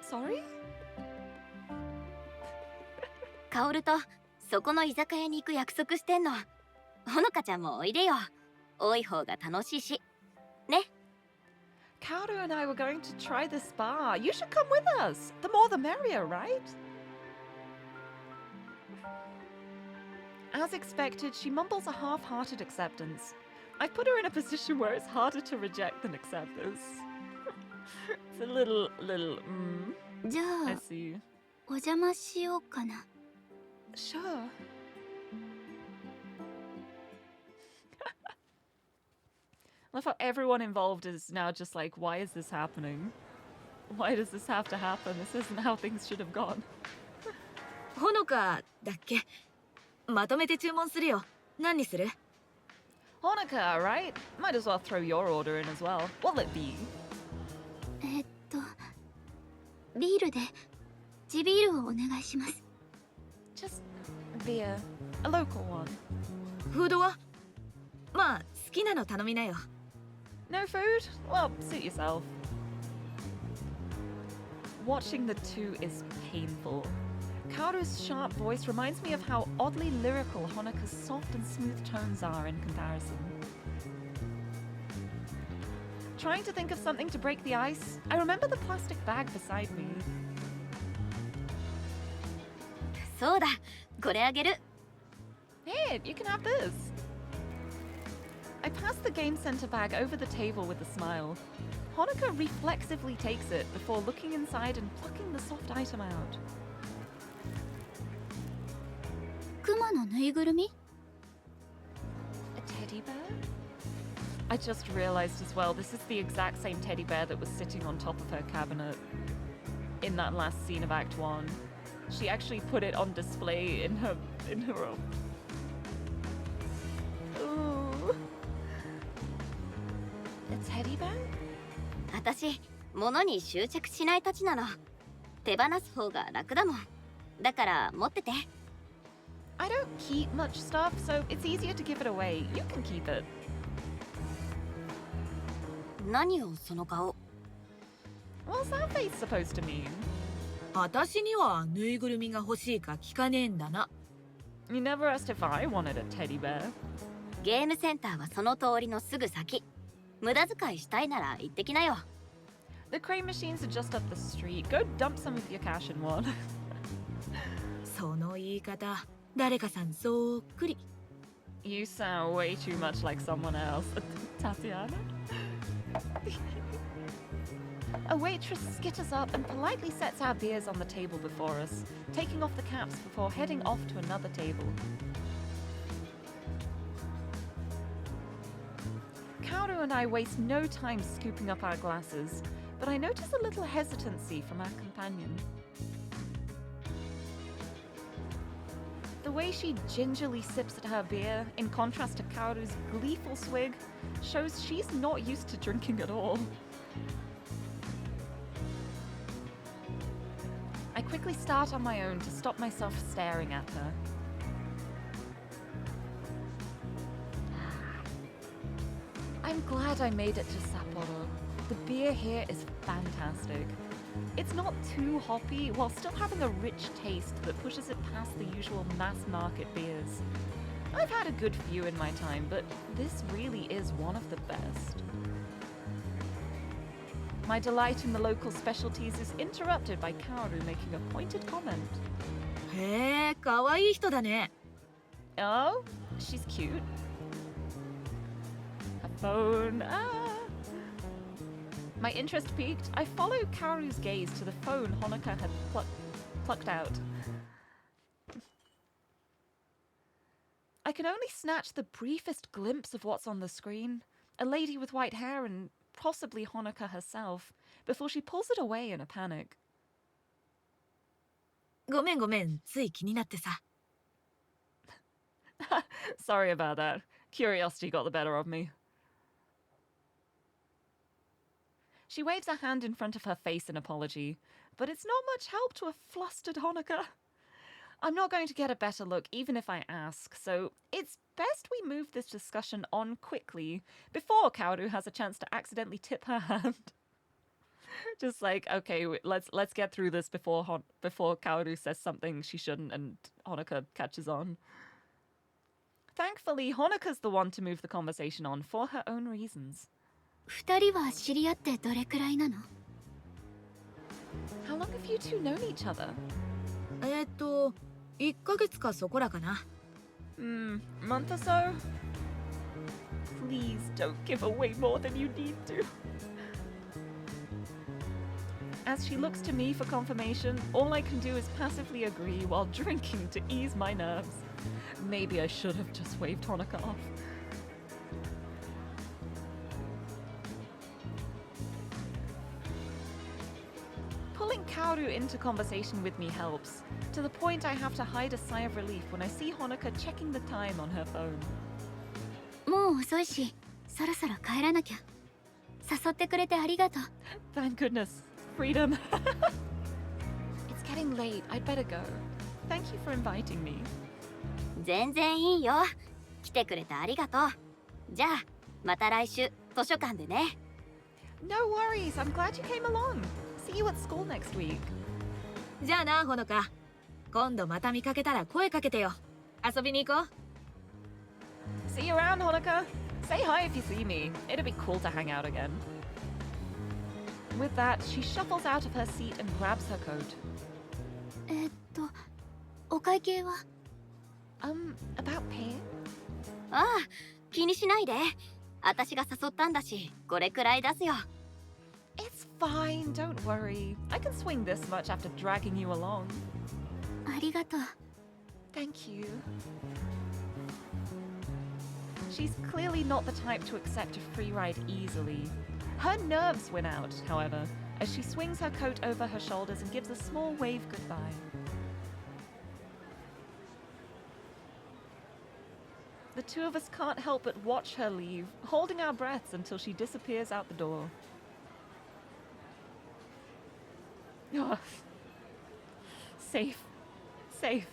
Sorry?
カオルとそこの居酒屋に行く約束してんの。ほのかちゃんもおいでよ。多い方が楽しいし。ね。
Kaoru and I were going to try this bar. You should come with us. The more the merrier, right? As expected, she mumbles a half-hearted acceptance. I've put her in a position where it's harder to reject than accept this. It's a little, I
じゃあ、
see.
お邪魔しようかな。
Sure. I love how everyone involved is now just like, why is this happening? Why does this have to happen? This isn't how things should have gone.
ほのかだっけ。まとめて注文するよ。何にする？
Honoka, right? Might as well throw your order in as well. What'll it be?
ビールで、地ビールをお願いします。
Just beer. A local one.
フードは？まあ、好きなの頼みなよ。
No food? Well, suit yourself. Watching the two is painful. Kaoru's sharp voice reminds me of how oddly lyrical Honoka's soft and smooth tones are in comparison. Trying to think of something to break the ice, I remember the plastic bag beside me.
そうだ、これあげる。
Here, you can have this. I pass the game center bag over the table with a smile. Honoka reflexively takes it before looking inside and plucking the soft item out.
クマのぬいぐるみ？
A teddy bear? I just realized as well, this is the exact same teddy bear that was sitting on top of her cabinet in that last scene of Act 1. She actually put it on display in her room. Ooh. A teddy bear?
私、物に執着しないたちなの。手放す方が楽だもん。だから持ってて。
I don't keep much stuff, so it's easier to give it away. You can keep it.
何をその顔。
What's that face supposed to mean?
私にはぬいぐるみが欲しいか聞かねえんだな。
You never asked if I wanted a teddy bear.
ゲームセンターはその通りのすぐ先。無駄遣いしたいなら行ってきなよ。
The crane machines are just up the street. Go dump some of your cash in one.
その言い方、誰かさんそっくり。
You sound way too much like someone else. Tatiana? A waitress skitters up and politely sets our beers on the table before us, taking off the caps before heading off to another table. Kaoru and I waste no time scooping up our glasses, but I notice a little hesitancy from our companion. The way she gingerly sips at her beer, in contrast to Kaoru's gleeful swig, shows she's not used to drinking at all. I quickly start on my own to stop myself staring at her. I'm glad I made it to Sapporo. The beer here is fantastic. It's not too hoppy while still having a rich taste that pushes it past the usual mass market beers. I've had a good few in my time, but this really is one of the best. My delight in the local specialties is interrupted by Kaoru making a pointed comment.
へえ、可愛い人だね。
Oh, she's cute. A phone. My interest peaked. I follow Kaoru's gaze to the phone Honoka had plucked out. I can only snatch the briefest glimpse of what's on the screen. A lady with white hair and possibly Honoka herself, before she pulls it away in a panic.
ごめんごめん、つい気になってさ。
Sorry about that. Curiosity got the better of me. She waves a hand in front of her face in apology, but it's not much help to a flustered Honoka. I'm not going to get a better look even if I ask, so it's best we move this discussion on quickly before Kaoru has a chance to accidentally tip her hand. Just like, okay, let's get through this before Kaoru says something she shouldn't and Honoka catches on. Thankfully, Honoka's the one to move the conversation on for her own reasons.
二人は知り合ってどれくらいなの？
How long have you two known each other?
1ヶ月かそこらかな。
Month or so? Please don't give away more than you need to. As she looks to me for confirmation, all I can do is passively agree while drinking to ease my nerves. Maybe I should have just waved Honoka off. Pulling Kaoru into conversation with me helps, to the point I have to hide a sigh of relief when I see Honoka checking the time on her phone.
もう遅いし、そろそろ帰らなきゃ。誘ってくれてありがとう。
Thank goodness. Freedom. It's getting late. I'd better go. Thank you for inviting me.
全然いいよ。来てくれてありがとう。じゃあ、また来週図書館でね。
No worries. I'm glad you came along. See you at school next week.
じゃあな、ほのか。今度また見かけたら声かけてよ。遊びに行こう。
See you around, Honoka. Say hi if you see me. It'd be cool to hang out again. With that, she shuffles out of her seat and grabs her coat.
お会計は？
About pay?
ああ、気にしないで。私が誘ったんだし、これくらい出すよ。
It's fine, don't worry. I can swing this much after dragging you along.
ありがとう。
Thank you. She's clearly not the type to accept a free ride easily. Her nerves win out, however, as she swings her coat over her shoulders and gives a small wave goodbye. The two of us can't help but watch her leave, holding our breaths until she disappears out the door. Oh. Safe. Safe.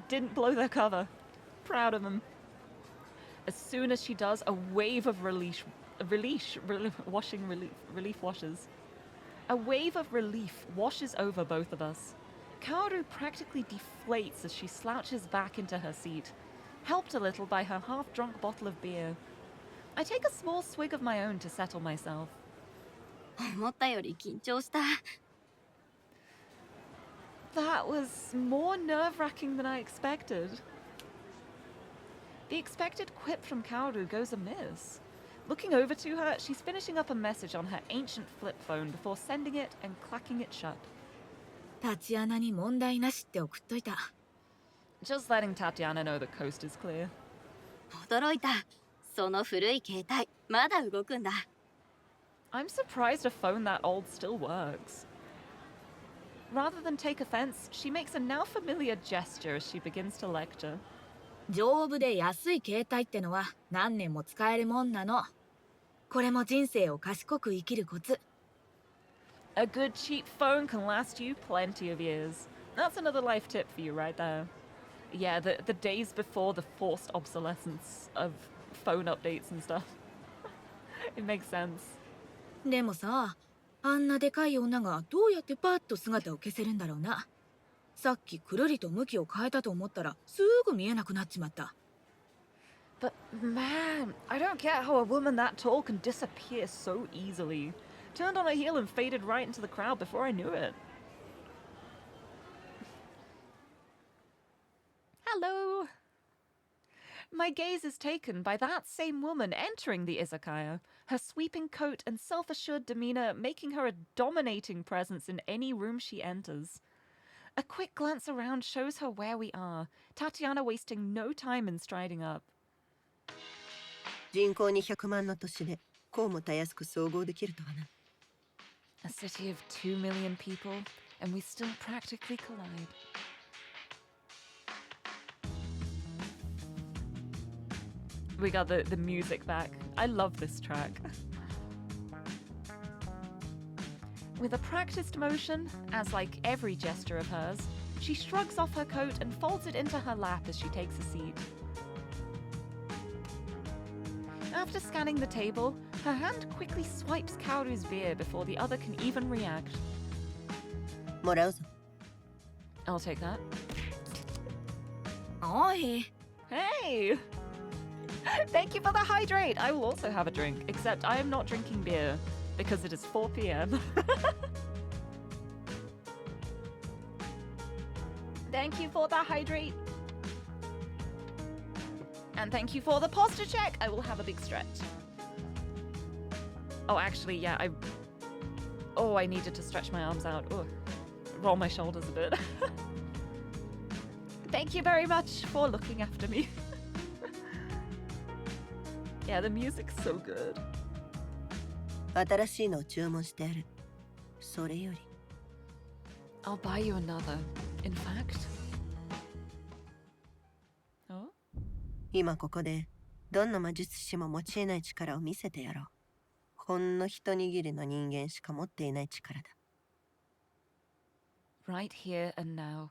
Didn't blow their cover. proud of him. As soon as she does, a wave of relief washes. A wave of relief washes over both of us. Kaoru practically deflates as she slouches back into her seat, helped a little by her half-drunk bottle of beer. I take a small swig of my own to settle myself.
思ったより緊張した。
That was more nerve-wracking than I expected. The expected quip from Kaoru goes amiss. Looking over to her, she's finishing up a message on her ancient flip phone before sending it and clacking it shut.
タチアナに問題なしって送っといた。
Just letting Tatiana know the coast is clear.
驚いた。その古い携帯、まだ動くんだ。
I'm surprised a phone that old still works. Rather than take offense, she makes a now familiar gesture as she begins to lecture.
丈夫で安い携帯ってのは何年も使えるもんなの。これも人生を賢く生きるコツ。
A good cheap phone can last you plenty of years. That's another life tip for you right there. Yeah, the days before the forced obsolescence of phone updates and stuff. It makes sense.
でもさ、あんなでかい女がどうやってパッと姿を消せるんだろうな。さっきくるりと向きを変えたと思ったらすぐ見えなくなっちまった。
But man, I don't get how a woman that tall can disappear so easily. Turned on her heel and faded right into the crowd before I knew it. Hello. My gaze is taken by that same woman entering the izakaya, her sweeping coat and self-assured demeanor making her a dominating presence in any room she enters. A quick glance around shows her where we are, Tatiana wasting no time in striding up.
人口200万の都市でこうもたやすく総合できるとはな。
A city of 2 million people, and we still practically collide. We got the music back. I love this track. With a practiced motion, as like every gesture of hers, she shrugs off her coat and folds it into her lap as she takes a seat. After scanning the table, her hand quickly swipes Kaoru's beer before the other can even react.
もらうぞ。
I'll take that.
おい。
Hey! Thank you for the hydrate! I will also have a drink, except I am not drinking beer, because it is 4 p.m. Thank you for the hydrate! And thank you for the posture check! I will have a big stretch. Oh, actually, yeah, I needed to stretch my arms out. Oh, roll my shoulders a bit. Thank you very much for looking after me. Yeah, the music's so good.
新しいのを注文してある。それより。
I'll buy you another. In fact. Oh?
今ここでどんな魔術師も持ち得ない力を見せてやろう。ほんの一握りの人間しか持っていない力だ。
Right here and now,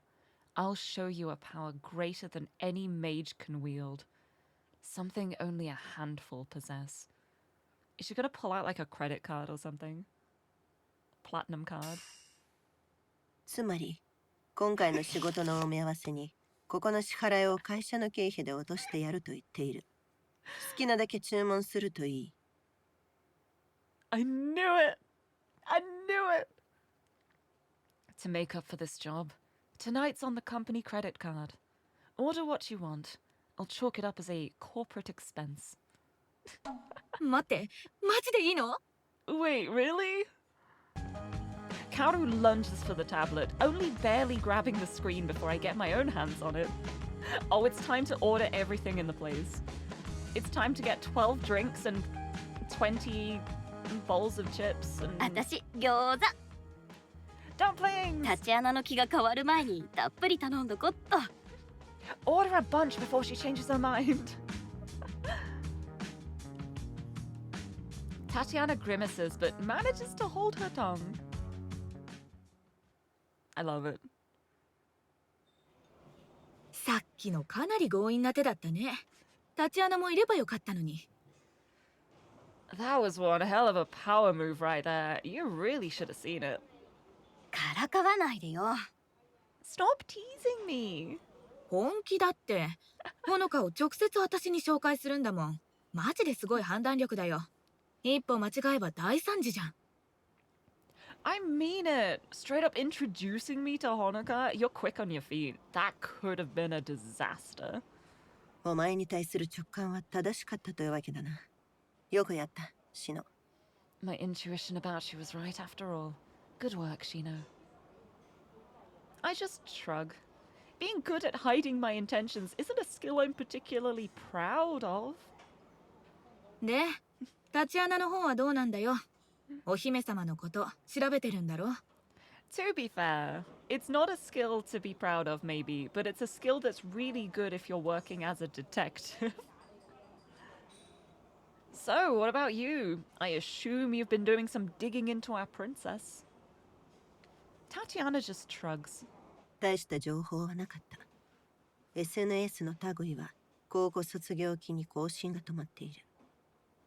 I'll show you a power greater than any mage can wield. Something only a handful possess. Is she gonna pull out like a credit card or something? Platinum card.
つまり、今回の仕事のお目合わせに、ここの支払いを会社の経費で落としてやると言っている。好きなだけ注文するといい。
I knew it! I knew it! To make up for this job, tonight's on the company credit card. Order what you want. I'll chalk it up as a corporate expense.
待って、マジでいいの？
Wait, really? Kaoru lunges for the tablet, only barely grabbing the screen before I get my own hands on it. Oh, it's time to order everything in the place. It's time to get 12 drinks and 20 bowls of chips and
私、餃子。
dumplings!
タチアナの気が変わる前にたっぷり頼んどこっと。
Order a bunch before she changes her mind. Tatiana grimaces but manages to hold her tongue. I love it.
さっきのかなり強引な手だったね。タチアナもいればよかったのに。
That was one hell of a power move right there. You really should have seen it.
からかわないでよ。
Stop teasing me.
本気だって。ほのかを直接私に紹介するんだもん。マジですごい判断力だよ。一歩間違えば大惨事じゃん。
I mean it. Straight up introducing me to Honoka. You're quick on your feet. That could have been a disaster.
お前に対する直感は正しかったというわけだな。よくやった、シノ。
My intuition about you was right after all. Good work, Shino. I just shrug. Being good at hiding my intentions isn't a skill I'm particularly proud of.
で、タチアナの方はどうなんだよ。お姫様のこと調べてるんだろ。
To be fair, it's not a skill to be proud of, maybe, but it's a skill that's really good if you're working as a detective. So, what about you? I assume you've been doing some digging into our princess. Tatiana just shrugs.
大した情報はなかった。SNS の類は高校卒業期に更新が止まっている。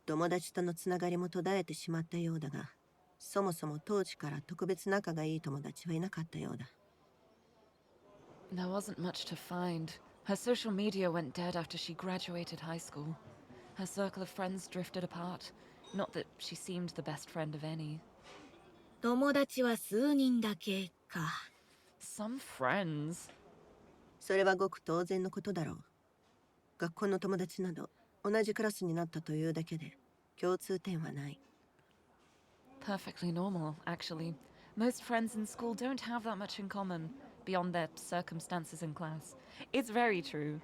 友達とのつながりも途絶えてしまったようだが、そもそも当時から特別仲がいい友達はいなかったようだ。
There wasn't much to find. Her social media went dead after she graduated high school. Her circle of friends drifted apart. Not that she seemed the best friend of any.
友達は数人だけか。
Some friends.
それはごく当然のことだろう。学校の友達など同じクラスになったというだけで共通点はない。
Perfectly normal, actually. Most friends in school don't have that much in common, beyond their circumstances in class. It's very true.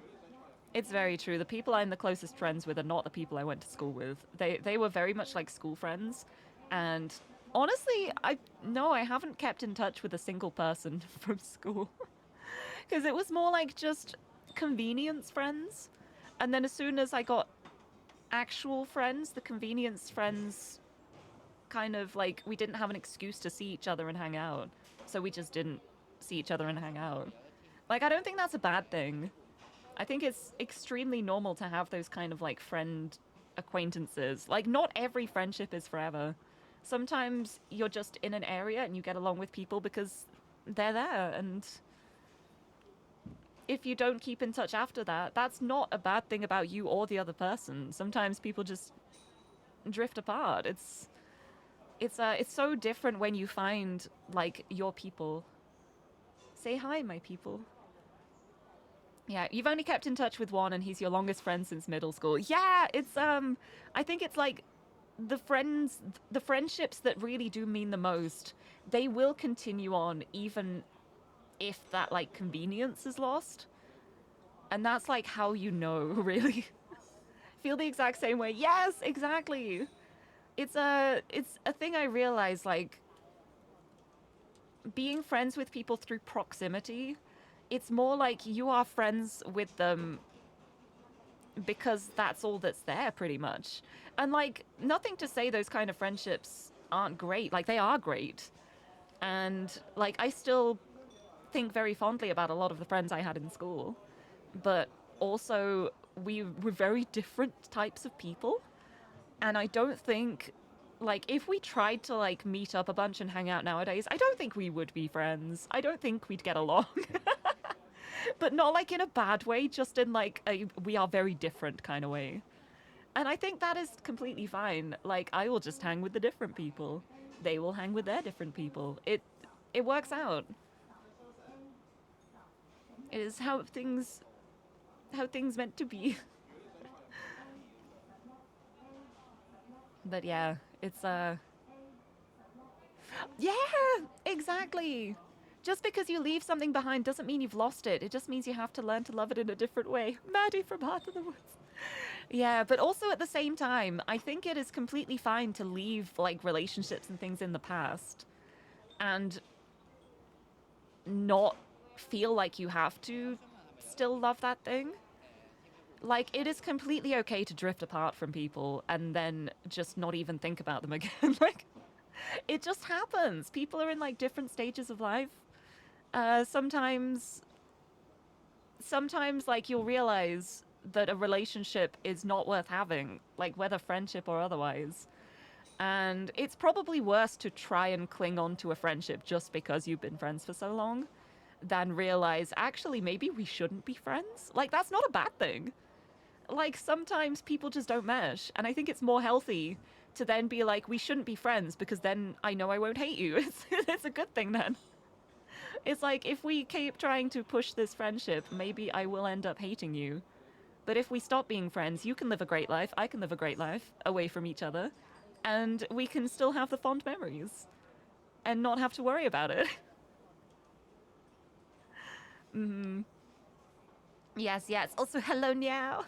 It's very true. The people I'm the closest friends with are not the people I went to school with. They were very much like school friends. And honestly, I haven't kept in touch with a single person from school. Because it was more like just convenience friends. And then as soon as I got actual friends, the convenience friends kind of like, we didn't have an excuse to see each other and hang out. So we just didn't see each other and hang out. Like, I don't think that's a bad thing. I think it's extremely normal to have those kind of like friend acquaintances. Like, not every friendship is forever. Sometimes you're just in an area and you get along with people because they're there, and if you don't keep in touch after that, that's not a bad thing about you or the other person. Sometimes people just drift apart. It's so different when you find like your people. Say hi, my people. Yeah, you've only kept in touch with one and he's your longest friend since middle school. Yeah, it's I think it's like the friendships that really do mean the most, they will continue on even if that like convenience is lost. And that's like how you know, really. Feel the exact same way. Yes, exactly. It's a thing I realize, like, being friends with people through proximity, it's more like you are friends with them because that's all that's there, pretty much. And like, nothing to say those kind of friendships aren't great. Like, they are great. And like, I still think very fondly about a lot of the friends I had in school. But also, we were very different types of people. And I don't think, like, if we tried to, like, meet up a bunch and hang out nowadays, I don't think we would be friends. I don't think we'd get along. But not, like, in a bad way, just in, like, a we are very different kind of way. And I think that is completely fine. Like, I will just hang with the different people. They will hang with their different people. It works out. It is how things meant to be. But yeah, it's yeah, exactly. Just because you leave something behind doesn't mean you've lost it. It just means you have to learn to love it in a different way. Maddie from Heart of the Woods. Yeah, but also at the same time, I think it is completely fine to leave like relationships and things in the past and not feel like you have to still love that thing. Like, it is completely okay to drift apart from people and then just not even think about them again. Like, it just happens. People are in like different stages of life. Sometimes sometimes like you'll realize that a relationship is not worth having, like whether friendship or otherwise. And it's probably worse to try and cling on to a friendship just because you've been friends for so long than realize actually maybe we shouldn't be friends. Like that's not a bad thing. Like sometimes people just don't mesh, and I think it's more healthy to then be like, we shouldn't be friends because then I know I won't hate you. It's a good thing then. It's like if we keep trying to push this friendship, maybe I will end up hating you. But if we stop being friends, you can live a great life, I can live a great life away from each other, and we can still have the fond memories and not have to worry about it. Yes, yes. Also, hello, Niao.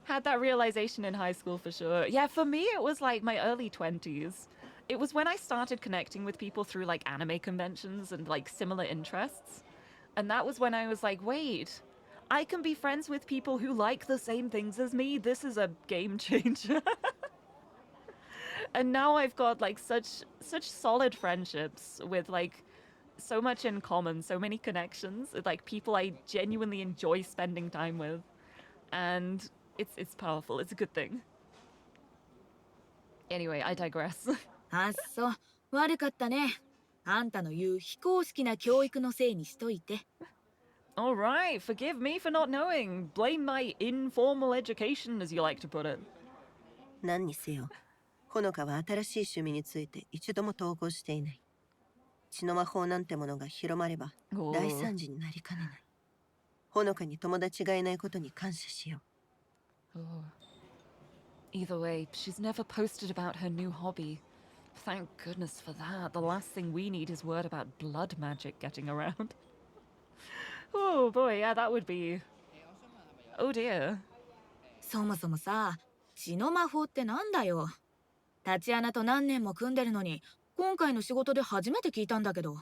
Had that realization in high school for sure. Yeah, for me, it was like my early 20s. It was when I started connecting with people through like anime conventions and like similar interests. And that was when I was like, wait, I can be friends with people who like the same things as me. This is a game changer. And now I've got like such solid friendships with like so much in common, so many connections, like people I genuinely enjoy spending time with. And it's powerful. It's a good thing. Anyway, I digress.
あっそう、悪かったね。あんたの言う非公式な教育のせいにしといて。
All right, forgive me for not knowing. Blame my informal education, as you like to put it.
何にせよ、ほのかは新しい趣味について一度も投稿していない。血の魔法なんてものが広まれば大惨事になりかねない。ほのかに友達がいないことに感謝しよう。
Either way, she's never posted about her new hobby. Thank goodness for that. The last thing we need is word about blood magic getting around. Oh boy, yeah, that would be... Oh dear.
そもそもさ、血の魔法ってなんだよ。タチアナと何年も組んでるのに、今回の仕事で初めて聞いたんだけど。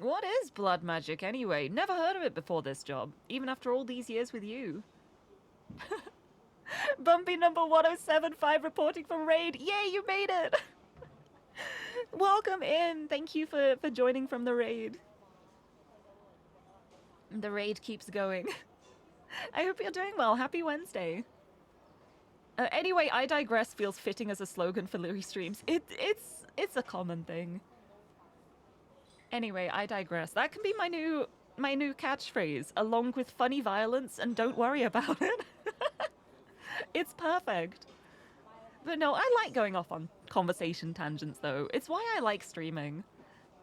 What is blood magic anyway? Never heard of it before this job, even after all these years with you. Bumpy number 1075 reporting from Raid. Yay, you made it! Welcome in. Thank you for joining from the Raid. The Raid keeps going. I hope you're doing well. Happy Wednesday. Anyway, I digress feels fitting as a slogan for Lirie streams. It's a common thing. Anyway, I digress. That can be my new catchphrase, along with funny violence and don't worry about it. It's perfect. But no, I like going off on conversation tangents though. It's why I like streaming.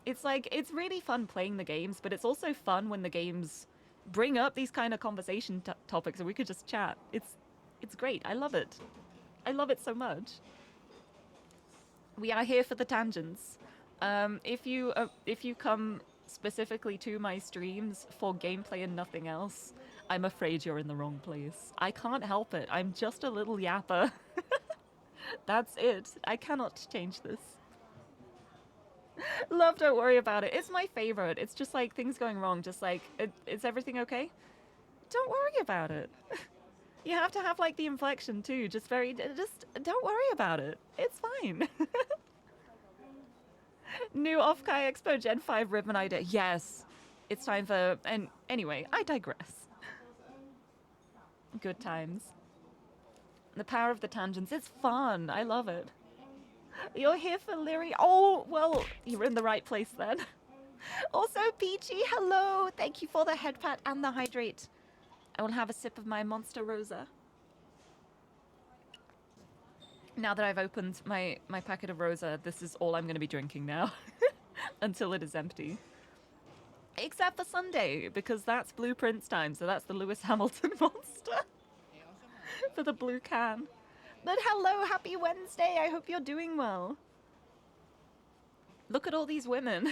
It's like, it's really fun playing the games, but it's also fun when the games bring up these kind of conversation topics and we could just chat. It's great. I love it. I love it so much. We are here for the tangents. If you come specifically to my streams for gameplay and nothing else, I'm afraid you're in the wrong place. I can't help it. I'm just a little yapper. That's it. I cannot change this. Love, don't worry about it. It's my favorite. It's just like things going wrong. Just like, is everything okay? Don't worry about it. You have to have like the inflection too. Just don't worry about it. It's fine. New Off-Kai Expo Gen 5 ribbon idea. Yes. It's time for... And anyway, I digress. Good times. The power of the tangents. It's fun. I love it. You're here for Lirie. Oh, well, you're in the right place then. Also, Peachy, hello. Thank you for the head pat and the hydrate. I will have a sip of my Monster Rosa. Now that I've opened my packet of Rosa, this is all I'm going to be drinking now. Until it is empty. Except for Sunday, because that's Blueprints time, so that's the Lewis Hamilton Monster. For the blue can. But hello, happy Wednesday. I hope you're doing well. Look at all these women.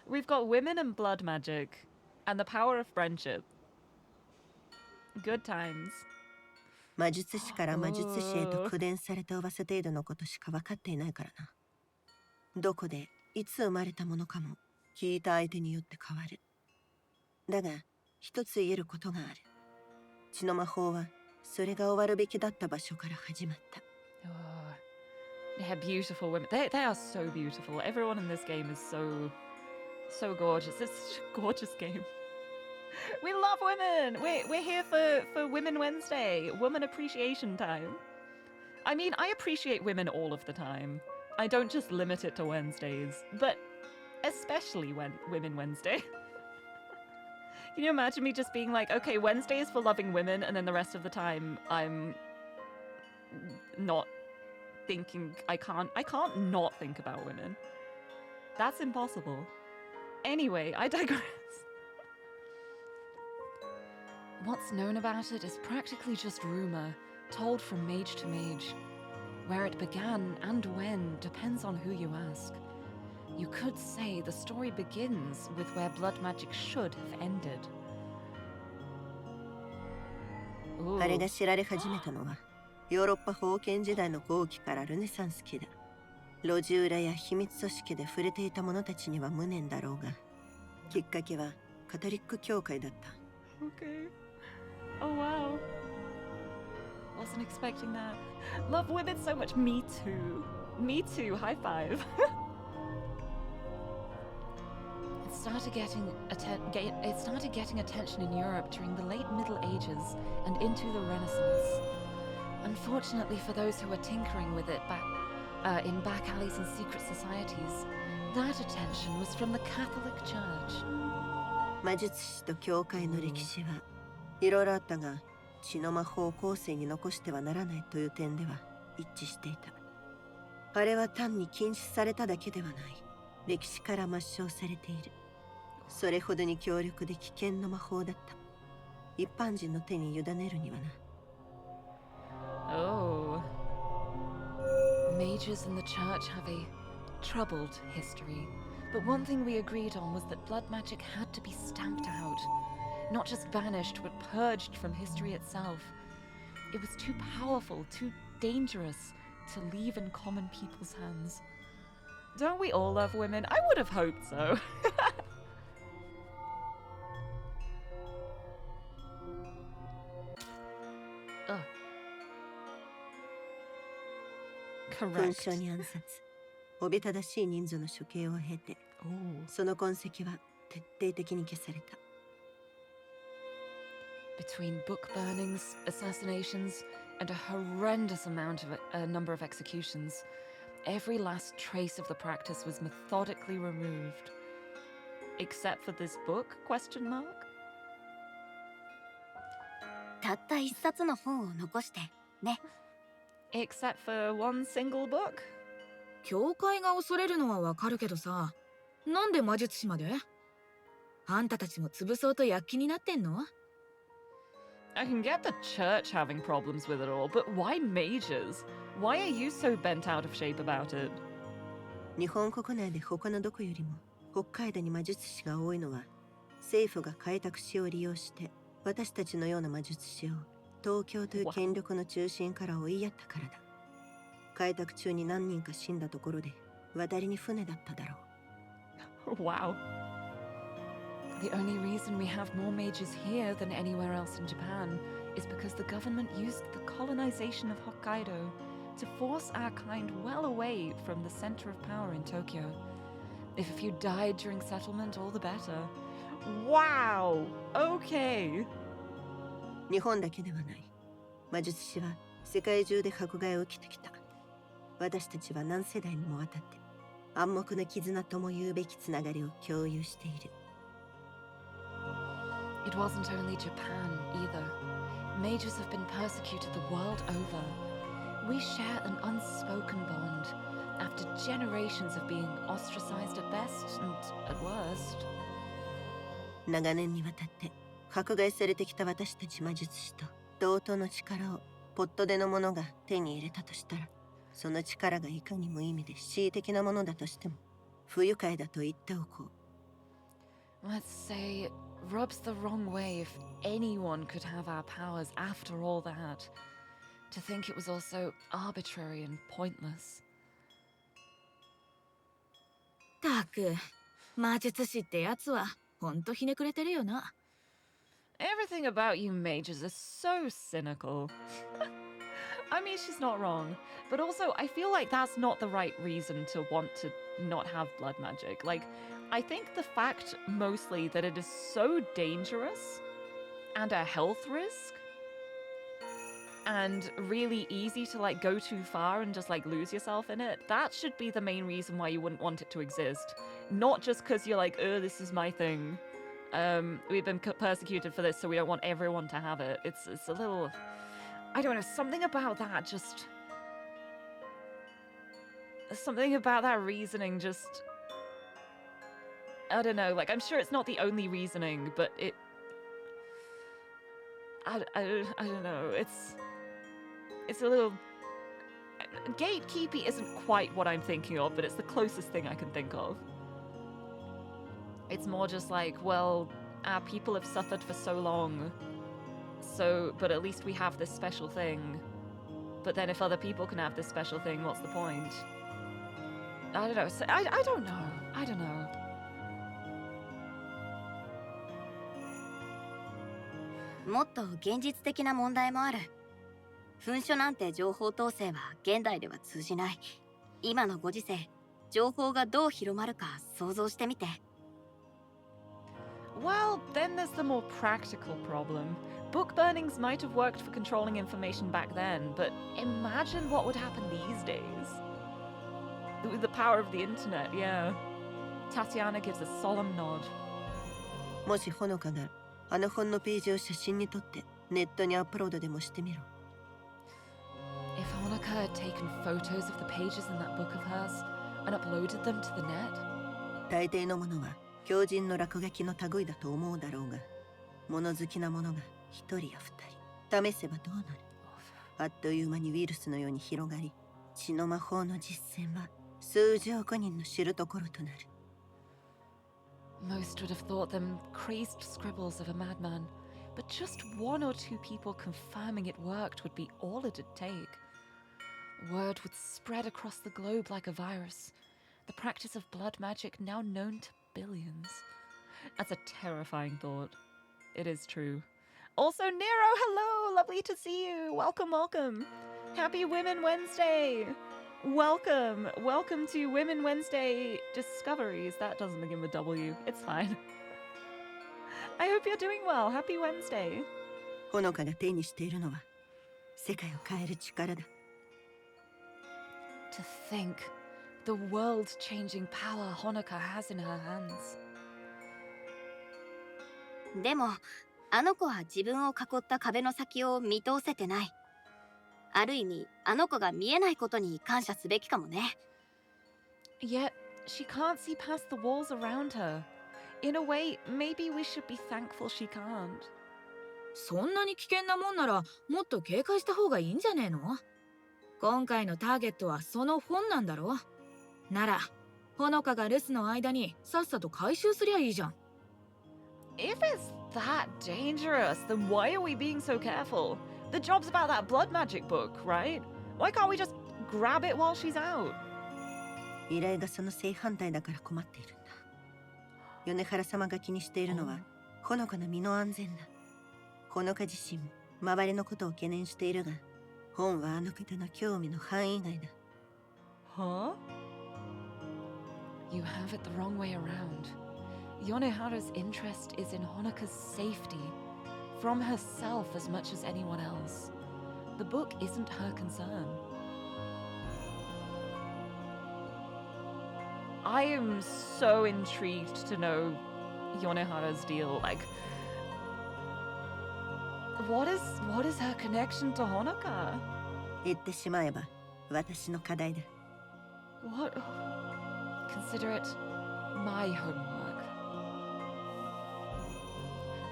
We've got women and blood magic. And the power of friendship. Good times.
魔術師から魔術師へと口伝された噂程度のことしか分かっていないからな。どこでいつ生まれたものかも聞いた相手によって変わる。だが一つ言えることがある。血の魔法はそれが終わるべきだった場所から始まった。
Yeah, beautiful women. They are so beautiful. Everyone in this game is so So gorgeous. It's such a gorgeous game. We love women. We're here for Women Wednesday, Woman Appreciation Time. I mean, I appreciate women all of the time. I don't just limit it to Wednesdays, but especially when Women Wednesday. Can you imagine me just being like, okay, Wednesday is for loving women, and then the rest of the time I'm not thinking, I can't not think about women. That's impossible. Anyway, I digress. What's known about it is practically just rumor, told from mage to mage. Where it began and when depends on who you ask. You could say the story begins with where blood magic should have ended.
あれが知られ始めたのはヨーロッパ封建時代の後期からルネサンス期だ。路地裏や秘密組織で触れていた者たちには無念だろうが、きっかけはカトリック教会だった。
Okay. Oh wow. Wasn't expecting that. Love women so much. Me too. Me too. High five. It started getting attention in Europe during the late Middle Ages and into the Renaissance. Unfortunately for those who were tinkering with it in back alleys and secret societies, that attention was from the Catholic Church.
魔術師と教会の歴史はいろいろあったが、血の魔法を後世に残してはならないという点では一致していた。あれは単に禁止されただけではない。歴史から抹消されている。それほどに強力で危険な魔法だった。一般人の手に委ねるにはな。
Oh. Mages in the church have a troubled history. But one thing we agreed on was that blood magic had to be stamped out. Not just banished, but purged from history itself. It was too powerful, too dangerous to leave in common people's hands. Don't we all love women? I would have hoped so. Ugh.
勲
Correct.
章に暗殺。おびただしい人数の処刑を経て、
Ooh.
その痕跡は徹底的に消された。
Between book burnings, assassinations, and a horrendous number of executions, every last trace of the practice was methodically removed. Except for this book? Question mark?
たった一冊の本を残してね。
Except for one single book?
教会が恐れるのはわかるけどさ、なんで魔術師まで？あんたたちも潰そうと躍起になってんの？
I can get the church having problems with it all, but why mages? Why are you so bent out of shape about it?
日本国内で他のどこよりも北海道に魔術師が多いのは、政府が開拓使を利用して私たちのような魔術師を東京という権力の中心から追いやったからだ。開拓中に何人か死んだところで渡りに船だっただろう。
Wow. The only reason we have more mages here than anywhere else in Japan is because the government used the colonization of Hokkaido to force our kind well away from the center of power in Tokyo. If a few died during settlement, all the better. Wow! Okay.
日本だけではない。魔術師は世界中で迫害を受けてきた。私たちは何世代にもわたって暗黙の絆とも言うべきつながりを共有している。
It wasn't only Japan either. Mages have been persecuted the world over. We share an unspoken bond after generations of being ostracized at best and at worst.
長年にわたって迫害されてきた私たち魔術師と同等の力をポットでの者が手に入れたとしたら、その力がいかに無意味で恣意的なものだとしても不愉快だと言っておこう。
Let's say it rubs the wrong way if anyone could have our powers after all that. To think it was all so arbitrary and pointless.
たく、魔術師ってやつはほんとひねくれてるよな。
Everything about you mages is so cynical. I mean, she's not wrong. But also, I feel like that's not the right reason to want to not have blood magic. Like, I think the fact mostly that it is so dangerous and a health risk and really easy to like go too far and just like lose yourself in it, that should be the main reason why you wouldn't want it to exist. Not just because you're like, oh, this is my thing. We've been persecuted for this, so we don't want everyone to have it. It's a little, I don't know, something about that just, something about that reasoning just, I don't know, like I'm sure it's not the only reasoning, but it, I don't know, it's a little, gatekeeping isn't quite what I'm thinking of, but it's the closest thing I can think of. It's more just like, well, our people have suffered for so long, so, but at least we have this special thing. But then if other people can have this special thing, what's the point? I don't know, so, I don't know, I don't know.
もっと現実的な問題もある。噴書なんて情報統制は現代では通じない。今のご時世、情報がどう広まるか想像してみて。
Well, then there's the more practical problem. Book burnings might have worked for controlling information back then, but imagine what would happen these days. With the power of the internet, yeah. Tatiana gives a solemn nod.
もしほのかがあの本のページを写真に撮ってネットにアップロードでもしてみろ。
If Honoka had taken photos of the pages in that book of hers and uploaded them to the net?
大抵のものは狂人の落書きの類だと思うだろうが、物好きな者が一人や二人試せばどうなる。あっという間にウイルスのように広がり、血の魔法の実践は数十億人の知るところとなる。
Most would have thought them crazed scribbles of a madman, but just one or two people confirming it worked would be all it'd take. Word would spread across the globe like a virus, the practice of blood magic now known to billions. That's a terrifying thought. It is true. Also, Nero, hello! Lovely to see you! Welcome, welcome! Happy Women Wednesday! Welcome! Welcome to Women Wednesday Discoveries. That doesn't begin with W. It's fine. I hope you're doing well. Happy Wednesday.
ほのかが手にしているのは世界を変える力だ。
To think, the world-changing power Honoka has in her hands.
でも、あの子は自分を囲った壁の先を見通せてない。ある意味、あの子が見えないことに感謝すべきかもね。
Yet, she can't see past the walls around her. In a way, maybe we should be thankful she can't.
そんなに危険なもんならもっと警戒した方がいいんじゃねえの？今回のターゲットはその本なんだろ？なら、ほのかが留守の間にさっさと回収すりゃいいじゃん。
If it's that dangerous, then why are we being so careful? The job's about that blood magic book, right? Why can't we just grab it while she's out?
依頼がその正反対だから困っているんだ。米原様が気にしているのはほのかの身の安全だ。ほのか自身も周りのことを懸念しているが、本はあの方の興味の範囲外だ。
Huh? You have it the wrong way around. Yonehara's interest is in Honoka's safety, from herself as much as anyone else. The book isn't her concern. I am so intrigued to know Yonehara's deal. Like, what is her connection to Honoka?
言ってしまえば私の課題だ。
What? Consider it my homework.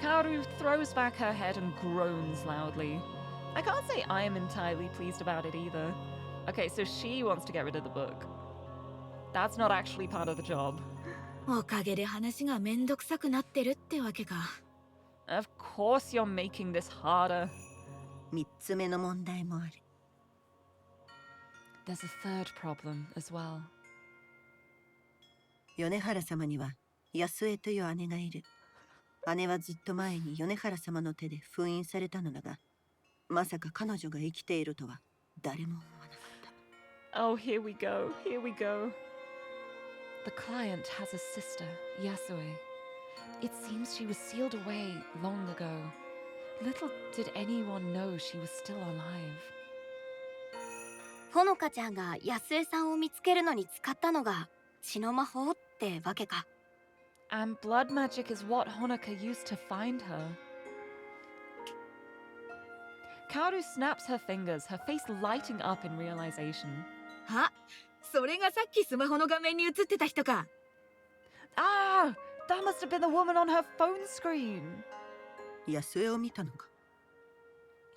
Kaoru throws back her head and groans loudly. I can't say I am entirely pleased about it either. Okay, so she wants to get rid of the book. That's not actually part of the job.
おかげで話がめんどくさくなってるってわけか。
Of course you're making this harder.
三つ目の問題もある。
There's a third problem as well.
米原様には安江という姉がいる。姉はずっと前に米原様の手で封印されたのだが、まさか彼女が生きているとは誰も思わなかった。
Oh, here we go. Here we go. The client has a sister, Yasue. It seems she was sealed away long ago. Little did anyone know she was still alive.
ほのかちゃんが安江さんを見つけるのに使ったのが血の魔法ってわけか。
And blood magic is what Honoka used to find her. Kaoru snaps her fingers, her face lighting up in realization.
あ、それがさっきスマホの画面に映ってた人か。
Ah! That must have been the woman on her phone screen.
安江を見たのか。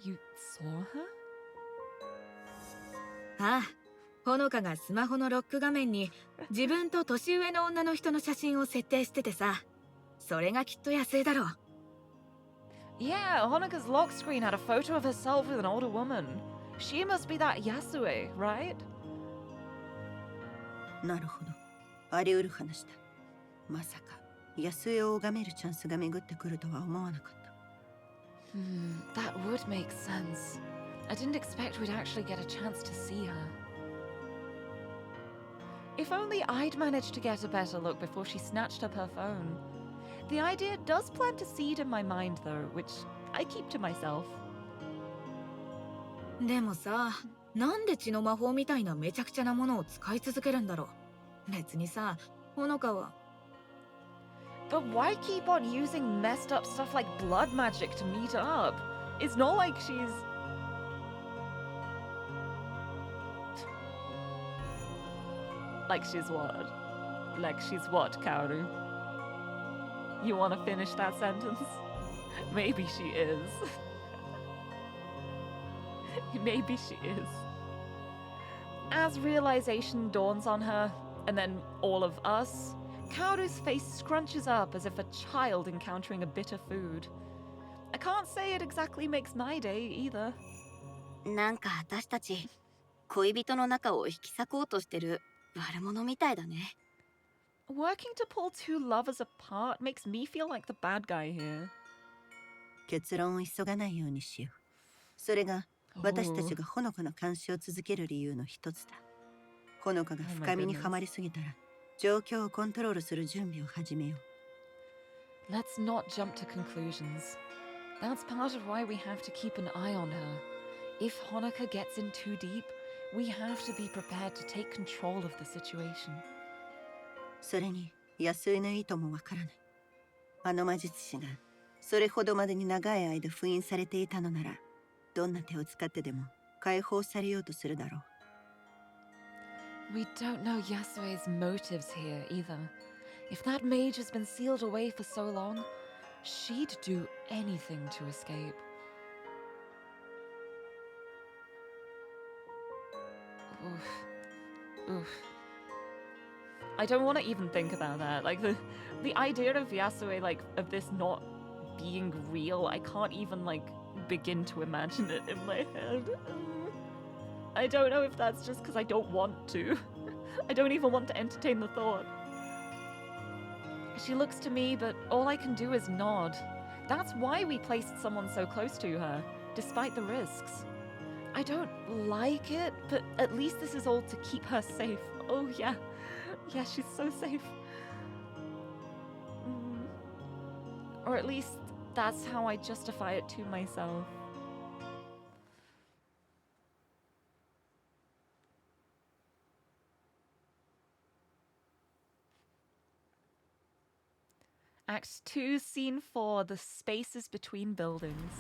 You saw her?
ああ、ほのかがスマホのロック画面に自分と年上の女の人の写真を設定しててさ、それがきっと安江だろう。
Yeah, Honoka's lock screen had a photo of herself with an older woman. She must be that Yasue, right?
なるほど。あり得る話だ。まさか安江を拝めるチャンスが巡ってくるとは思わなかった。
That would make sense. I didn't expect we'd actually get a chance to see her. If only I'd managed to get a better look before she snatched up her phone. The idea does plant a seed in my mind, though, which I keep to myself.
でもさ、なんで血の魔法みたいなめちゃくちゃなものを使い続けるんだろう。別にさ、ほのかは。
But why keep on using messed up stuff like blood magic to meet up? It's not like she's... Like she's what? Like she's what, Kaoru? You want to finish that sentence? Maybe she is. Maybe she is. As realization dawns on her, and then all of us, Kaoru's face scrunches up as if a child encountering a bitter food. I can't say it exactly makes my day either.
なんか私たち恋人の仲を引き裂こうとしてる悪者みたいだね。
Working to pull two lovers apart makes me feel like the bad guy here.
結論を急がないようにしよう。それが私たちがほのかの監視を続ける理由の一つだ。ほのかが深みにはまりすぎたら、状況をコントロールする準備を始めよう。
Let's not jump to conclusions. That's part of why we have to keep an eye on her. If Honoka gets in too deep, we have to be prepared to take control of the situation.
それに安井の意図もわからない。あの魔術師がそれほどまでに長い間封印されていたのなら、どんな手を使ってでも解放されようとするだろう。
We don't know Yasue's motives here either. If that mage has been sealed away for so long, she'd do anything to escape. Oof. Oof. I don't want to even think about that. Like the idea of Yasue, like of this not being real, I can't even like begin to imagine it in my head. I don't know if that's just because I don't want to. I don't even want to entertain the thought. She looks to me, but all I can do is nod. That's why we placed someone so close to her, despite the risks. I don't like it, but at least this is all to keep her safe. Oh yeah. Yeah, she's so safe. Or at least that's how I justify it to myself. Act 2, Scene 4, the spaces between buildings.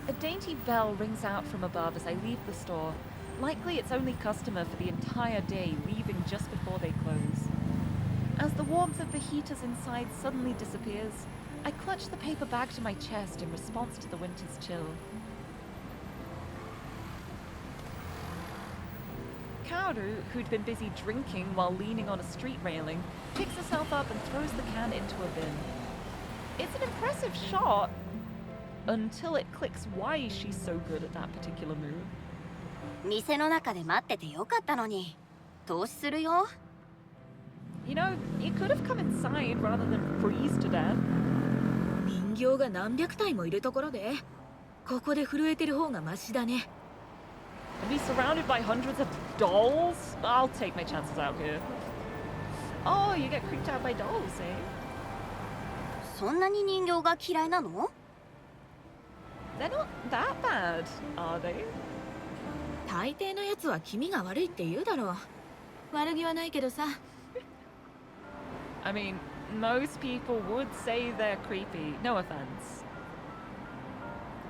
A dainty bell rings out from above as I leave the store. Likely its only customer for the entire day, leaving just before they close. As the warmth of the heaters inside suddenly disappears, I clutch the paper bag to my chest in response to the winter's chill. Kaoru, who'd been busy drinking while leaning on a street railing, picks herself up and throws the can into a bin. It's an impressive shot, until it clicks why she's so good at that particular move.
店の中で待っててよかったのに、投資するよ。
You know, you could have come inside rather than freeze to death.
みん人形が何百体もいるところで、ここで震えてる方がマシだね。
And be surrounded by hundreds of dolls? I'll take my chances out here. Oh, you get creeped out by dolls, eh?
そんなに人形が嫌いなの？
They're not that bad, are they?
大抵のやつは気味が悪いって言うだろう。悪気はないけどさ。
I mean, most people would say they're creepy, no offense.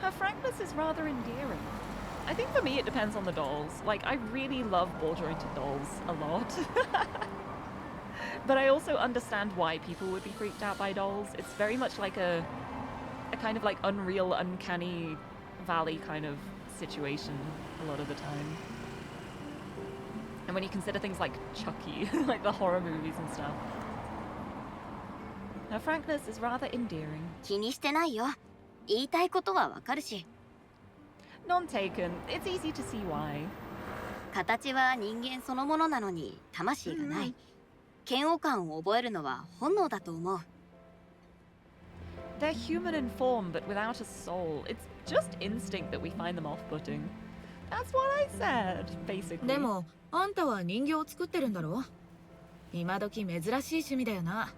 Her frankness is rather endearing. I think for me it depends on the dolls. Like, I really love ball-jointed dolls a lot. But I also understand why people would be freaked out by dolls. It's very much like a kind of like unreal, uncanny valley kind of situation a lot of the time. And when you consider things like Chucky, like the horror movies and stuff. Her frankness is rather endearing.
気にしてないよ。言いたいことはわかるし。
None taken. It's easy to see why.
形は人間そのものなのに魂がない。嫌悪感を覚えるのは本能だと思う。
They're human in form, but without a soul. It's just instinct that we find them off-putting. That's what I said, basically.
でも、あんたは人形を作ってるんだろ？今時珍しい趣味だよな。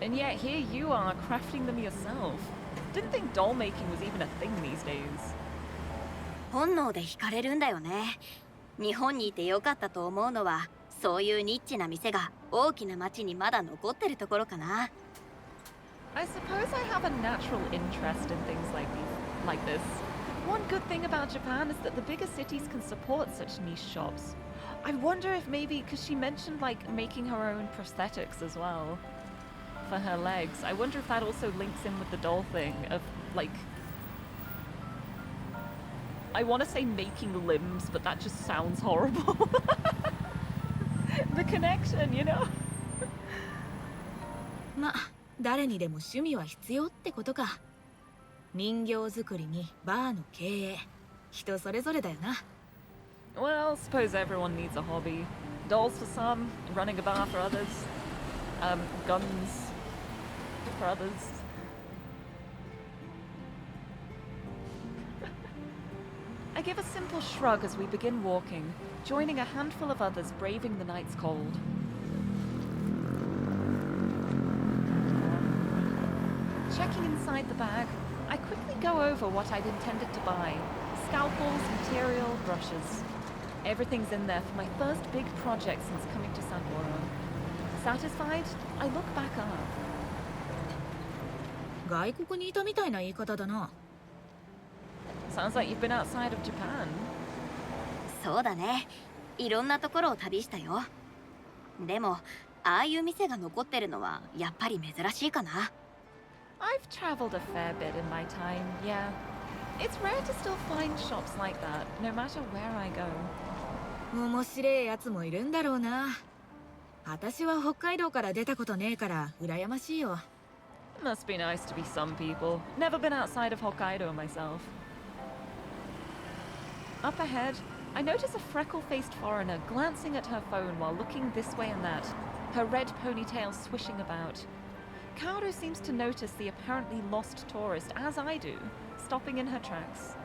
And yet here you are, crafting them yourself. Didn't think doll making was even a thing these days.
本能で惹かれるんだよね。日本にいてよかったと思うのは、そういうニッチな店が大きな町にまだ残ってるところかな。
I suppose I have a natural interest in things like this. One good thing about Japan is that the bigger cities can support such niche shops. I wonder if maybe, because she mentioned like making her own prosthetics as well for her legs. I wonder if that also links in with the doll thing of like, I want to say making limbs, but that just sounds horrible. The connection, you know?
ま、誰にでも趣味は必要ってことか。人形作りにバーの経営、人それぞれだよな。
Well, suppose everyone needs a hobby. Dolls for some, running a bar for others, guns for others. I give a simple shrug as we begin walking, joining a handful of others braving the night's cold. Checking inside the bag, I quickly go over what I'd intended to buy. Scalpels, material, brushes. Everything's in there for my first big project since coming to Sapporo. Satisfied, I look back up.
外国にいたみたいな言い方だな。
Sounds like you've been outside of Japan.
そうだね。いろんなところを旅したよ。でも、ああいう店が残ってるのはやっぱり珍しいかな。
I've traveled a fair bit in my time, yeah. It's rare to still find shops like that, no matter where I go.
面白いやつもいるんだろうな。私は北海道から出たことねえから羨ましいよ。
Must be nice to be some people. Never been outside of Hokkaido myself. Up ahead, I notice a freckle-faced foreigner glancing at her phone while looking this way and that, her red ponytail swishing about. Kaoru seems to notice the apparently lost tourist, as I do, stopping in her tracks.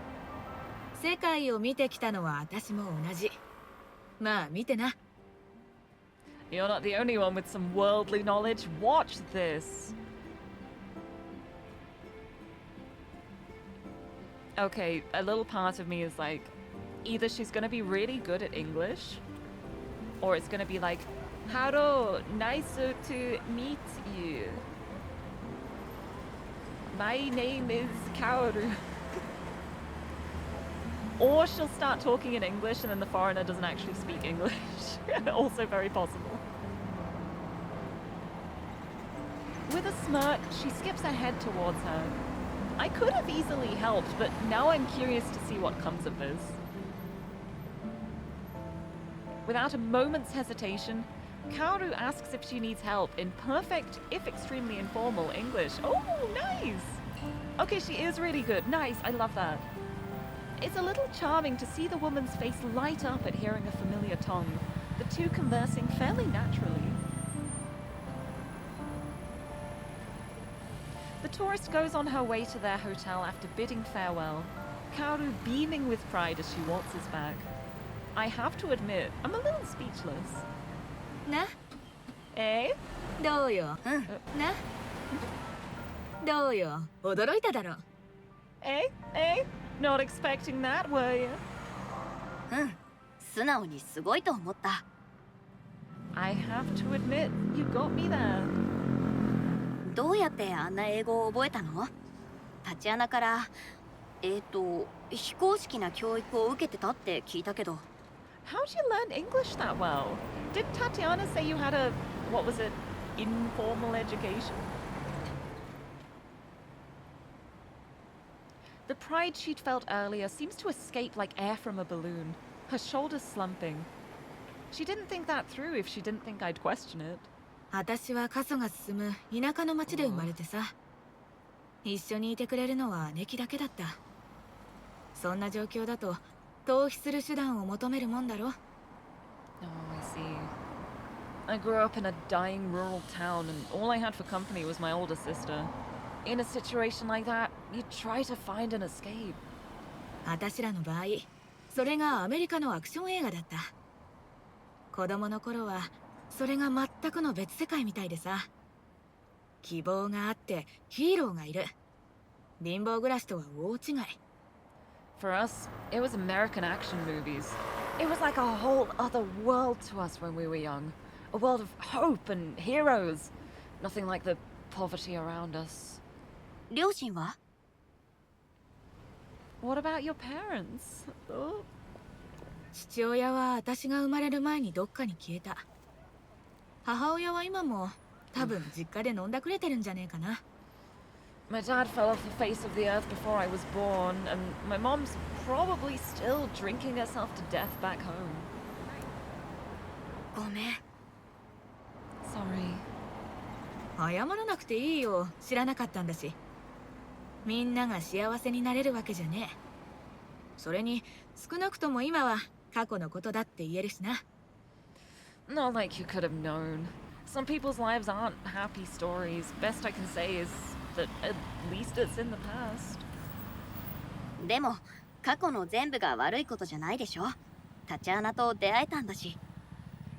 世界を見てきたのは私も同じ。まあ見てな。
You're not the only one with some worldly knowledge. Watch this. Okay, a little part of me is like, either she's gonna be really good at English, or it's gonna be like, Haro, nice to meet you. My name is Kaoru. Or she'll start talking in English and then the foreigner doesn't actually speak English. Also very possible. With a smirk, she skips ahead towards her. I could have easily helped, but now I'm curious to see what comes of this. Without a moment's hesitation, Kaoru asks if she needs help in perfect, if extremely informal, English. Oh, nice! Okay, she is really good. Nice, I love that. It's a little charming to see the woman's face light up at hearing a familiar tongue, the two conversing fairly naturally. The tourist goes on her way to their hotel after bidding farewell, Kaoru beaming with pride as she waltzes back. I have to admit, I'm a little speechless.
な、
Eh?
どうよ。な、どうよ。驚いただろ。
Eh? Eh? Not expecting that, were you?
素直にすごいと思った。
I have to admit, you got me there.
どうやってあんな英語を覚えたの？タチアナから非公式な教育を受けてたって聞いたけど。
How'd you learn English that well? Did Tatiana say you had a, what was it, informal education? The pride she'd felt earlier seems to escape like air from a balloon, her shoulders slumping. She didn't think that through if she didn't think I'd question it.
私は過疎が進む田舎の町で生まれてさ。一緒にいてくれるのは姉貴だけだった。そんな状況だと逃避する手段を求めるもんだろ。
Oh, I see. I grew up in a dying rural town and all I had for company was my older sister. In a situation like that, you'd try to find an escape.
私らの場合、それがアメリカのアクション映画だった。子供の頃はそれが全くの別世界みたいでさ。希望があってヒーローがいる。貧乏暮らしとは大違い。
For us, it was American action movies. It was like a whole other world to us when we were young. A world of hope and heroes. Nothing like the poverty around us.
両親は？
What about your parents? Oh.
父親は私が生まれる前にどっかに消えた。母親は今も多分実家で飲んだくれてるんじゃねえかな。
My dad fell off the face of the earth before I was born, and my mom's probably still drinking herself to death back home.
ごめん。
Sorry.
謝らなくていいよ。知らなかったんだし。みんなが幸せになれるわけじゃねえ。それに少なくとも今は過去のことだって言えるしな。
Not like you could have known. Some people's lives aren't happy stories. Best I can say is that at least it's in the past.
でも過去の全部が悪いことじゃないでしょ。タチアナと出会えたんだし。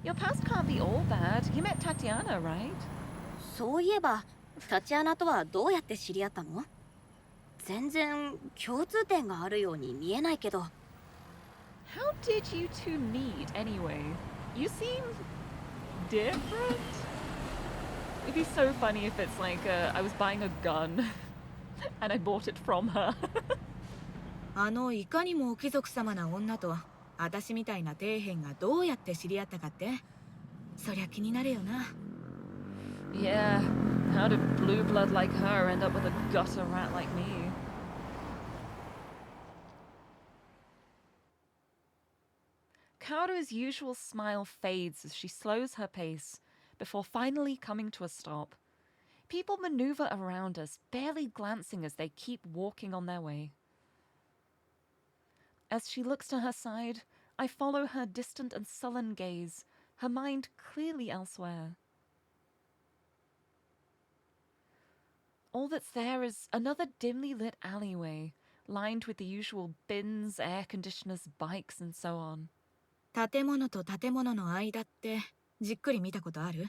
Your past can't be all bad. You met Tatiana, right?
そういえばタチアナとはどうやって知り合ったの？全然共通点があるように見えないけど。
How did you two meet anyway? You seem different. It'd be so funny if it's like I was buying a gun and I bought it from her.
いかにも貴族様な女と私みたいな底辺がどうやって知り合ったかって、そりゃ気になるよな。
Yeah, how did blue blood like her end up with a gutter rat like me? Kaoru's usual smile fades as she slows her pace, before finally coming to a stop. People maneuver around us, barely glancing as they keep walking on their way. As she looks to her side, I follow her distant and sullen gaze, her mind clearly elsewhere. All that's there is another dimly lit alleyway, lined with the usual bins, air conditioners, bikes, and so on.
建物と建物の間ってじっくり見たことある？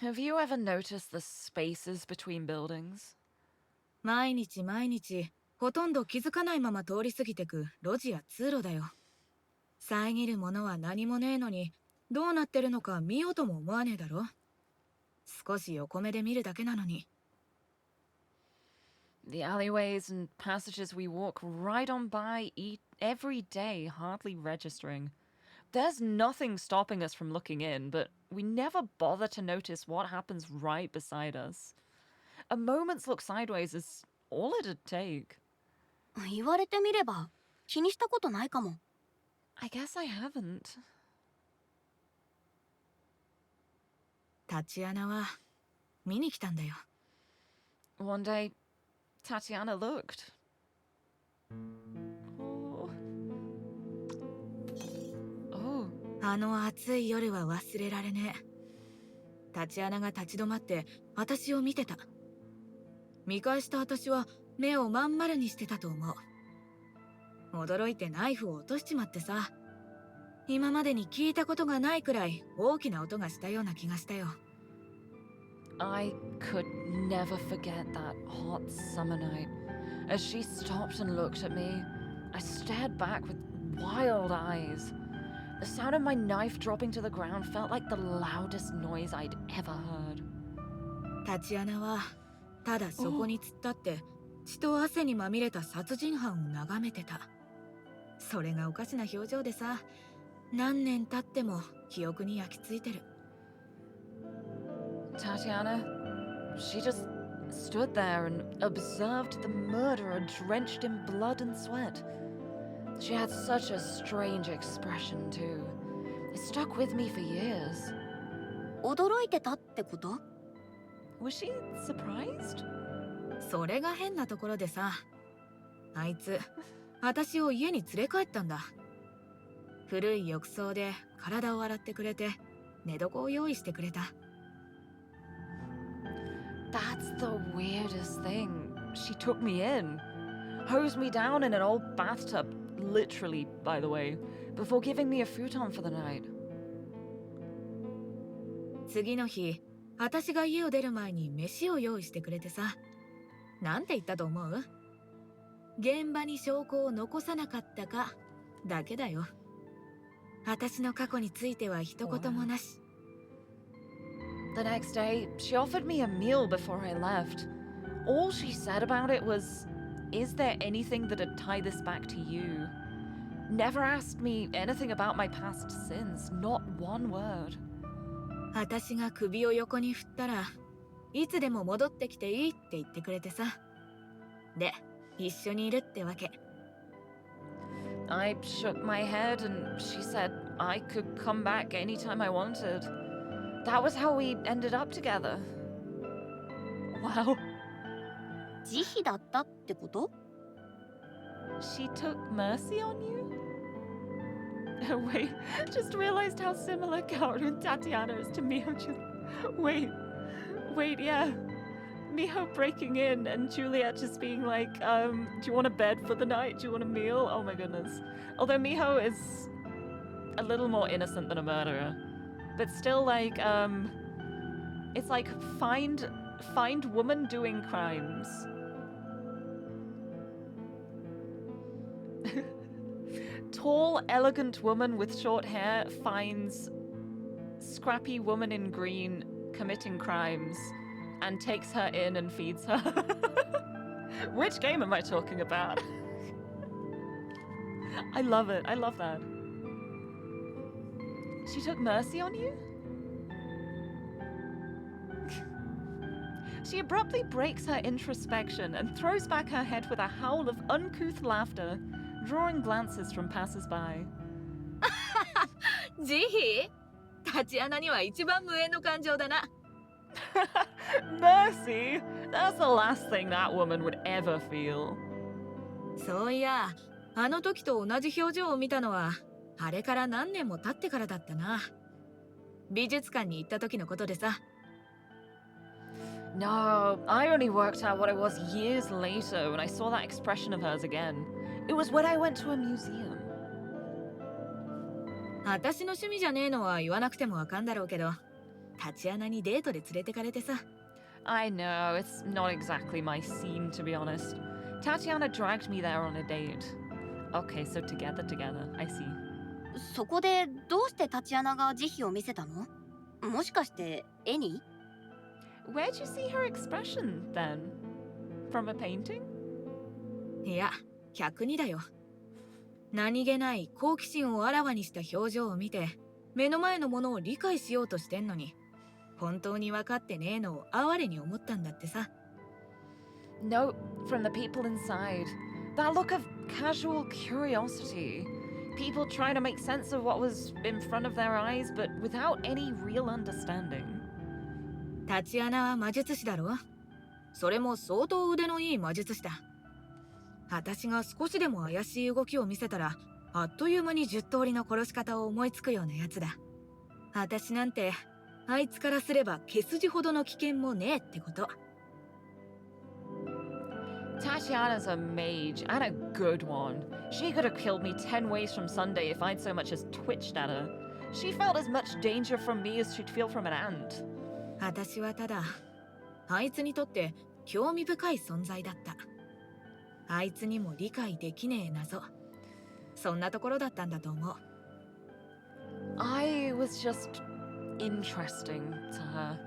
Have you ever noticed the spaces between buildings?
毎日ほとんど気づかないまま通り過ぎてく路地や通路だよ。遮るものは何もねえのに、どうなってるのか見ようとも思わねえだろ。少し横目で見るだけなのに。
The alleyways and passages we walk right on by every day, hardly registering. There's nothing stopping us from looking in, but we never bother to notice what happens right beside us. A moment's look sideways is all it'd take.
言われてみれば気にしたことないかも。
I guess I haven't.
タチアナは見に来たんだよ。
One day, Tatiana looked. Oh. Oh.
あの暑い夜は忘れられねえ。タチアナが立ち止まって私を見てた。見返した私は目をまん丸にしてたと思う。驚いてナイフを落としちまってさ。今までに聞いたことがないくらい大きな音がしたような気がしたよ。
I could never forget that hot summer night. As she stopped and looked at me, I stared back with wild eyes. The sound of my knife dropping to the ground felt like the loudest noise I'd ever heard.
タチアナはただそこに突っ立って血と汗にまみれた殺人犯を眺めてた。それがおかしな表情でさ、何年経っても記憶に焼き付いてる。
Tatiana, she just stood there and observed the murderer drenched in blood and sweat. She had such a strange expression too. It stuck with me for years.
驚いてたってこと？
Was she surprised?
それが変なところでさ、あいつ私を家に連れ帰ったんだ。古い浴槽で体を洗ってくれて寝床を用意してくれた。
That's the weirdest thing. She took me in, hosed me down in an old bathtub, literally, by the way, before giving me a futon for the night.
次の日、私が家を出る前に飯を用意してくれてさ。なんて言ったと思う？現場に証拠を残さなかったかだけだよ。私の過去については一言もなし。
The next day, she offered me a meal before I left. All she said about it was, "Is there anything that'd tie this back to you?" Never asked me anything about my past sins, not one word.
私が首を横に振ったら、いつでも戻ってきていいって言ってくれてさ。で、一緒にいるってわけ。
I shook my head and she said I could come back anytime I wanted. That was how we ended up together. Wow.
慈悲だったってこと？
She took mercy on you? Wait, just realized how similar Kaoru and Tatiana is to Miho. Wait, yeah. Miho breaking in and Juliet just being like, do you want a bed for the night? Do you want a meal? Oh my goodness. Although Miho is a little more innocent than a murderer. But still like, it's like find woman doing crimes. Tall, elegant woman with short hair finds scrappy woman in green committing crimes and takes her in and feeds her. Which game am I talking about? I love it. I love that. She took mercy on you? She abruptly breaks her introspection and throws back her head with a howl of uncouth laughter, drawing glances from passers-by.
慈悲？タチアナには一番無縁の感情だな。
Mercy? That's the last thing that woman would ever feel.
そういや、あの時と同じ表情を見たのは、あれから何年も経ってからだったな。美術館に行った時のことでさ。
No, I only worked out what it was years later when I saw that expression of hers again. It was when I went to a museum.
私の趣味じゃねえのは言わなくてもわかんだろうけど、タチアナにデートで連れてかれてさ。
I know, it's not exactly my scene, to be honest. Tatiana dragged me there on a date. Okay, so together, I see.
そこでどうしてタチアナが慈悲を見せたの？もしかして絵に？
Where'd you see her expression, then? From a painting?
いや、客にだよ。何気ない好奇心をあらわにした表情を見て、目の前のものを理解しようとしてんのに、本当に分かってねえのを哀れに思ったんだってさ。
No, from the people inside. That look of casual curiosity. People trying to make sense of what was in front of their eyes, but without any real understanding.
タチアナは魔術師だろ？それも相当腕のいい魔術師だ。私が少しでも怪しい動きを見せたら、あっという間に10通りの殺し方を思いつくようなやつだ。私なんて、あいつからすれば毛筋ほどの危険もねえってこと。
Tatiana's a mage, and a good one. She could have killed me 10 ways from Sunday if I'd so much as twitched at her. She felt as much danger from me as she'd feel from an ant.
私はただあいつにとって興味深い存在だった。あいつにも理解できねえ謎。そんなところだったんだと思う。
I was just interesting to her.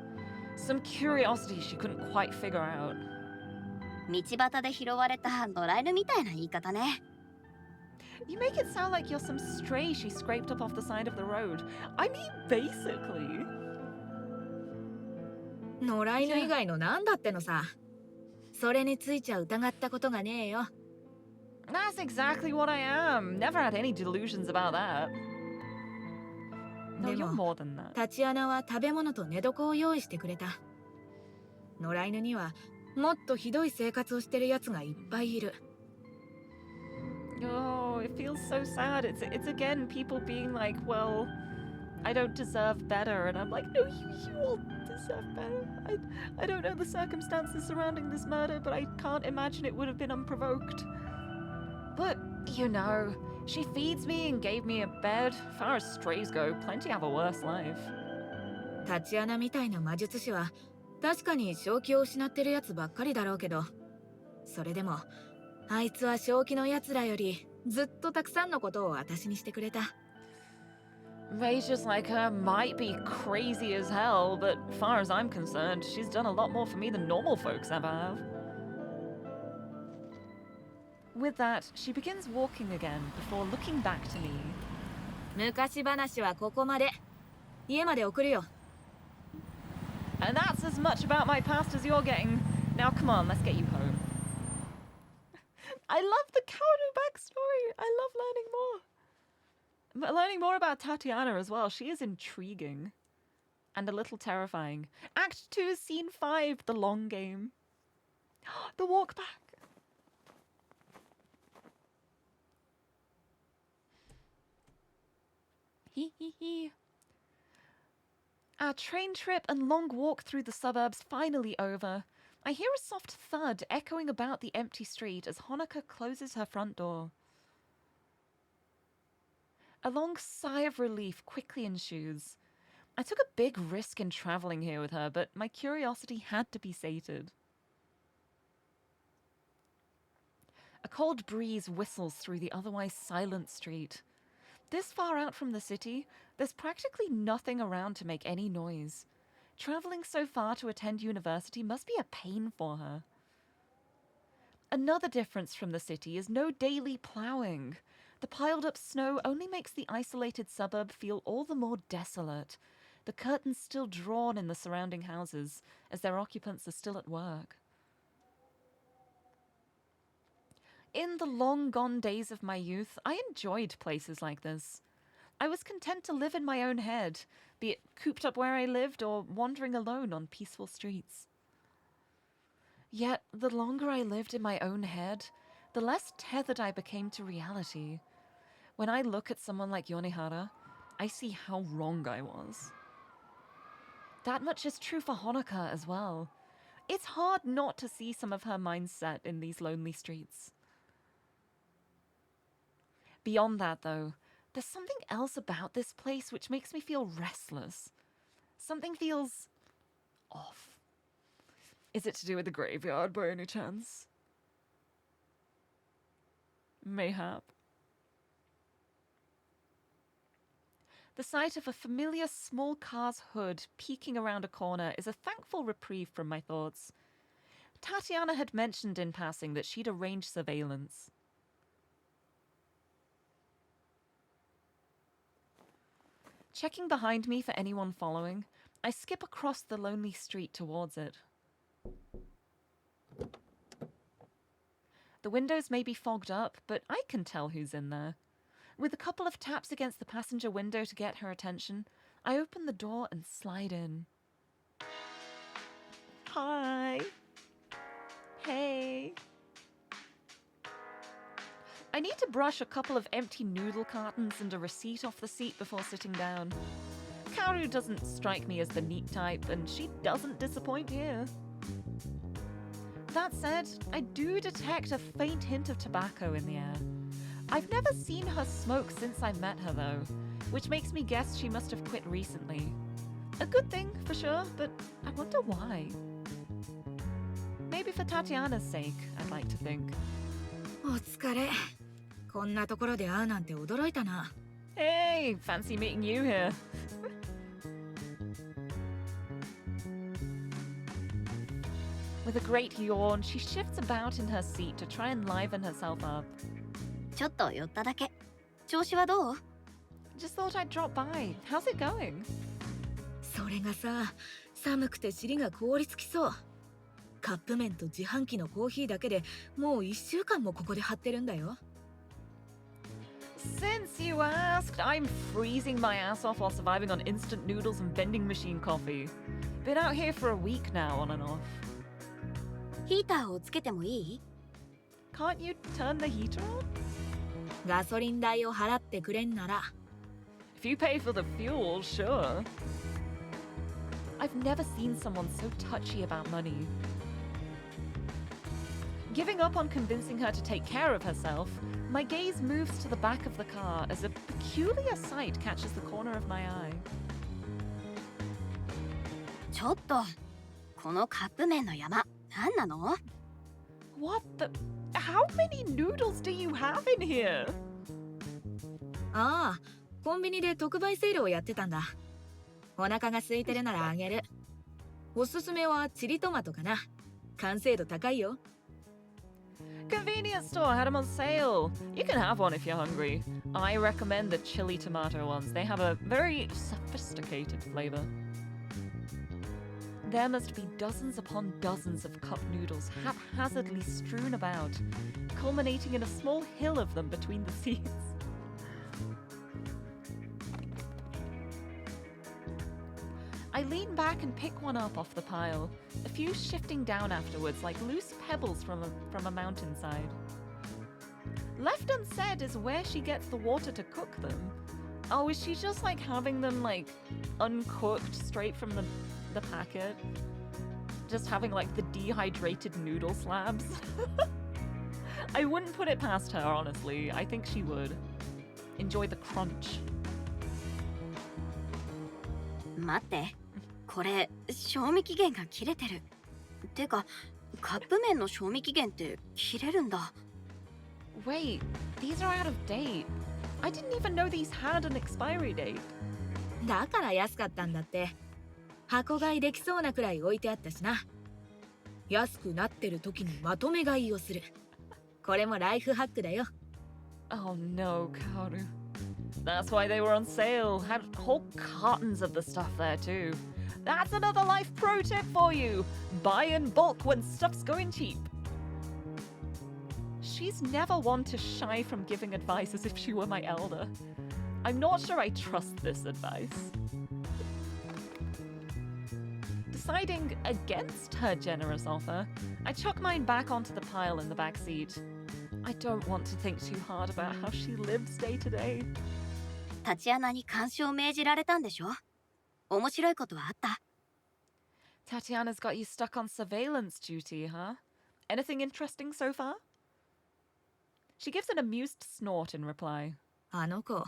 Some curiosity she couldn't quite figure out.
道端で拾われた野良犬みたいな言い方ね。
You make it sound like you're some stray she scraped up off the side of the road. I mean, basically.
野良犬以外のなんだってのさ。それについちゃ疑ったことがねえよ。
That's exactly what I am. Never had any delusions about that. No,
で
you're
も
more than that.
タチアナは食べ物と寝床を用意してくれた。野良犬にはもっとひどい生活をしてるやつがいっぱいいる。
Oh, it feels so sad. It's again people being like, well, I don't deserve better, and I'm like, no, you all deserve better. I don't know the circumstances surrounding this murder, but I can't imagine it would have been unprovoked. But you know, she feeds me and gave me a bed. Far as strays go, plenty have a worse life.
タチアナみたいな魔術師は確かに正気を失ってるやつばっかりだろうけど、それでもあいつは正気のやつらよりずっとたくさんのことを私にしてくれた。
Mages like her might be crazy as hell, but far as I'm concerned, she's done a lot more for me than normal folks ever have. With that, she begins walking again before looking back to me.
昔話はここまで。家まで送るよ。
And that's as much about my past as you're getting. Now come on, let's get you home. I love the Kaoru backstory. I love learning more. But learning more about Tatiana as well. She is intriguing. And a little terrifying. Act 2, Scene 5, the long game. The walk back. Hee hee hee. Our train trip and long walk through the suburbs finally over. I hear a soft thud echoing about the empty street as Honoka closes her front door. A long sigh of relief quickly ensues. I took a big risk in traveling here with her, but my curiosity had to be sated. A cold breeze whistles through the otherwise silent street. This far out from the city, there's practically nothing around to make any noise. Traveling so far to attend university must be a pain for her. Another difference from the city is no daily ploughing. The piled up snow only makes the isolated suburb feel all the more desolate, the curtains still drawn in the surrounding houses as their occupants are still at work. In the long-gone days of my youth, I enjoyed places like this. I was content to live in my own head, be it cooped up where I lived or wandering alone on peaceful streets. Yet, the longer I lived in my own head, the less tethered I became to reality. When I look at someone like Yonehara, I see how wrong I was. That much is true for Honoka as well. It's hard not to see some of her mindset in these lonely streets. Beyond that, though, there's something else about this place which makes me feel restless. Something feels off. Is it to do with the graveyard by any chance? Mayhap. The sight of a familiar small car's hood peeking around a corner is a thankful reprieve from my thoughts. Tatiana had mentioned in passing that she'd arranged surveillance. Checking behind me for anyone following, I skip across the lonely street towards it. The windows may be fogged up, but I can tell who's in there. With a couple of taps against the passenger window to get her attention, I open the door and slide in. Hi. Hey. I need to brush a couple of empty noodle cartons and a receipt off the seat before sitting down. Kaoru doesn't strike me as the neat type, and she doesn't disappoint here. That said, I do detect a faint hint of tobacco in the air. I've never seen her smoke since I met her, though, which makes me guess she must have quit recently. A good thing, for sure, but I wonder why. Maybe for Tatiana's sake, I'd like to think.
お疲れ。こんなところで会うなんて驚いたな。
Hey, fancy meeting you here. With a great yawn, she shifts about in her seat to try and liven herself up.
ちょっと寄っただけ。調子はどう？
Just thought I'd drop by. How's it going?
それがさ、寒くて尻が凍りつきそう。カップ麺と自販機のコーヒーだけでもう1週間もここで張ってるんだよ。
Since you asked, I'm freezing my ass off while surviving on instant noodles and vending machine coffee. Been out here for a week now, on and off.
ヒーターをつけてもいい？
Can't you turn the heater on?
ガソリン代を払ってくれんなら。
If you pay for the fuel, sure. I've never seen someone so touchy about money. Giving up on convincing her to take care of herself, my gaze moves to the back of the car as a peculiar sight catches the corner of my eye.
ちょっと、このカップ麺の山、何なの？
What the? How many noodles do you have in here?
ああ、コンビニで特売セールをやってたんだ。お腹が空いてるならあげる。おすすめはチリトマトかな。完成度高いよ。
Convenience store had them on sale. You can have one if you're hungry. I recommend the chili tomato ones. They have a very sophisticated flavor. There must be dozens upon dozens of cup noodles haphazardly strewn about, culminating in a small hill of them between the seats. I lean back and pick one up off the pile, a few shifting down afterwards like loose pebbles from a mountainside. Left unsaid is where she gets the water to cook them. Oh, is she just like having them like uncooked straight from the packet? Just having like the dehydrated noodle slabs? I wouldn't put it past her, honestly. I think she would. Enjoy the crunch.
待って、これ賞味期限が切れてる。てか、カップ麺の賞味期限って切れるんだ。
Wait, these are out of date. I didn't even know these had an expiry date.
だから安かったんだって。箱買いできそうなくらい置いてあったしな。安くなってる時にまとめ買いをする。これもライフハックだよ。
Oh no, Kaoru. That's why they were on sale. Had whole cartons of the stuff there too. That's another life pro tip for you. Buy in bulk when stuff's going cheap. She's never one to shy from giving advice as if she were my elder. I'm not sure I trust this advice. Deciding against her generous offer, I chuck mine back onto the pile in the back seat. I don't want to think too hard about how she lives day to day.
タチアナに監視を命じられたんでしょ？面白いことはあった？
Tatiana's got you stuck on surveillance duty, huh? Anything interesting so far? She gives an amused snort in reply.
あの子、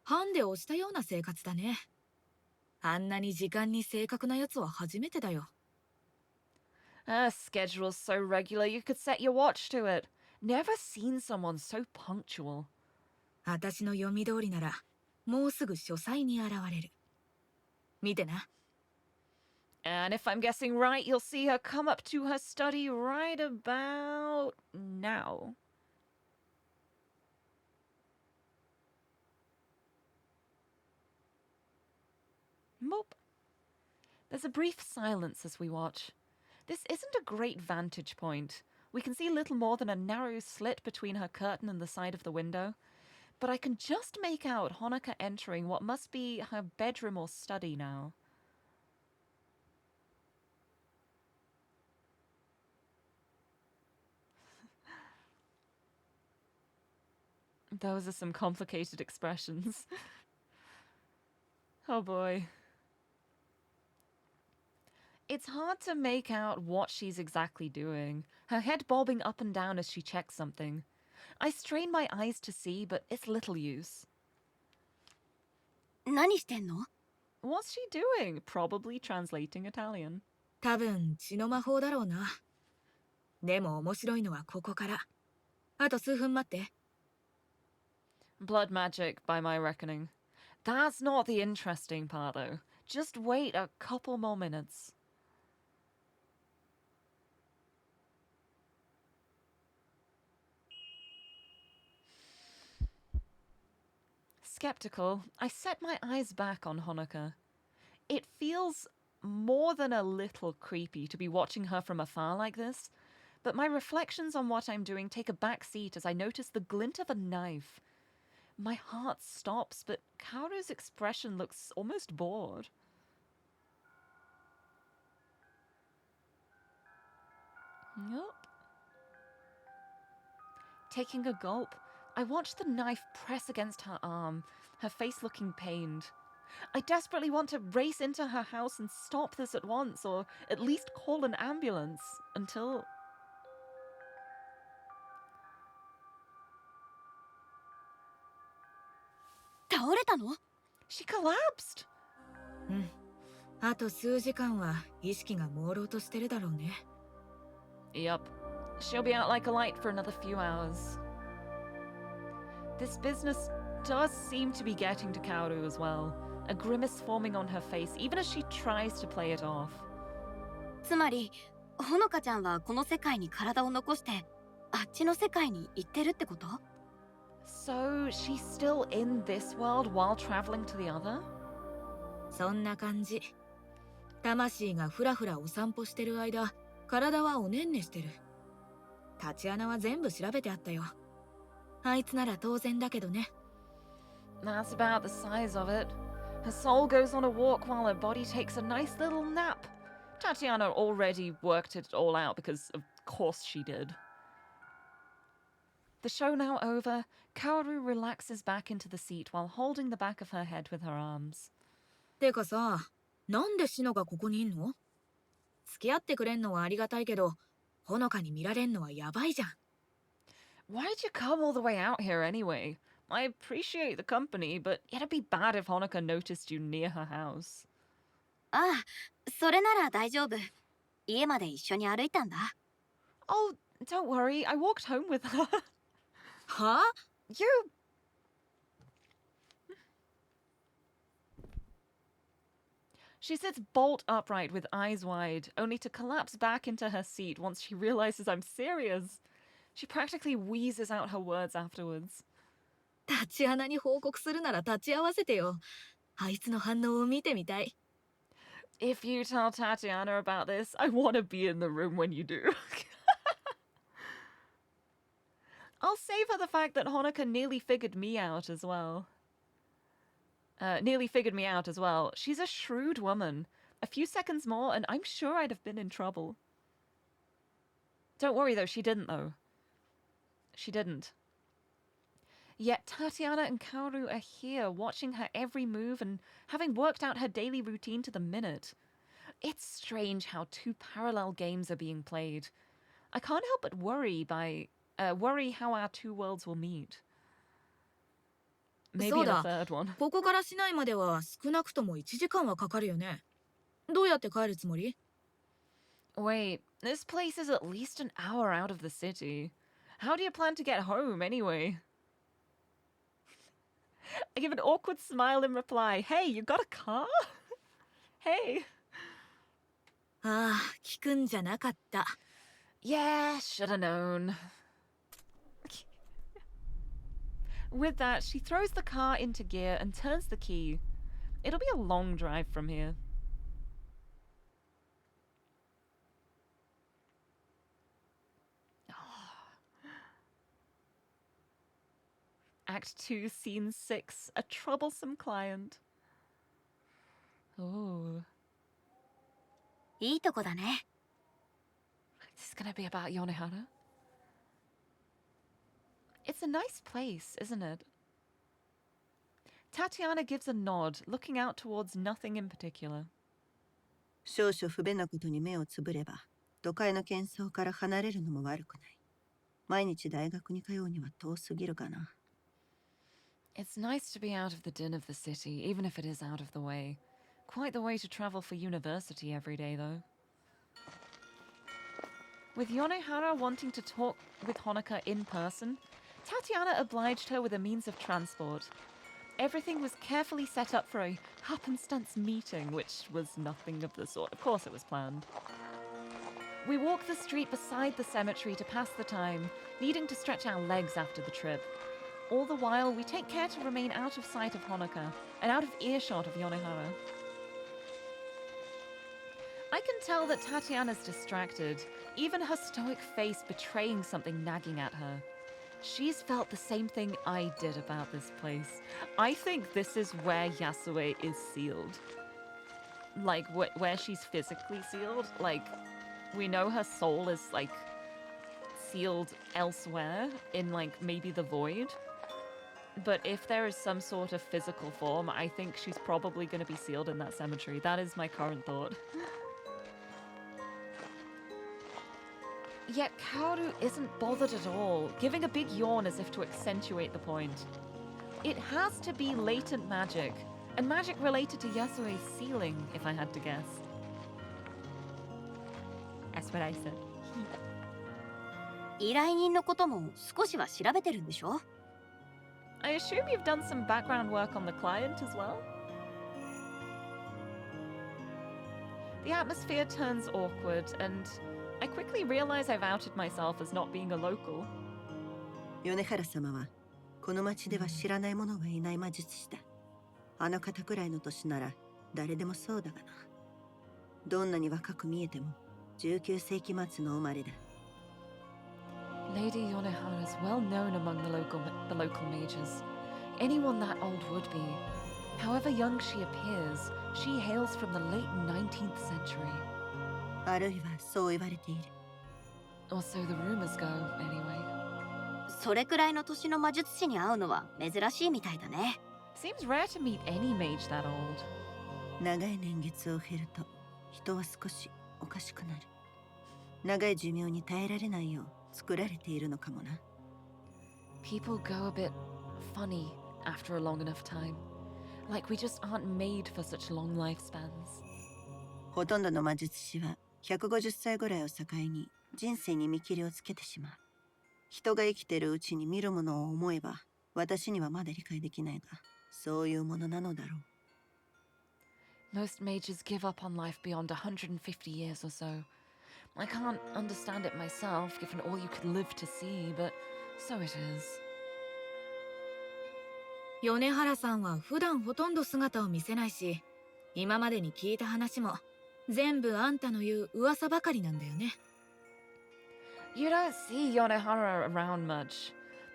ハンデをしたような生活だね。あんなに時間に正確なやつは初めてだよ。
Her schedule's so regular you could set your watch to it. Never seen someone so punctual.
私の読み通りなら、もうすぐ書斎に現れる。見てな。
And if I'm guessing right, you'll see her come up to her study right about now. Mope. There's a brief silence as we watch. This isn't a great vantage point. We can see little more than a narrow slit between her curtain and the side of the window, but I can just make out Honoka entering what must be her bedroom or study now. Those are some complicated expressions. Oh boy. It's hard to make out what she's exactly doing, her head bobbing up and down as she checks something. I strain my eyes to see, but it's little use.
何してんの？
What's she doing? Probably translating Italian.
多分血の魔法だろうな。でも面白いのはここから。あと数分待って。
Blood magic, by my reckoning. That's not the interesting part, though. Just wait a couple more minutes. Skeptical, I set my eyes back on Honoka. It feels more than a little creepy to be watching her from afar like this, but my reflections on what I'm doing take a back seat as I notice the glint of a knife. My heart stops, but Kaoru's expression looks almost bored. Yup. Taking a gulp, I watch the knife press against her arm, her face looking pained. I desperately want to race into her house and stop this at once, or at least call an ambulance, until... She collapsed!
うん。あと数時間は意識が朦朧としてるだろうね。
Yup. She'll be out like a light for another few hours. This business does seem to be getting to Kaoru as well, a grimace forming on her face even as she tries to play it off.
つまり、ほのかちゃんはこの世界に体を残して、あっちの世界に行ってるってこと？
So, she's still in this world while traveling to the other?
そんな感じ。魂がふらふらお散歩してる間、体はおねんねしてる。タチアナは全部調べてあったよ。あいつなら当然だけどね。
That's about the size of it. Her soul goes on a walk while her body takes a nice little nap. Tatiana already worked it all out because of course she did. The show now over, Kaoru relaxes back into the seat while holding the back of her head with her arms.
てかさ、なんでシノがここにいんの？付き合ってくれんのはありがたいけど、ほのかに見られんのはやばいじゃん。
Why'd you come all the way out here anyway? I appreciate the company, but it'd be bad if Honoka noticed you near her house.
ああ、それなら大丈夫。家まで一緒に歩いたんだ。
Oh, don't worry, I walked home with her.
は？
You... She sits bolt upright with eyes wide, only to collapse back into her seat once she realizes I'm serious. She practically wheezes out her words afterwards.
タチアナに報告するなら立ち会わせてよ。あいつの反応を見てみたい。
If you tell Tatiana about this, I want to be in the room when you do. I'll save her the fact that Honoka nearly figured me out as well. She's a shrewd woman. A few seconds more and I'm sure I'd have been in trouble. Don't worry though, she didn't though. She didn't. Yet Tatiana and Kaoru are here, watching her every move and having worked out her daily routine to the minute. It's strange how two parallel games are being played. I can't help but worry how our two worlds will meet. Maybe in a third one.
ここから市内までは少なくとも1時間はかかるよね。どうやって帰るつもり？
Wait, this place is at least an hour out of the city. How do you plan to get home anyway? I give an awkward smile in reply. Hey, you got a car? Hey.
ああ、聞くんじゃなかった。
Yeah, should have known. With that, she throws the car into gear and turns the key. It'll be a long drive from here. Act 2, Scene 6, a troublesome client. Oh.
いいとこだね。
Is this gonna be about Yonehara? It's a nice place, isn't it? Tatiana gives a nod, looking out towards nothing in particular.
少々不便なことに目をつぶれば、都会の喧騒から離れるのも悪くない。毎日大学に通うには遠すぎるかな。
It's nice to be out of the din of the city, even if it is out of the way. Quite the way to travel for university every day, though. With Yonehara wanting to talk with Honoka in person, Tatiana obliged her with a means of transport. Everything was carefully set up for a happenstance meeting, which was nothing of the sort. Of course it was planned. We walk the street beside the cemetery to pass the time, needing to stretch our legs after the trip. All the while, we take care to remain out of sight of Honoka and out of earshot of Yonehara. I can tell that Tatiana's distracted, even her stoic face betraying something nagging at her. She's felt the same thing I did about this place. I think this is where Yasue is sealed. Like, where she's physically sealed. Like, we know her soul is, like, sealed elsewhere in, like, maybe the void. But if there is some sort of physical form, I think she's probably going to be sealed in that cemetery. That is my current thought. Yet Kaoru isn't bothered at all, giving a big yawn as if to accentuate the point. It has to be latent magic, and magic related to Yasue's sealing, if I had to guess. That's what I said.
依頼人のことも少しは調べてるんでしょ？
I assume you've done some background work on the client as well? The atmosphere turns awkward, and I quickly realize I've outed myself as not being a local.
米原様は、この町では知らない者はいない魔術師だ。あの方くらいの年なら誰でもそうだがな。どんなに若く見えても19世紀末の生まれだ。
Lady Yonehara is well known among the local mages. Anyone that old would be. However young she appears, she hails from the late 19th century.
あるいはそう言われている。
Or so the rumors go, anyway.
それくらいの年の魔術師に会うのは珍しいみたいだね。
Seems rare to meet any mage that old.
長い年月を経ると人は少しおかしくなる。長い寿命に耐えられないよう作られているのかもな。
People go a bit funny after a long enough time. Like we just aren't made for such long lifespans.
ほとんどの魔術師は150歳ぐらいを境に人生に見切りをつけてしまう。人が生きているうちに見るものを思えば私にはまだ理解できないが、そういうものなのだろう。
Most mages give up on life beyond 150 years or so. I can't understand it myself, given all you could live to see, but so it is.
米原さんは普段ほとんど姿を見せないし、今までに聞いた話も全部あんたの言う噂ばかりなんだよね。
You don't see Yonehara around much.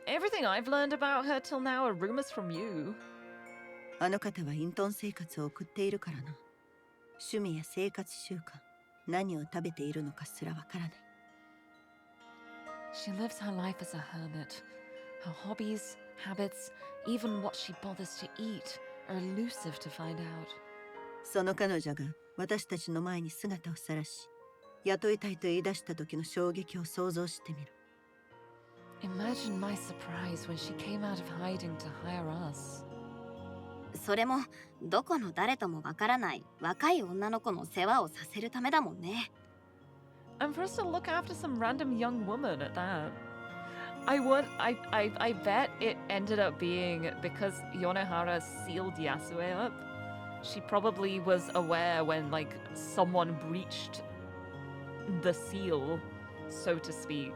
Everything I've learned about her till now are rumors from you.
あの方は隠遁生活を送っているからな。趣味や生活習慣、何を食べているのかすらわからない。
She lives her life as a hermit. Her hobbies, habits, even what she bothers to eat are elusive to find out.
その彼女が私たちの前に姿を晒し、雇いたいと言い出した時の衝撃を想像してみる。
Imagine my surprise when she came out of hiding to hire us.
それもどこの誰ともわからない若い女の子の世話をさせるためだもんね。
And for us to look after some random young woman at that. I bet it ended up being because Yonehara sealed Yasue up. She probably was aware when, like, someone breached the seal, so to speak.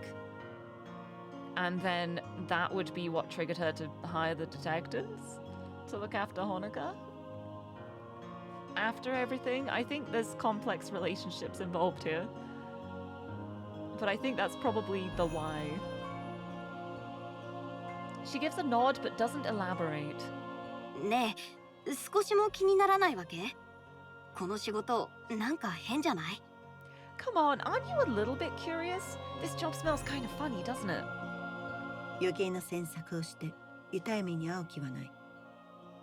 And then that would be what triggered her to hire the detectives to look after Honoka. After everything, I think there's complex relationships involved here. But I think that's probably the why. She gives a nod but doesn't elaborate.
ねえ、少しも気にならないわけ？この仕事、なんか変じゃない？
Come on, aren't you a little bit curious? This job smells kind of funny, doesn't it?
余計な詮索をして痛い目に遭う気はない。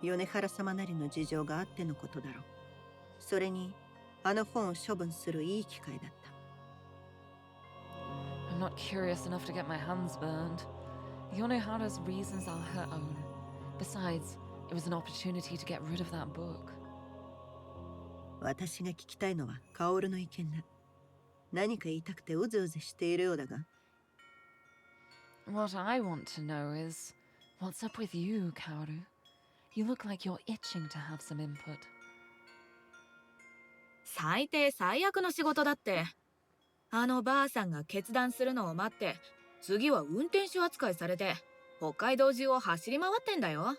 米原様なりの事情があってのことだろう。それにあの本を処分するいい機会だった。
I'm not curious enough to get my hands burned. Yonehara's reasons are her own. Besides, it was an opportunity to get rid of that book.
私が聞きたいのはカオルの意見だ。何か言いたくてうずうずしているようだが。
What I want to know is, what's up with you, Kaoru? You look like you're itching to have some input.
最低最悪の仕事だって。あのばあさんが決断するのを待って、次は運転手扱いされて、北海道中を走り回ってんだよ。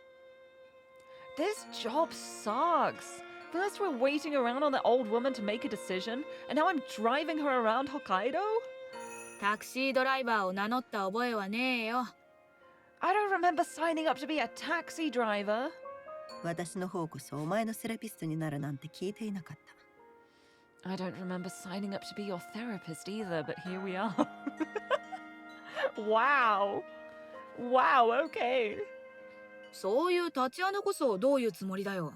This job sucks. First we're waiting around on the old woman to make a decision, and now I'm driving her around Hokkaido?
タクシードライバーを名乗った覚えはねえよ。
I don't remember signing up to be a taxi driver.
私の方こそお前のセラピストになるなんて聞いていなかった。
I don't remember signing up to be your therapist either, but here we are. Wow. Wow, okay.
そういうタチアナこそどういうつもりだよ。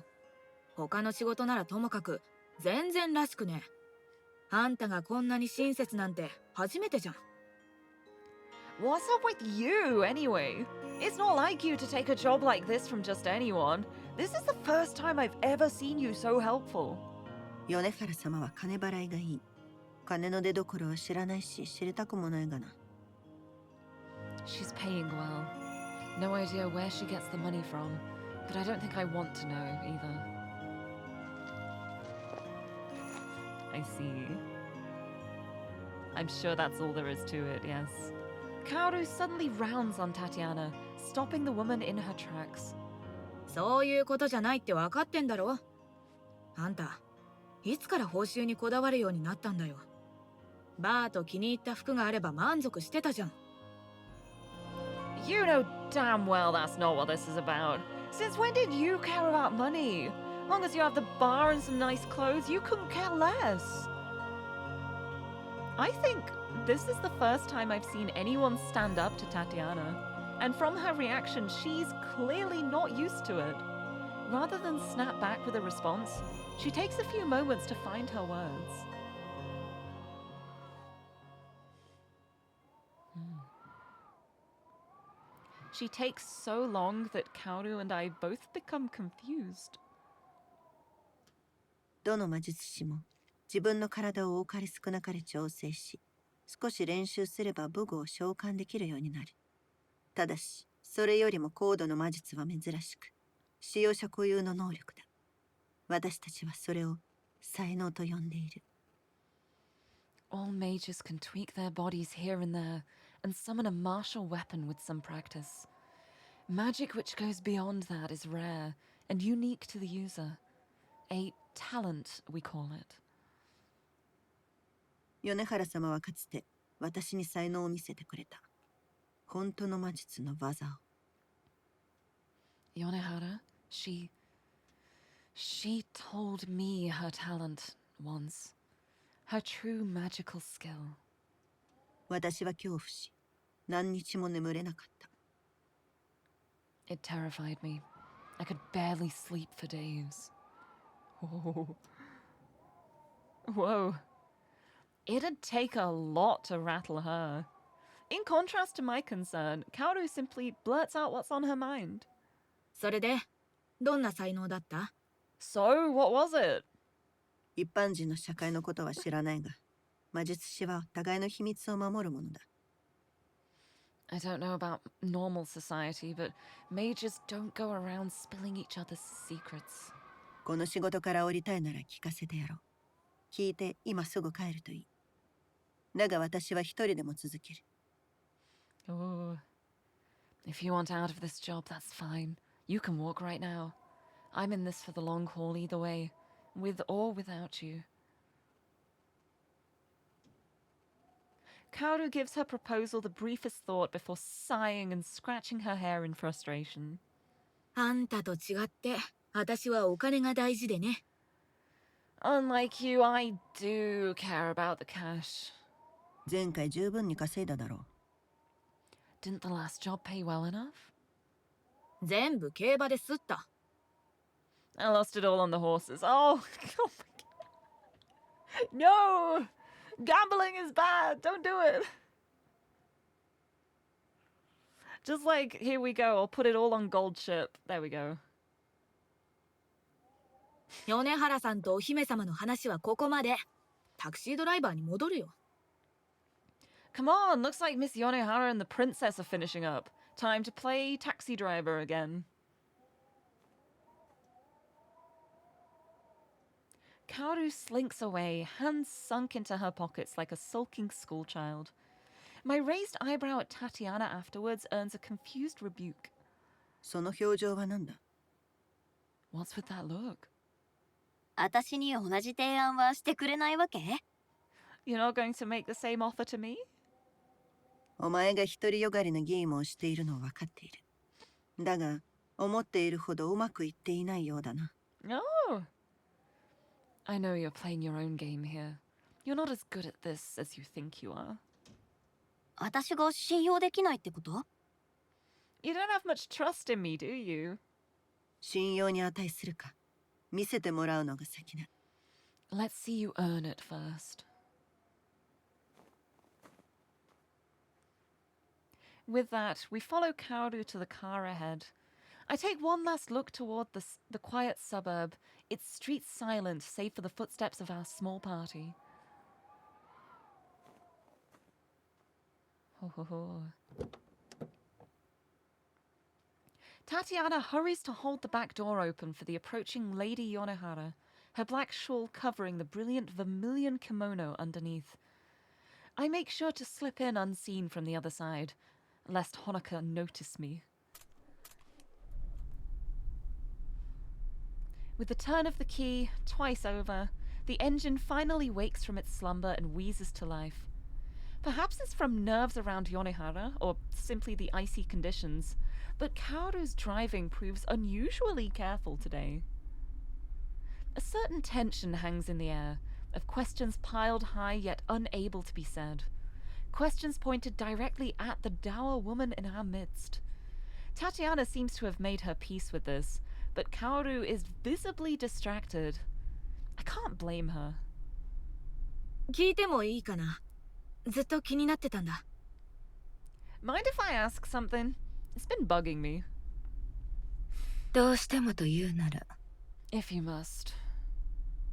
他の仕事ならともかく全然らしくね。あんたがこんなに親切なんて初めてじゃん。
What's up with you, anyway? It's not like you to take a job like this from just anyone. This is the first time I've ever seen you so helpful.
米原様は金払いがいい。金の出所は知らないし知りたくもないがな。
She's paying well. No idea where she gets the money from, but I don't think I want to know either. I see. I'm sure that's all there is to it, yes. Kaoru suddenly rounds on Tatiana, stopping the woman in her tracks.
そういうことじゃないって分かってんだろ。あんた、いつから報酬にこだわるようになったんだよ。バーと気に入った服があれば満足してたじゃん。
You know damn well that's not what this is about. Since when did you care about money? Long as you have the bar and some nice clothes, you couldn't care less. I think this is the first time I've seen anyone stand up to Tatiana. And from her reaction, she's clearly not used to it. Rather than snap back with a response, she takes a few moments to find her words. She takes so long that Kaoru and I both become confused.
どの魔術師も自分の体を多かれ少なかれ調整し、少し練習すれば武具を召喚できるようになる。ただし、それよりも高度の魔術は珍しく、使用者固有の能力だ。私たちはそれを才能と呼んでいる。
All mages can tweak their bodies here and there and summon a martial weapon with some practice. Magic which goes beyond that is rare and unique to the user. A talent, we call it.
米原様はかつて私に才能を見せてくれた。本当の魔術の技を。
Yonehara, she told me her talent once. Her true magical skill.
私は恐怖し、何日も眠れなかった。
It terrified me. I could barely sleep for days. Whoa. Whoa. It'd take a lot to rattle her. In contrast to my concern, Kaoru simply blurts out what's on her mind.
それで、どんな才能だった？
So, what was it?
一般人の社会のことは知らないが、魔術師は互いの秘密を守るものだ。
I don't know about normal society, but mages don't go around spilling each other's secrets.
この仕事から降りたいなら聞かせてやろう。聞いて今すぐ帰るといい。だが私は一人でも続ける。
Oh. If you want out of this job, that's fine. You can walk right now. I'm in this for the long haul either way, with or without you. Kaoru gives her proposal the briefest thought before sighing and scratching her hair in frustration.
あんたと違って、私はお金が大事でね。
Unlike you, I do care about the cash.
前回十分に稼いだだろう。
Didn't the last job pay well enough?
全部競馬ですった。
I lost it all on the horses. Oh, oh my god. No! Gambling is bad! Don't do it! Just like, here we go, I'll put it all on gold ship. There we go.
米原さんとお姫様の話はここまで。タクシードライバーに戻るよ。
Come on, looks like Miss Yonehara and the princess are finishing up. Time to play taxi driver again. Kaoru slinks away, hands sunk into her pockets like a sulking schoolchild. My raised eyebrow at Tatiana afterwards earns a confused rebuke.
その表情は何だ？
What's with that look?
私に同じ提案はしてくれないわけ？
You're not going to make the same offer to me?
お前が独りよがりなゲームをしているのは分かっている。だが、思っているほどうまくいっていないようだな。
Oh! I know you're playing your own game here. You're not as good at this as you think you are.
私が信用できないってこと？
You don't have much trust in me, do you?
信用に値するか、見せてもらうのが先だ。
Let's see you earn it first. With that, we follow Kaoru to the car ahead. I take one last look toward the quiet suburb, its streets silent save for the footsteps of our small party. Ho ho ho. Tatiana hurries to hold the back door open for the approaching Lady Yonehara, her black shawl covering the brilliant vermilion kimono underneath. I make sure to slip in unseen from the other side, lest Honoka notice me. With the turn of the key, twice over, the engine finally wakes from its slumber and wheezes to life. Perhaps it's from nerves around Yonehara, or simply the icy conditions, but Kaoru's driving proves unusually careful today. A certain tension hangs in the air, of questions piled high yet unable to be said. Questions pointed directly at the dour woman in our midst. Tatiana seems to have made her peace with this, but Kaoru is visibly distracted. I can't blame her.
聞いてもいいかな。ずっと気になってたんだ。
Mind if I ask something? It's been bugging me.
どうしてもと言うなら。
If you must.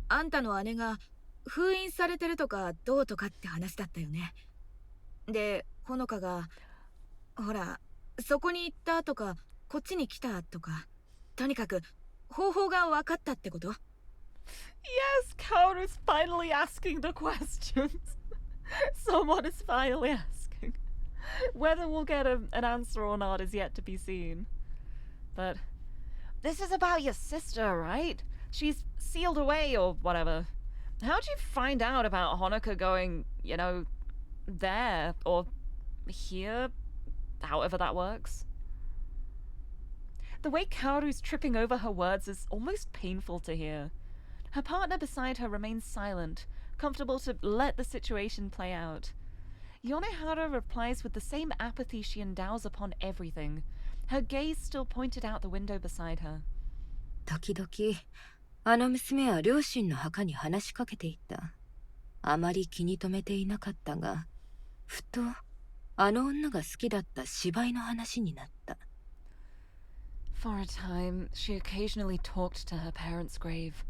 あんたの姉が封印されてるとかどうとかって話だったよね。で、ほのかが、ほら、そこに行ったとか、こっちに来たとか、とにかく方法が分かったってこと？
Yes, Kaoru's finally asking the questions. Someone is finally asking. Whether we'll get an answer or not is yet to be seen. But this is about your sister, right? She's sealed away or whatever. How'd you find out about Honoka going, you know, there or here? However that works. The way Kaoru's tripping over her words is almost painful to hear. Her partner beside her remains silent, comfortable to let the situation play out. Yonehara replies with the same apathy she endows upon everything, her gaze still pointed out the window beside her.
時々、あの娘は両親の墓に話しかけていた。あまり気に留めていなかったが、ふと、あの女が好きだった芝居の話になった。
For a time, she occasionally talked to her parents' grave.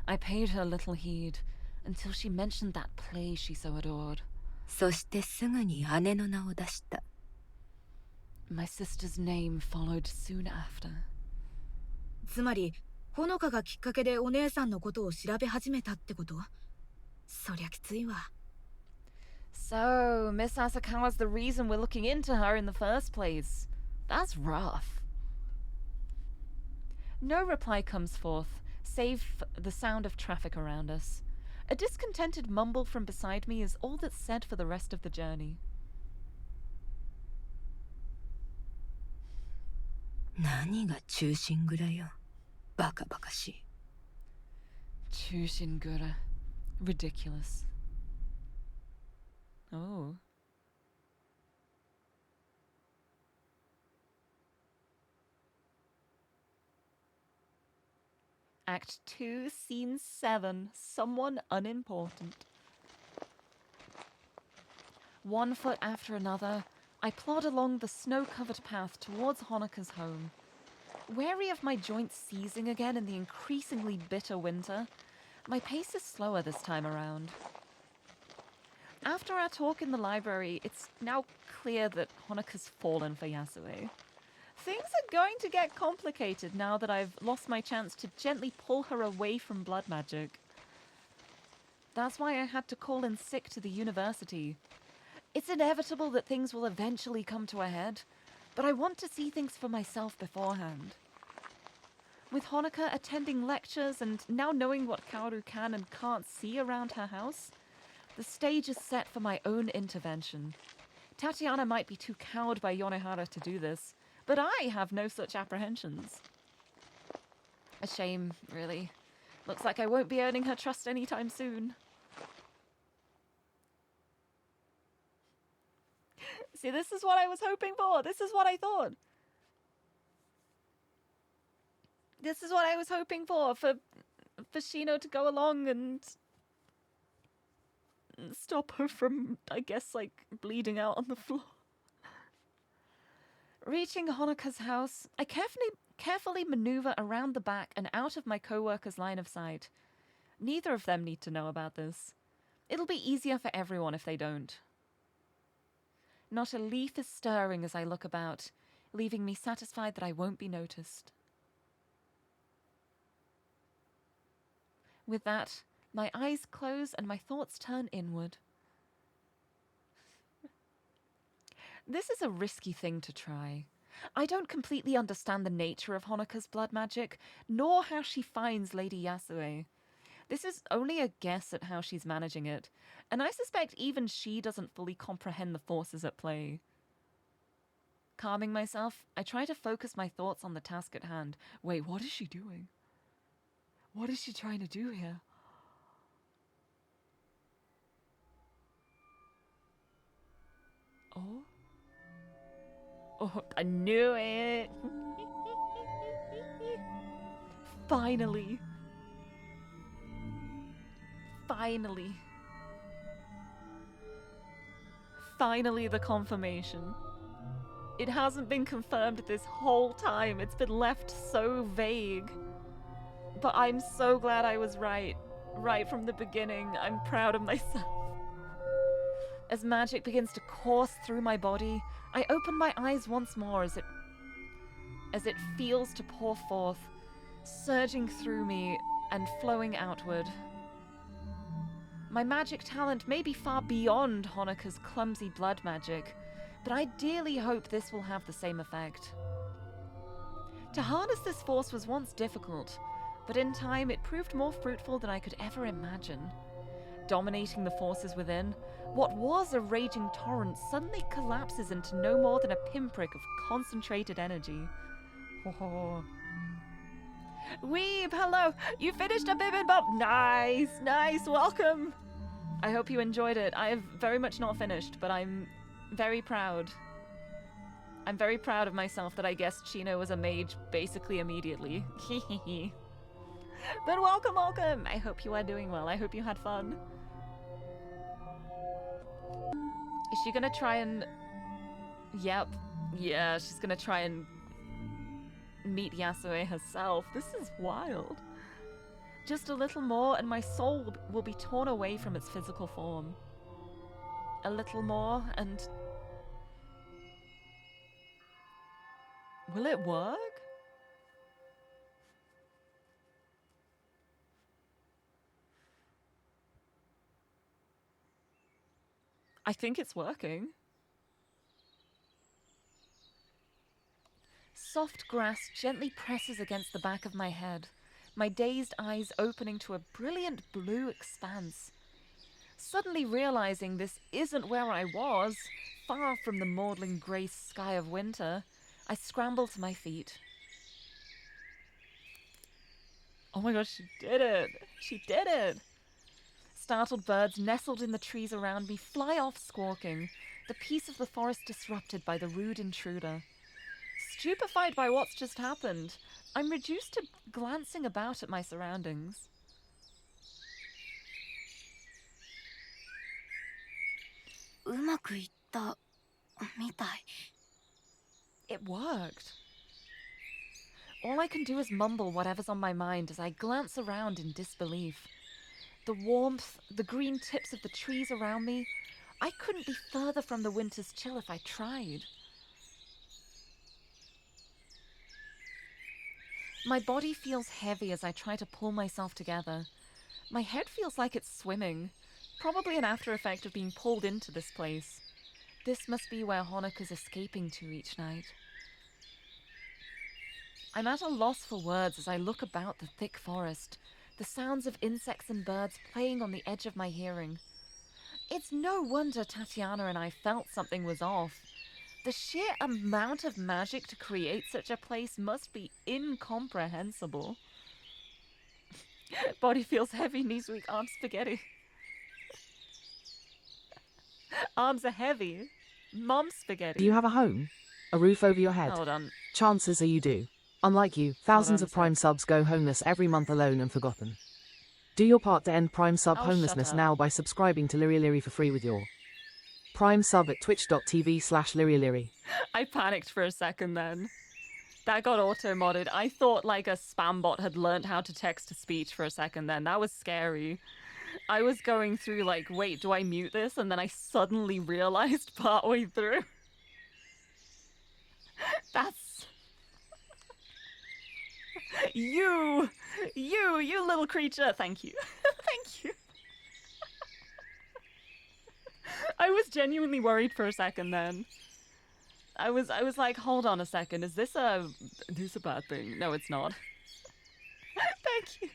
I paid her little heed, until she mentioned that play she so adored.
そしてすぐに姉の名を出した。
My sister's name followed soon after.
つまり、ほのかがきっかけでお姉さんのことを調べ始めたってこと？そりゃきついわ。
So, Miss Asakawa's the reason we're looking into her in the first place. That's rough. No reply comes forth, save the sound of traffic around us. A discontented mumble from beside me is all that's said for the rest of the journey.
何が中心蔵よ。バカバカしい。
Chushingura. Ridiculous. Oh. Act 2, Scene 7. Someone unimportant. One foot after another, I plod along the snow-covered path towards Honoka's home. Wary of my joints seizing again in the increasingly bitter winter, my pace is slower this time around. After our talk in the library, it's now clear that Honoka's fallen for Yasue. Things are going to get complicated now that I've lost my chance to gently pull her away from blood magic. That's why I had to call in sick to the university. It's inevitable that things will eventually come to a head, but I want to see things for myself beforehand. With Honoka attending lectures and now knowing what Kaoru can and can't see around her house, the stage is set for my own intervention. Tatiana might be too cowed by Yonehara to do this, but I have no such apprehensions. A shame, really. Looks like I won't be earning her trust anytime soon. See, this is what I was hoping for. This is what I thought. This is what I was hoping for Shino to go along and stop her from, I guess, like, bleeding out on the floor. Reaching Honoka's house, I carefully maneuver around the back and out of my co-worker's line of sight. Neither of them need to know about this. It'll be easier for everyone if they don't. Not a leaf is stirring as I look about, leaving me satisfied that I won't be noticed. With that, my eyes close and my thoughts turn inward. This is a risky thing to try. I don't completely understand the nature of Honoka's blood magic, nor how she finds Lady Yasue. This is only a guess at how she's managing it, and I suspect even she doesn't fully comprehend the forces at play. Calming myself, I try to focus my thoughts on the task at hand. Wait, what is she doing? What is she trying to do here? Oh? Oh, I knew it! Finally! Finally. Finally the confirmation. It hasn't been confirmed this whole time. It's been left so vague. But I'm so glad I was right. Right from the beginning. I'm proud of myself. As magic begins to course through my body, I open my eyes once more as it feels to pour forth, surging through me and flowing outward. My magic talent may be far beyond Honoka's clumsy blood magic, but I dearly hope this will have the same effect. To harness this force was once difficult, but in time it proved more fruitful than I could ever imagine. Dominating the forces within, what was a raging torrent suddenly collapses into no more than a pinprick of concentrated energy. Oh. Weeb, hello! You finished a bibimbap! Nice, nice, welcome! I hope you enjoyed it. I have very much not finished, but I'm very proud. I'm very proud of myself that I guessed Chino was a mage basically immediately. But welcome, welcome! I hope you are doing well. I hope you had fun. Is she gonna try and... Yep. Yeah, she's gonna try and meet Yasue herself. This is wild. Just a little more and my soul will be torn away from its physical form. A little more and... Will it work? I think it's working. Soft grass gently presses against the back of my head, my dazed eyes opening to a brilliant blue expanse. Suddenly realizing this isn't where I was, far from the maudlin grey sky of winter, I scramble to my feet. Oh my gosh, she did it! She did it! Startled birds nestled in the trees around me fly off squawking, the peace of the forest disrupted by the rude intruder. stupefied by what's just happened. I'm reduced to glancing about at my surroundings. It worked. All I can do is mumble whatever's on my mind as I glance around in disbelief. The warmth, the green tips of the trees around me. I couldn't be further from the winter's chill if I tried. My body feels heavy as I try to pull myself together. My head feels like it's swimming, probably an after effect of being pulled into this place. This must be where Honoka's escaping to each night. I'm at a loss for words as I look about the thick forest, the sounds of insects and birds playing on the edge of my hearing. It's no wonder Tatiana and I felt something was off. The sheer amount of magic to create such a place must be incomprehensible. Body feels heavy, knees weak, arms spaghetti. Arms are heavy. Mom's spaghetti.
Do you have a home? A roof over your head?
Hold on.
Chances are you do. Unlike you, thousands of Prime subs go homeless every month alone and forgotten. Do your part to end Prime sub homelessness now by subscribing to Lirie for free with your Prime sub at twitch.tv/Lirie.
I panicked for a second then. That got auto-modded. I thought like a spam bot had learned how to text-to-speech for a second then. That was scary. I was going through like, wait, do I mute this? And then I suddenly realized partway through. That's... You little creature. Thank you. Thank you. I was genuinely worried for a second then. I was like, hold on a second. Is this a bad thing? No, it's not. Thank you.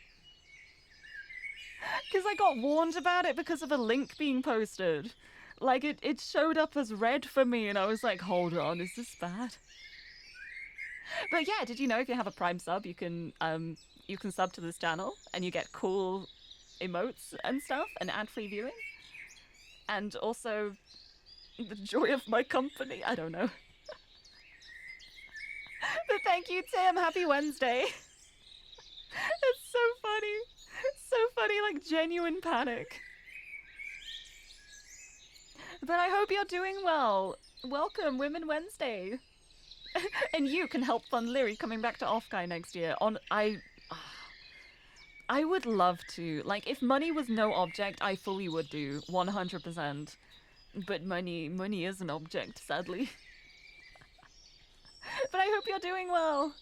Because I got warned about it because of a link being posted. Like, it showed up as red for me, and I was like, hold on, is this bad? But yeah, did you know if you have a Prime sub, you can sub to this channel, and you get cool emotes and stuff, and ad-free viewing? And also, the joy of my company. I don't know. But thank you, Tim. Happy Wednesday. It's so funny. So funny, like genuine panic. But I hope you're doing well. Welcome, Women Wednesday. And you can help fund Lirie coming back to Offguy next year. I would love to. Like, if money was no object, I fully would do 100%. But money is an object, sadly. But I hope you're doing well.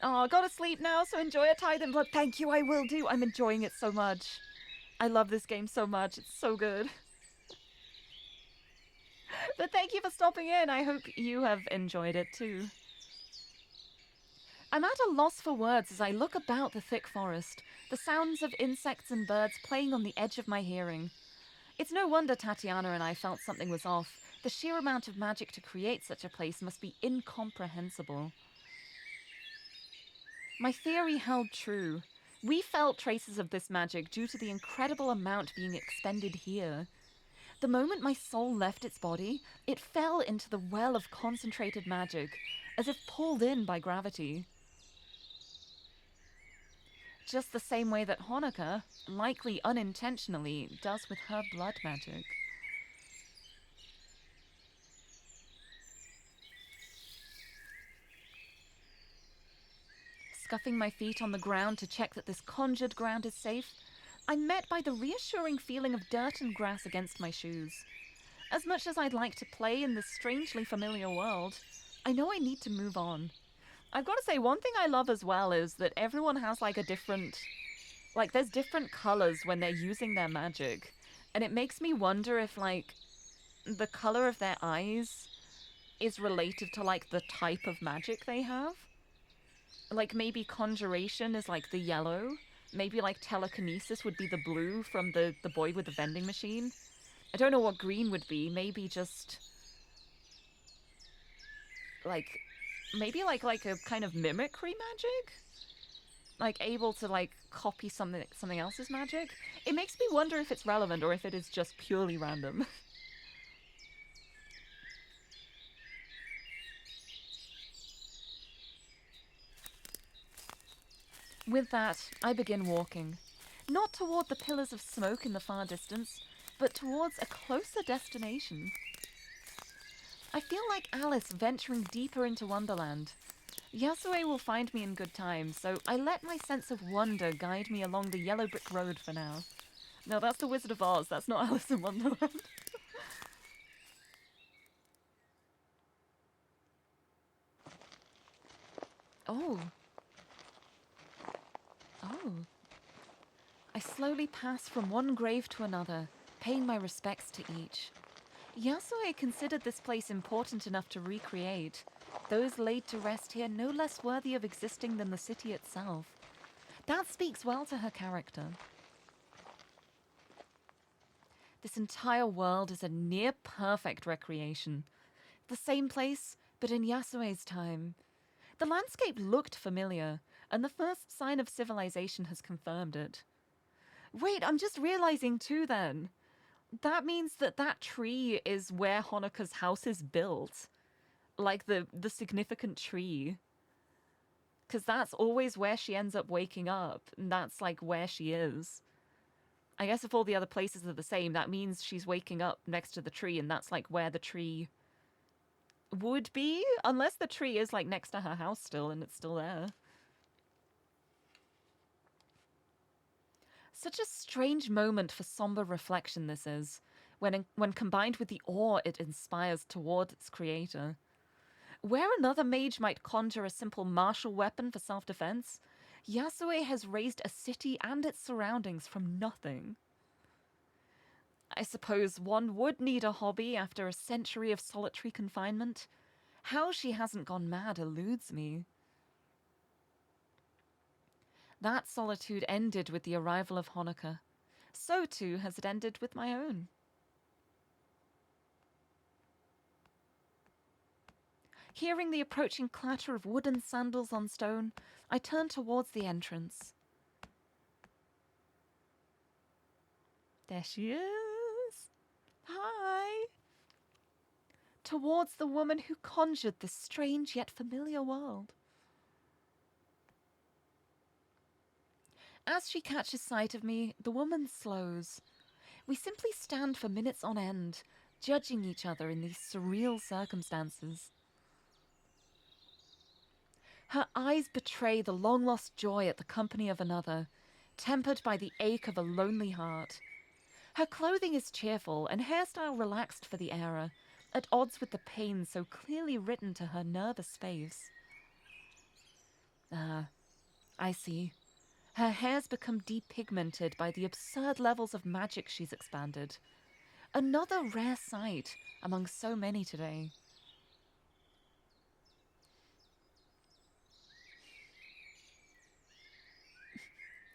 Oh, gotta sleep now, so enjoy a Tithe in Blood. Thank you, I will do. I'm enjoying it so much. I love this game so much. It's so good. But thank you for stopping in. I hope you have enjoyed it too. I'm at a loss for words as I look about the thick forest, the sounds of insects and birds playing on the edge of my hearing. It's no wonder Tatiana and I felt something was off. The sheer amount of magic to create such a place must be incomprehensible. My theory held true. We felt traces of this magic due to the incredible amount being expended here. The moment my soul left its body, it fell into the well of concentrated magic, as if pulled in by gravity. Just the same way that Honoka, likely unintentionally, does with her blood magic. Scuffing my feet on the ground to check that this conjured ground is safe, I'm met by the reassuring feeling of dirt and grass against my shoes. As much as I'd like to play in this strangely familiar world, I know I need to move on. I've got to say, one thing I love as well is that everyone has like a different... Like, there's different colors when they're using their magic. And it makes me wonder if, like, the color of their eyes is related to, like, the type of magic they have. Like, maybe conjuration is, like, the yellow. Maybe, like, telekinesis would be the blue from the boy with the vending machine. I don't know what green would be. Maybe just... Like... Maybe, like a kind of mimicry magic? Like, able to, like, copy something else's magic? It makes me wonder if it's relevant or if it is just purely random. With that, I begin walking. Not toward the pillars of smoke in the far distance, but towards a closer destination. I feel like Alice venturing deeper into Wonderland. Yasue will find me in good time, so I let my sense of wonder guide me along the yellow brick road for now. No, that's the Wizard of Oz, that's not Alice in Wonderland. Oh. I slowly pass from one grave to another, paying my respects to each. Yasue considered this place important enough to recreate, those laid to rest here no less worthy of existing than the city itself. That speaks well to her character. This entire world is a near-perfect recreation. The same place, but in Yasue's time. The landscape looked familiar, and the first sign of civilization has confirmed it. Wait, I'm just realizing too then. That means that that tree is where Honoka's house is built. Like the significant tree. Because that's always where she ends up waking up, and that's like where she is. I guess if all the other places are the same, that means she's waking up next to the tree, and that's like where the tree would be, unless the tree is like next to her house still and it's still there. Such a strange moment for somber reflection this is, when combined with the awe it inspires toward its creator. Where another mage might conjure a simple martial weapon for self-defense, Yasue has raised a city and its surroundings from nothing. I suppose one would need a hobby after a century of solitary confinement. How she hasn't gone mad eludes me. That solitude ended with the arrival of Honoka. So too has it ended with my own. Hearing the approaching clatter of wooden sandals on stone, I turn towards the entrance. There she is. Hi. Towards the woman who conjured this strange yet familiar world. As she catches sight of me, the woman slows. We simply stand for minutes on end, judging each other in these surreal circumstances. Her eyes betray the long-lost joy at the company of another, tempered by the ache of a lonely heart. Her clothing is cheerful and hairstyle relaxed for the era, at odds with the pain so clearly written to her nervous face. Ah, I see. Her hair's become depigmented by the absurd levels of magic she's expanded. Another rare sight among so many today.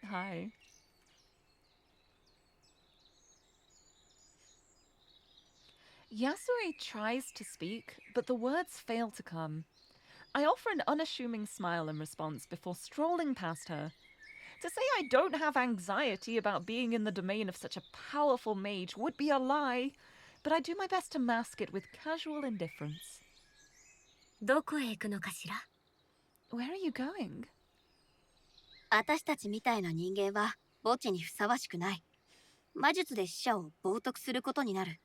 Hi. Yasue tries to speak, but the words fail to come. I offer an unassuming smile in response before strolling past her. To say I don't have anxiety about being in the domain of such a powerful mage would be a lie, but I do my best to mask it with casual indifference.
どこへ行くのかしら?
Where are you going?
私たちみたいな人間は墓地にふさわしくない。魔術で死者を冒涜することになる。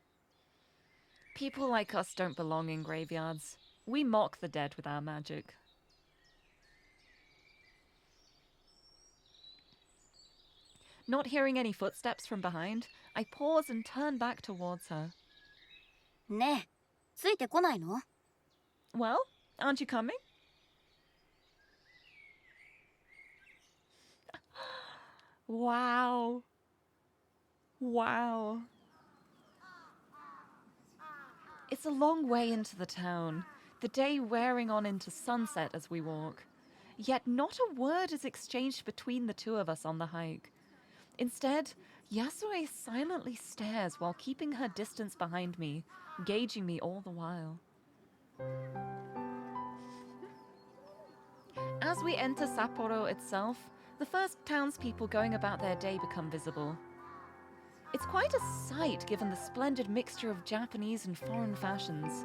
People like us don't belong in graveyards. We mock the dead with our magic. Not hearing any footsteps from behind, I pause and turn back towards her.
ねえ、ついてこないの?
Well, aren't you coming? Wow. Wow. It's a long way into the town, the day wearing on into sunset as we walk. Yet not a word is exchanged between the two of us on the hike. Instead, Yasue silently stares while keeping her distance behind me, gauging me all the while. As we enter Sapporo itself, the first townspeople going about their day become visible. It's quite a sight given the splendid mixture of Japanese and foreign fashions.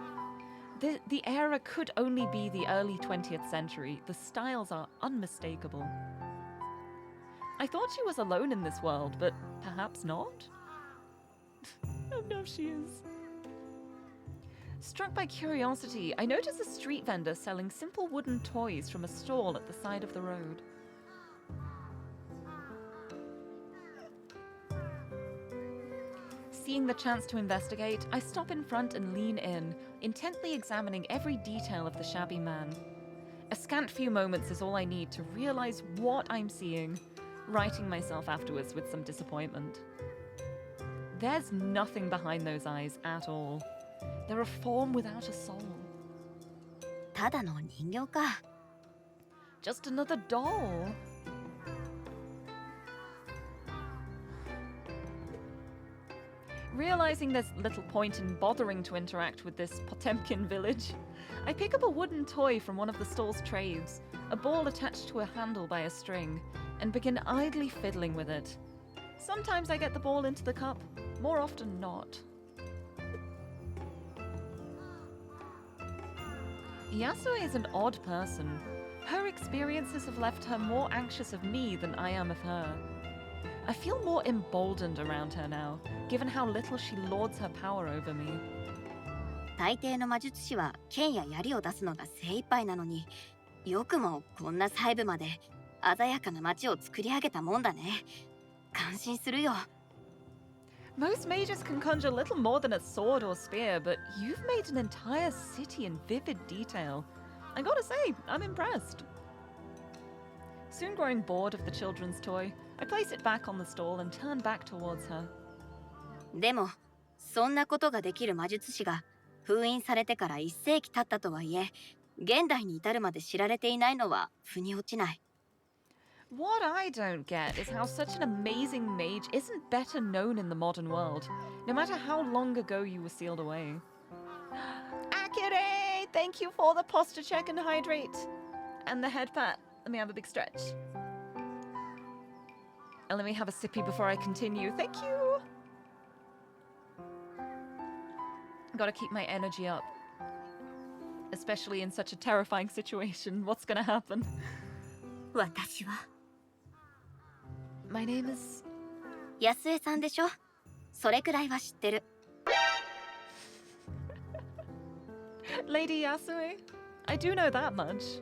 The era could only be the early 20th century. The styles are unmistakable. I thought she was alone in this world, but perhaps not? Oh no, she is. Struck by curiosity, I notice a street vendor selling simple wooden toys from a stall at the side of the road. Seeing the chance to investigate, I stop in front and lean in, intently examining every detail of the shabby man. A scant few moments is all I need to realize what I'm seeing, righting myself afterwards with some disappointment. There's nothing behind those eyes at all. They're a form without a soul.
ただの人形か。
Just another doll. Realizing there's little point in bothering to interact with this Potemkin village, I pick up a wooden toy from one of the stall's trays, a ball attached to a handle by a string, and begin idly fiddling with it. Sometimes I get the ball into the cup, more often not. Yasue is an odd person. Her experiences have left her more anxious of me than I am of her. I feel more emboldened around her now, given how little she lords her power over me.
大抵の魔術師は剣や槍を出すのが精一杯なのに、よくもこんな細部まで鮮やかな街を作り上げたもんだね。感心するよ。
Most mages can conjure little more than a sword or spear, but you've made an entire city in vivid detail. I gotta say, I'm impressed. Soon growing bored of the children's toy, I place it back on the stall and turn back towards her.
でも、そんなことができる魔術師が封印されてから1世紀経ったとはいえ、現代に至るまで知られていないのは腑に落ちない。
What I don't get is how such an amazing mage isn't better known in the modern world, no matter how long ago you were sealed away. Akire! Thank you for the posture check and hydrate. And the head pat. Let me have a big stretch. And let me have a sippy before I continue. Thank you! Gotta keep my energy up. Especially in such a terrifying situation. What's gonna happen?
私は
My name is...
安江さんでしょ。それくらいは知ってる。
Lady Yasue? I do know that much.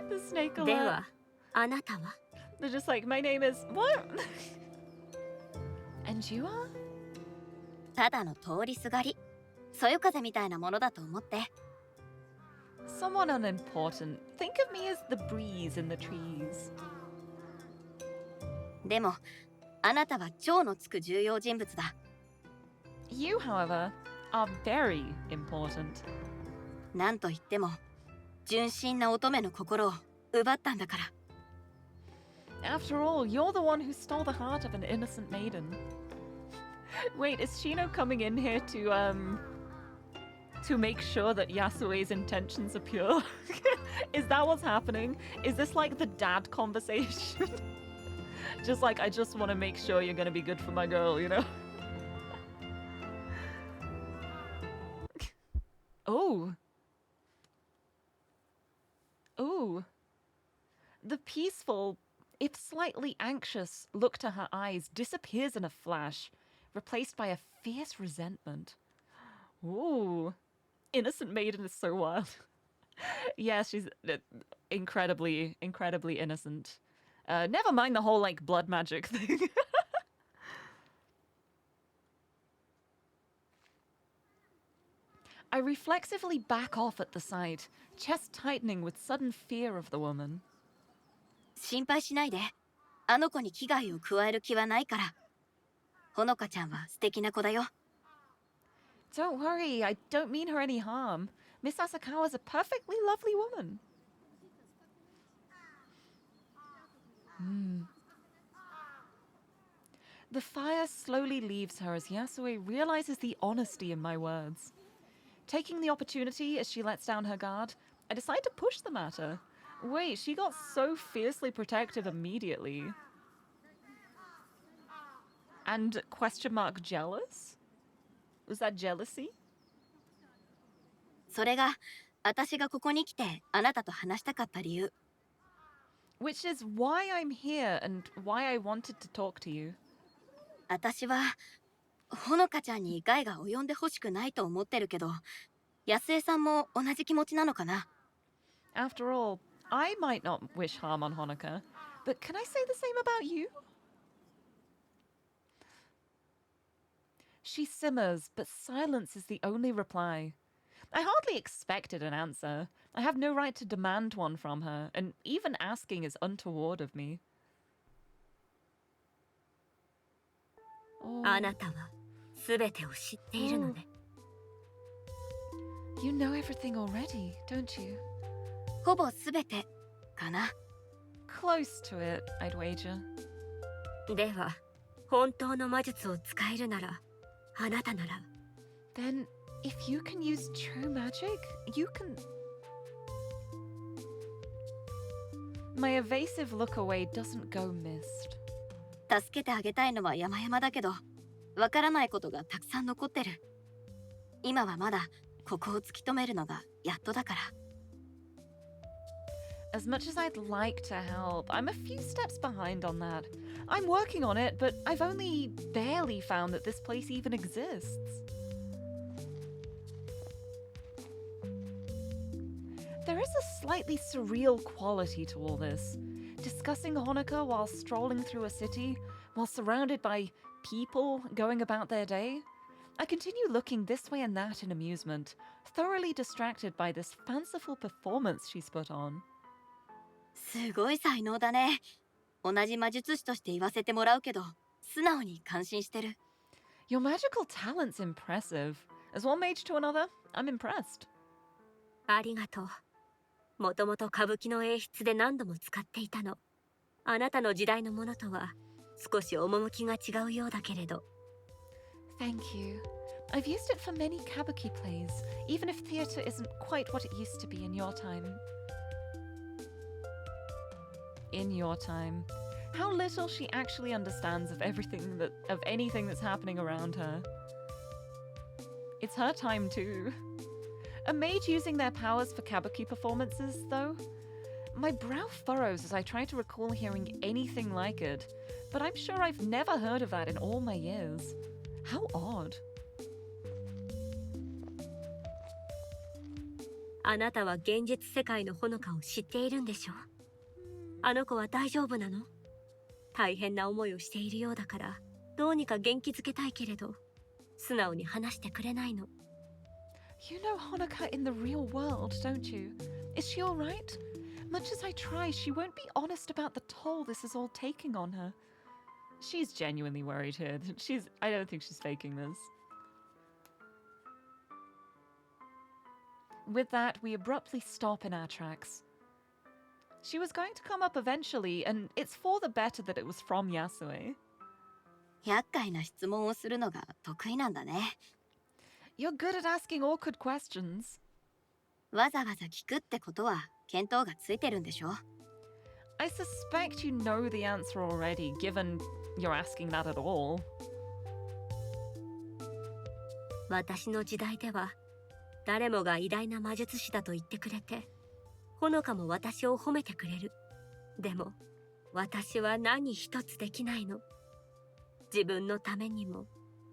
The snake
で
alert.
は、あなたは
They're just like, my name is... What? And you are?
ただの通りすがり。そよ風みたいなものだと思って。
Someone unimportant. Think of me as the breeze in the trees.
でも、あなたは超のつく重要人物だ。
You, however, are very important.
なんと言っても、純真な乙女の心を奪ったんだから。
After all, you're the one who stole the heart of an innocent maiden. Wait, is Shino coming in here to make sure that Yasue's intentions are pure? Is that what's happening? Is this like the dad conversation? Just like, I just want to make sure you're gonna be good for my girl, you know? Oh. Oh. The peaceful, if slightly anxious, look to her eyes disappears in a flash, replaced by a fierce resentment. Ooh. Innocent maiden is so wild. Yeah, she's incredibly, incredibly innocent. Never mind the whole, like, blood magic thing. I reflexively back off at the sight, chest tightening with sudden fear of the woman.
心配しないで。あの子に危害を加える気はないから。ほのかちゃんは素敵な子だよ。
Don't worry, I don't mean her any harm. Miss Asakawa's a perfectly lovely woman. The fire slowly leaves her as Yasue realizes the honesty in my words. Taking the opportunity as she lets down her guard, I decide to push the matter. Wait, she got so fiercely protective immediately. And question mark jealous? Was that jealousy?
それが、私がここに来てあなたと話したかった理由。
Which is why I'm here and why I wanted to talk to you.
私はほのかちゃんに害が及んでほしくないと思ってるけど、安江さんも同じ気持ちなのかな。
After all, I might not wish harm on Honoka, but can I say the same about you? She simmers, but silence is the only reply. I hardly expected an answer. I have no right to demand one from her, and even asking is untoward of me. Oh.
あなたは全てを知っているのね。
You know everything already, don't you?
ほぼ全てかな。
Close to it, I'd wager.
では、本当の魔術を使えるなら、あなたなら。
Then, if you can use true magic, you can... My evasive look away doesn't go missed.
助けてあげたいのは山々だけど、わからないことがたくさん残ってる。今はまだここを突き止めるのがやっとだから。
As much as I'd like to help, I'm a few steps behind on that. I'm working on it, but I've only barely found that this place even exists. There is a slightly surreal quality to all this. Discussing Honoka while strolling through a city, while surrounded by people going about their day. I continue looking this way and that in amusement, thoroughly distracted by this fanciful performance she's put on.
すごい才能だね。同じ魔術師として言わせてもらうけど、素直に感心してる。
Your magical talent's impressive. As one mage to another, I'm impressed.
ありがとう。もともと歌舞伎の演出で何度も使っていたの。あなたの時代のものとは少し趣が違うようだけれど。
Thank you. I've used it for many kabuki plays, even if theatre isn't quite what it used to be in your time. In your time. How little she actually understands of anything that's happening around her. It's her time too. A mage using their powers for kabuki performances, though? My brow furrows as I try to recall hearing anything like it, but I'm sure I've never heard of that in all my years. How odd.
あなたは現実世界のほのかを知っているんでしょ？あの子は大丈夫なの？大変な思いをしているようだから、どうにか元気づけたいけれど、素直に話してくれないの。
You know Honoka in the real world, don't you? Is she alright? Much as I try, she won't be honest about the toll this is all taking on her. She's genuinely worried here. I don't think she's faking this. With that, we abruptly stop in our tracks. She was going to come up eventually, and it's for the better that it was from Yasue.
厄介な質問をするのが得意なんだね。
You're good at asking awkward questions.
わざわざ聞くってことは見当がついてるんでしょ？
I suspect you know the answer already, given you're asking that at all.
私の時代では、誰もが偉大な魔術師だと言ってくれて、ほのかも私を褒めてくれる。でも、私は何一つできないの。自分のためにも、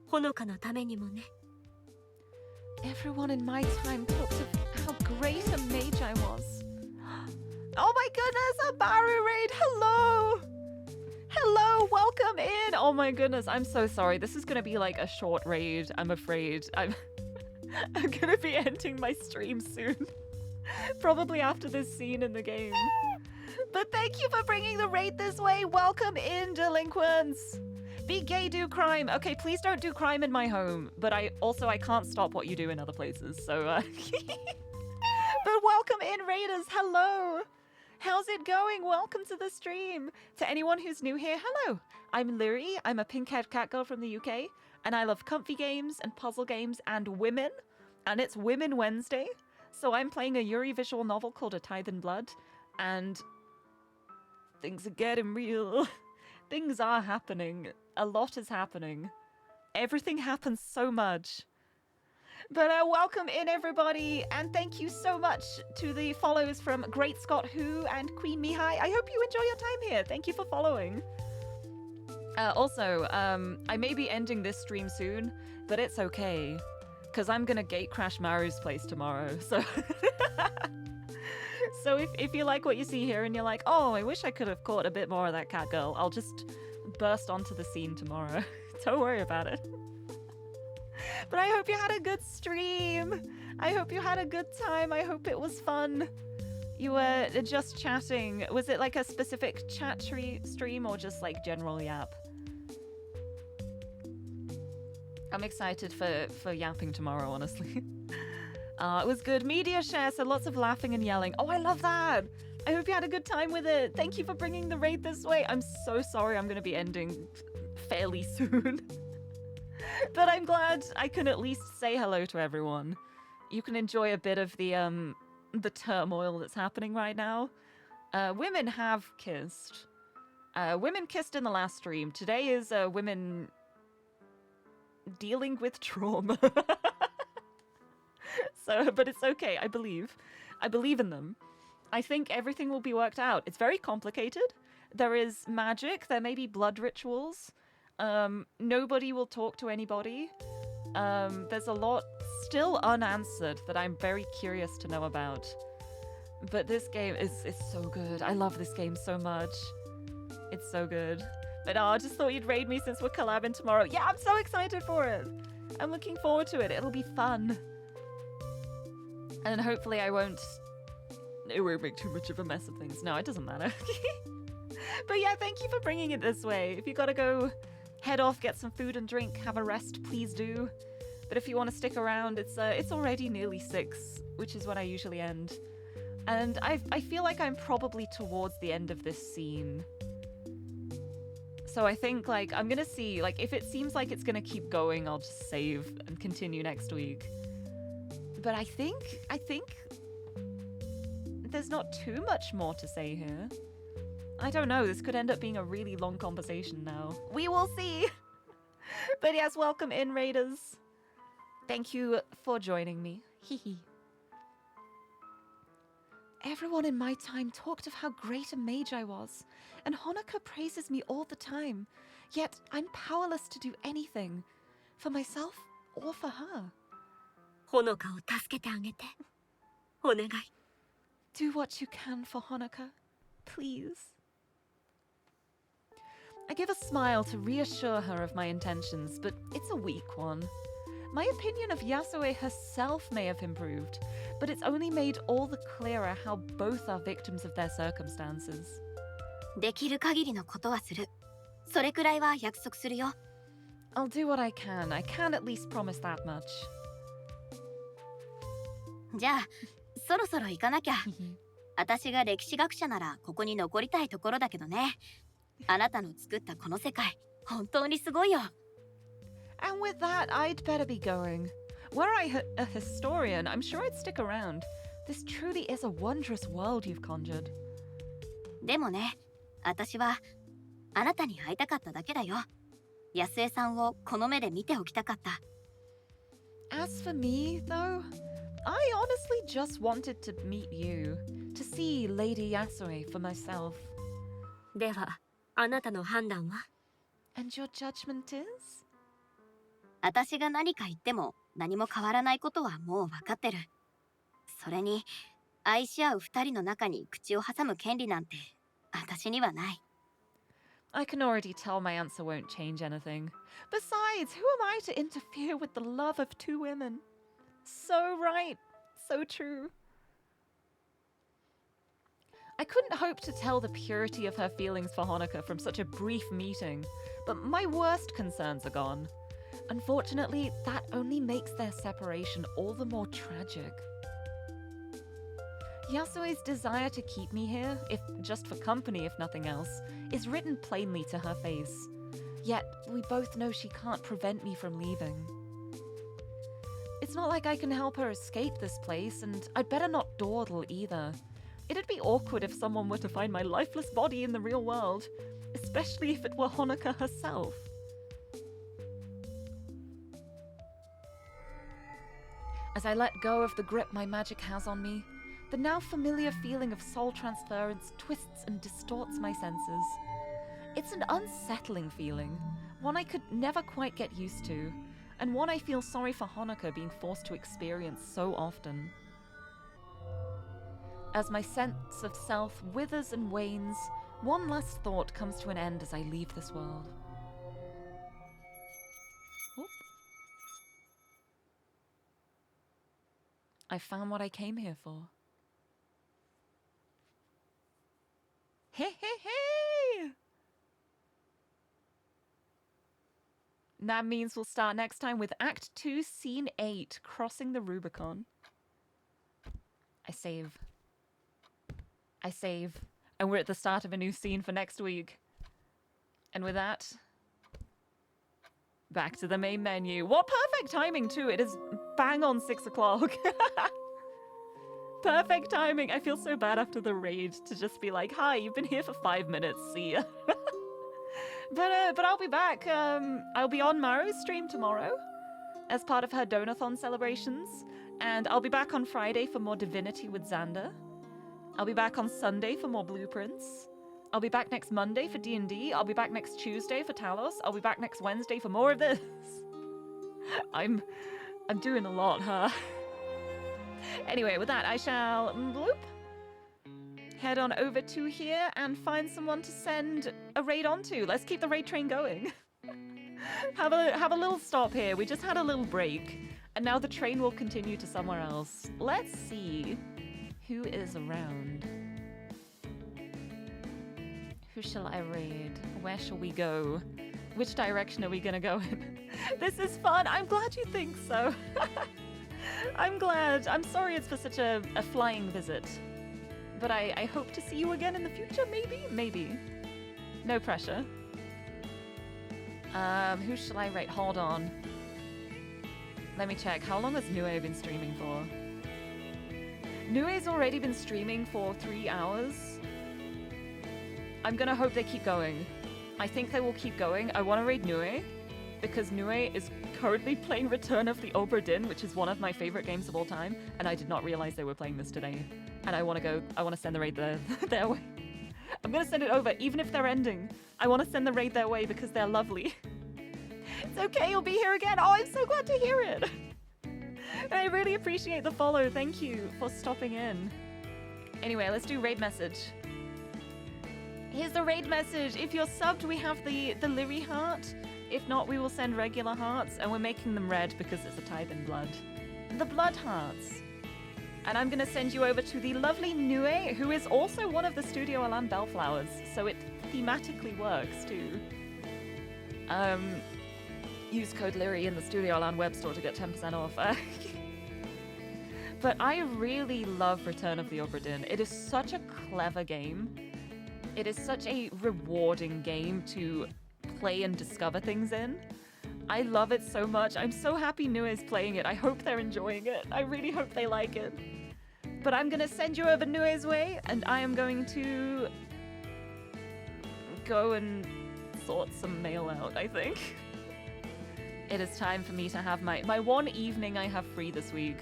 ほのかのためにもね。
Everyone in my time talked of how great a mage I was. Oh my goodness, a Baru raid! Hello! Hello, welcome in! Oh my goodness, I'm so sorry. This is gonna be like a short raid, I'm afraid. I'm gonna be ending my stream soon. Probably after this scene in the game. But thank you for bringing the raid this way. Welcome in, delinquents. Be gay, do crime. Okay, please don't do crime in my home. But I can't stop what you do in other places. So, But welcome in, raiders. Hello. How's it going? Welcome to the stream. To anyone who's new here, hello. I'm Lirie. I'm a pink-haired cat girl from the UK. And I love comfy games and puzzle games and women. And it's Women Wednesday. So I'm playing a Yuri visual novel called A Tithe in Blood. And things are getting real. Things are happening. A lot is happening. Everything happens so much. But welcome in, everybody, and thank you so much to the follows from Great Scott Who and Queen Mihai. I hope you enjoy your time here. Thank you for following. Also, I may be ending this stream soon, but it's okay, because I'm gonna gate crash Maru's place tomorrow, so... So if you like what you see here and you're like, oh, I wish I could have caught a bit more of that cat girl, I'll just burst onto the scene tomorrow. Don't worry about it. But I hope you had a good stream. I hope you had a good time. I hope it was fun. You were just chatting. Was it like a specific chat stream or just like general yap? I'm excited for yapping tomorrow, honestly. It was good. Media share, so lots of laughing and yelling. Oh, I love that. I hope you had a good time with it. Thank you for bringing the raid this way. I'm so sorry I'm going to be ending fairly soon. But I'm glad I can at least say hello to everyone. You can enjoy a bit of the turmoil that's happening right now. Women have kissed. Women kissed in the last stream. Today is women dealing with trauma. So, but it's okay. I believe in them. I think everything will be worked out. It's very complicated. There is magic. There may be blood rituals. Nobody will talk to anybody. There's a lot still unanswered that I'm very curious to know about. But this game is so good. I love this game so much. It's so good. But I just thought you'd raid me since we're collabing tomorrow. Yeah, I'm so excited for it. I'm looking forward to it. It'll be fun. And hopefully it won't make too much of a mess of things. No, it doesn't matter. But yeah, thank you for bringing it this way. If you gotta go head off, get some food and drink, have a rest, please do. But if you want to stick around, it's already nearly 6, which is when I usually end. And I feel like I'm probably towards the end of this scene. So I think, like, I'm gonna see, like, if it seems like it's gonna keep going, I'll just save and continue next week. But I think there's not too much more to say here. I don't know, this could end up being a really long conversation now. We will see! But yes, welcome in, Raiders. Thank you for joining me. Hehe. Everyone in my time talked of how great a mage I was, and Honoka praises me all the time. Yet I'm powerless to do anything, for myself or for her.
ほのかを助けてあげて。お願い。
Do what you can for Honoka, please. I give a smile to reassure her of my intentions, but it's a weak one. My opinion of Yasue herself may have improved, but it's only made all the clearer how both are victims of their circumstances.
できる限りのことはする。それくらいは約束するよ。
I'll do what I can. I can at least promise that much.
じゃあ、そろそろ行かなきゃ。私が歴史学者ならここに残りたいところだけどね。あなたの作ったこの世界、本当にすごいよ。
And with that, I'd better be going. Were I a historian, I'm sure I'd stick around. This truly is a wondrous world you've conjured.
でもね、私はあなたに会いたかっただけだよ。安江さんをこの目で見ておきたかった。
As for me, though, I honestly just wanted to meet you, to see Lady Yasue for myself.
では、あなたの判断は？
And your judgment is?
私が何か言っても何も変わらないことはもう分かってる。それに、愛し合う二人の中に口を挟む権利なんて私にはない。
I can already tell my answer won't change anything. Besides, who am I to interfere with the love of two women? So right, so true. I couldn't hope to tell the purity of her feelings for Honoka from such a brief meeting, but my worst concerns are gone. Unfortunately, that only makes their separation all the more tragic. Yasue's desire to keep me here, if just for company if nothing else, is written plainly to her face. Yet, we both know she can't prevent me from leaving. It's not like I can help her escape this place, and I'd better not dawdle either. It'd be awkward if someone were to find my lifeless body in the real world, especially if it were Honoka herself. As I let go of the grip my magic has on me, the now familiar feeling of soul transference twists and distorts my senses. It's an unsettling feeling, one I could never quite get used to, and one I feel sorry for Honoka being forced to experience so often. As my sense of self withers and wanes, one last thought comes to an end as I leave this world. Oop. I found what I came here for. Hey, hey, hey! That means we'll start next time with Act 2, Scene 8, Crossing the Rubicon. I save. And we're at the start of a new scene for next week. And with that, back to the main menu. What perfect timing, too. It is bang on 6 o'clock. Perfect timing. I feel so bad after the raid to just be like, hi, you've been here for 5 minutes. See ya. But I'll be back. I'll be on Maru's stream tomorrow as part of her Donathon celebrations. And I'll be back on Friday for more Divinity with Xander. I'll be back on Sunday for more Blueprints. I'll be back next Monday for D&D. I'll be back next Tuesday for Talos. I'll be back next Wednesday for more of this. I'm doing a lot, huh? Anyway, with that, I shall bloop. Head on over to here and find someone to send a raid onto. Let's keep the raid train going. Have a little stop here. We just had a little break, and now the train will continue to somewhere else. Let's see who is around. Who shall I raid? Where shall we go? Which direction are we gonna go in? This is fun. I'm glad you think so. I'm glad. I'm sorry it's for such a flying visit. But I hope to see you again in the future, maybe? Maybe. No pressure. Who shall I rate? Hold on. Let me check. How long has Nue been streaming for? Nue's already been streaming for 3 hours. I'm gonna hope they keep going. I think they will keep going. I want to raid Nue because Nue is currently playing Return of the Obra Dinn, which is one of my favorite games of all time, and I did not realize they were playing this today. And I want to send the raid their way. I'm gonna send it over, even if they're ending. I want to send the raid their way because they're lovely. It's okay, you'll be here again. Oh, I'm so glad to hear it. And I really appreciate the follow. Thank you for stopping in. Anyway, let's do raid message. Here's the raid message. If you're subbed, we have the Lirie heart. If not, we will send regular hearts, and we're making them red because it's a tithe in blood. The blood hearts. And I'm gonna send you over to the lovely Nue, who is also one of the Studio Alan Bellflowers, so it thematically works too. Use code Lirie in the Studio Alan web store to get 10% off. But I really love Return of the Obra Dinn. It is such a clever game. It is such a rewarding game to play and discover things in. I love it so much. I'm so happy Nue is playing it. I hope they're enjoying it. I really hope they like it. But I'm gonna send you over Nue's way, and I am going to go and sort some mail out, I think. It is time for me to have my one evening I have free this week.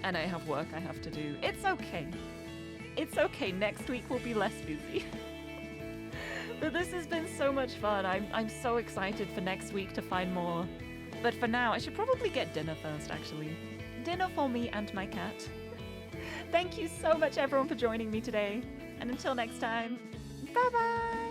And I have work I have to do. It's okay. It's okay. Next week will be less busy. But this has been so much fun. I'm so excited for next week to find more. But for now, I should probably get dinner first, actually. Dinner for me and my cat. Thank you so much, everyone, for joining me today. And until next time, bye-bye!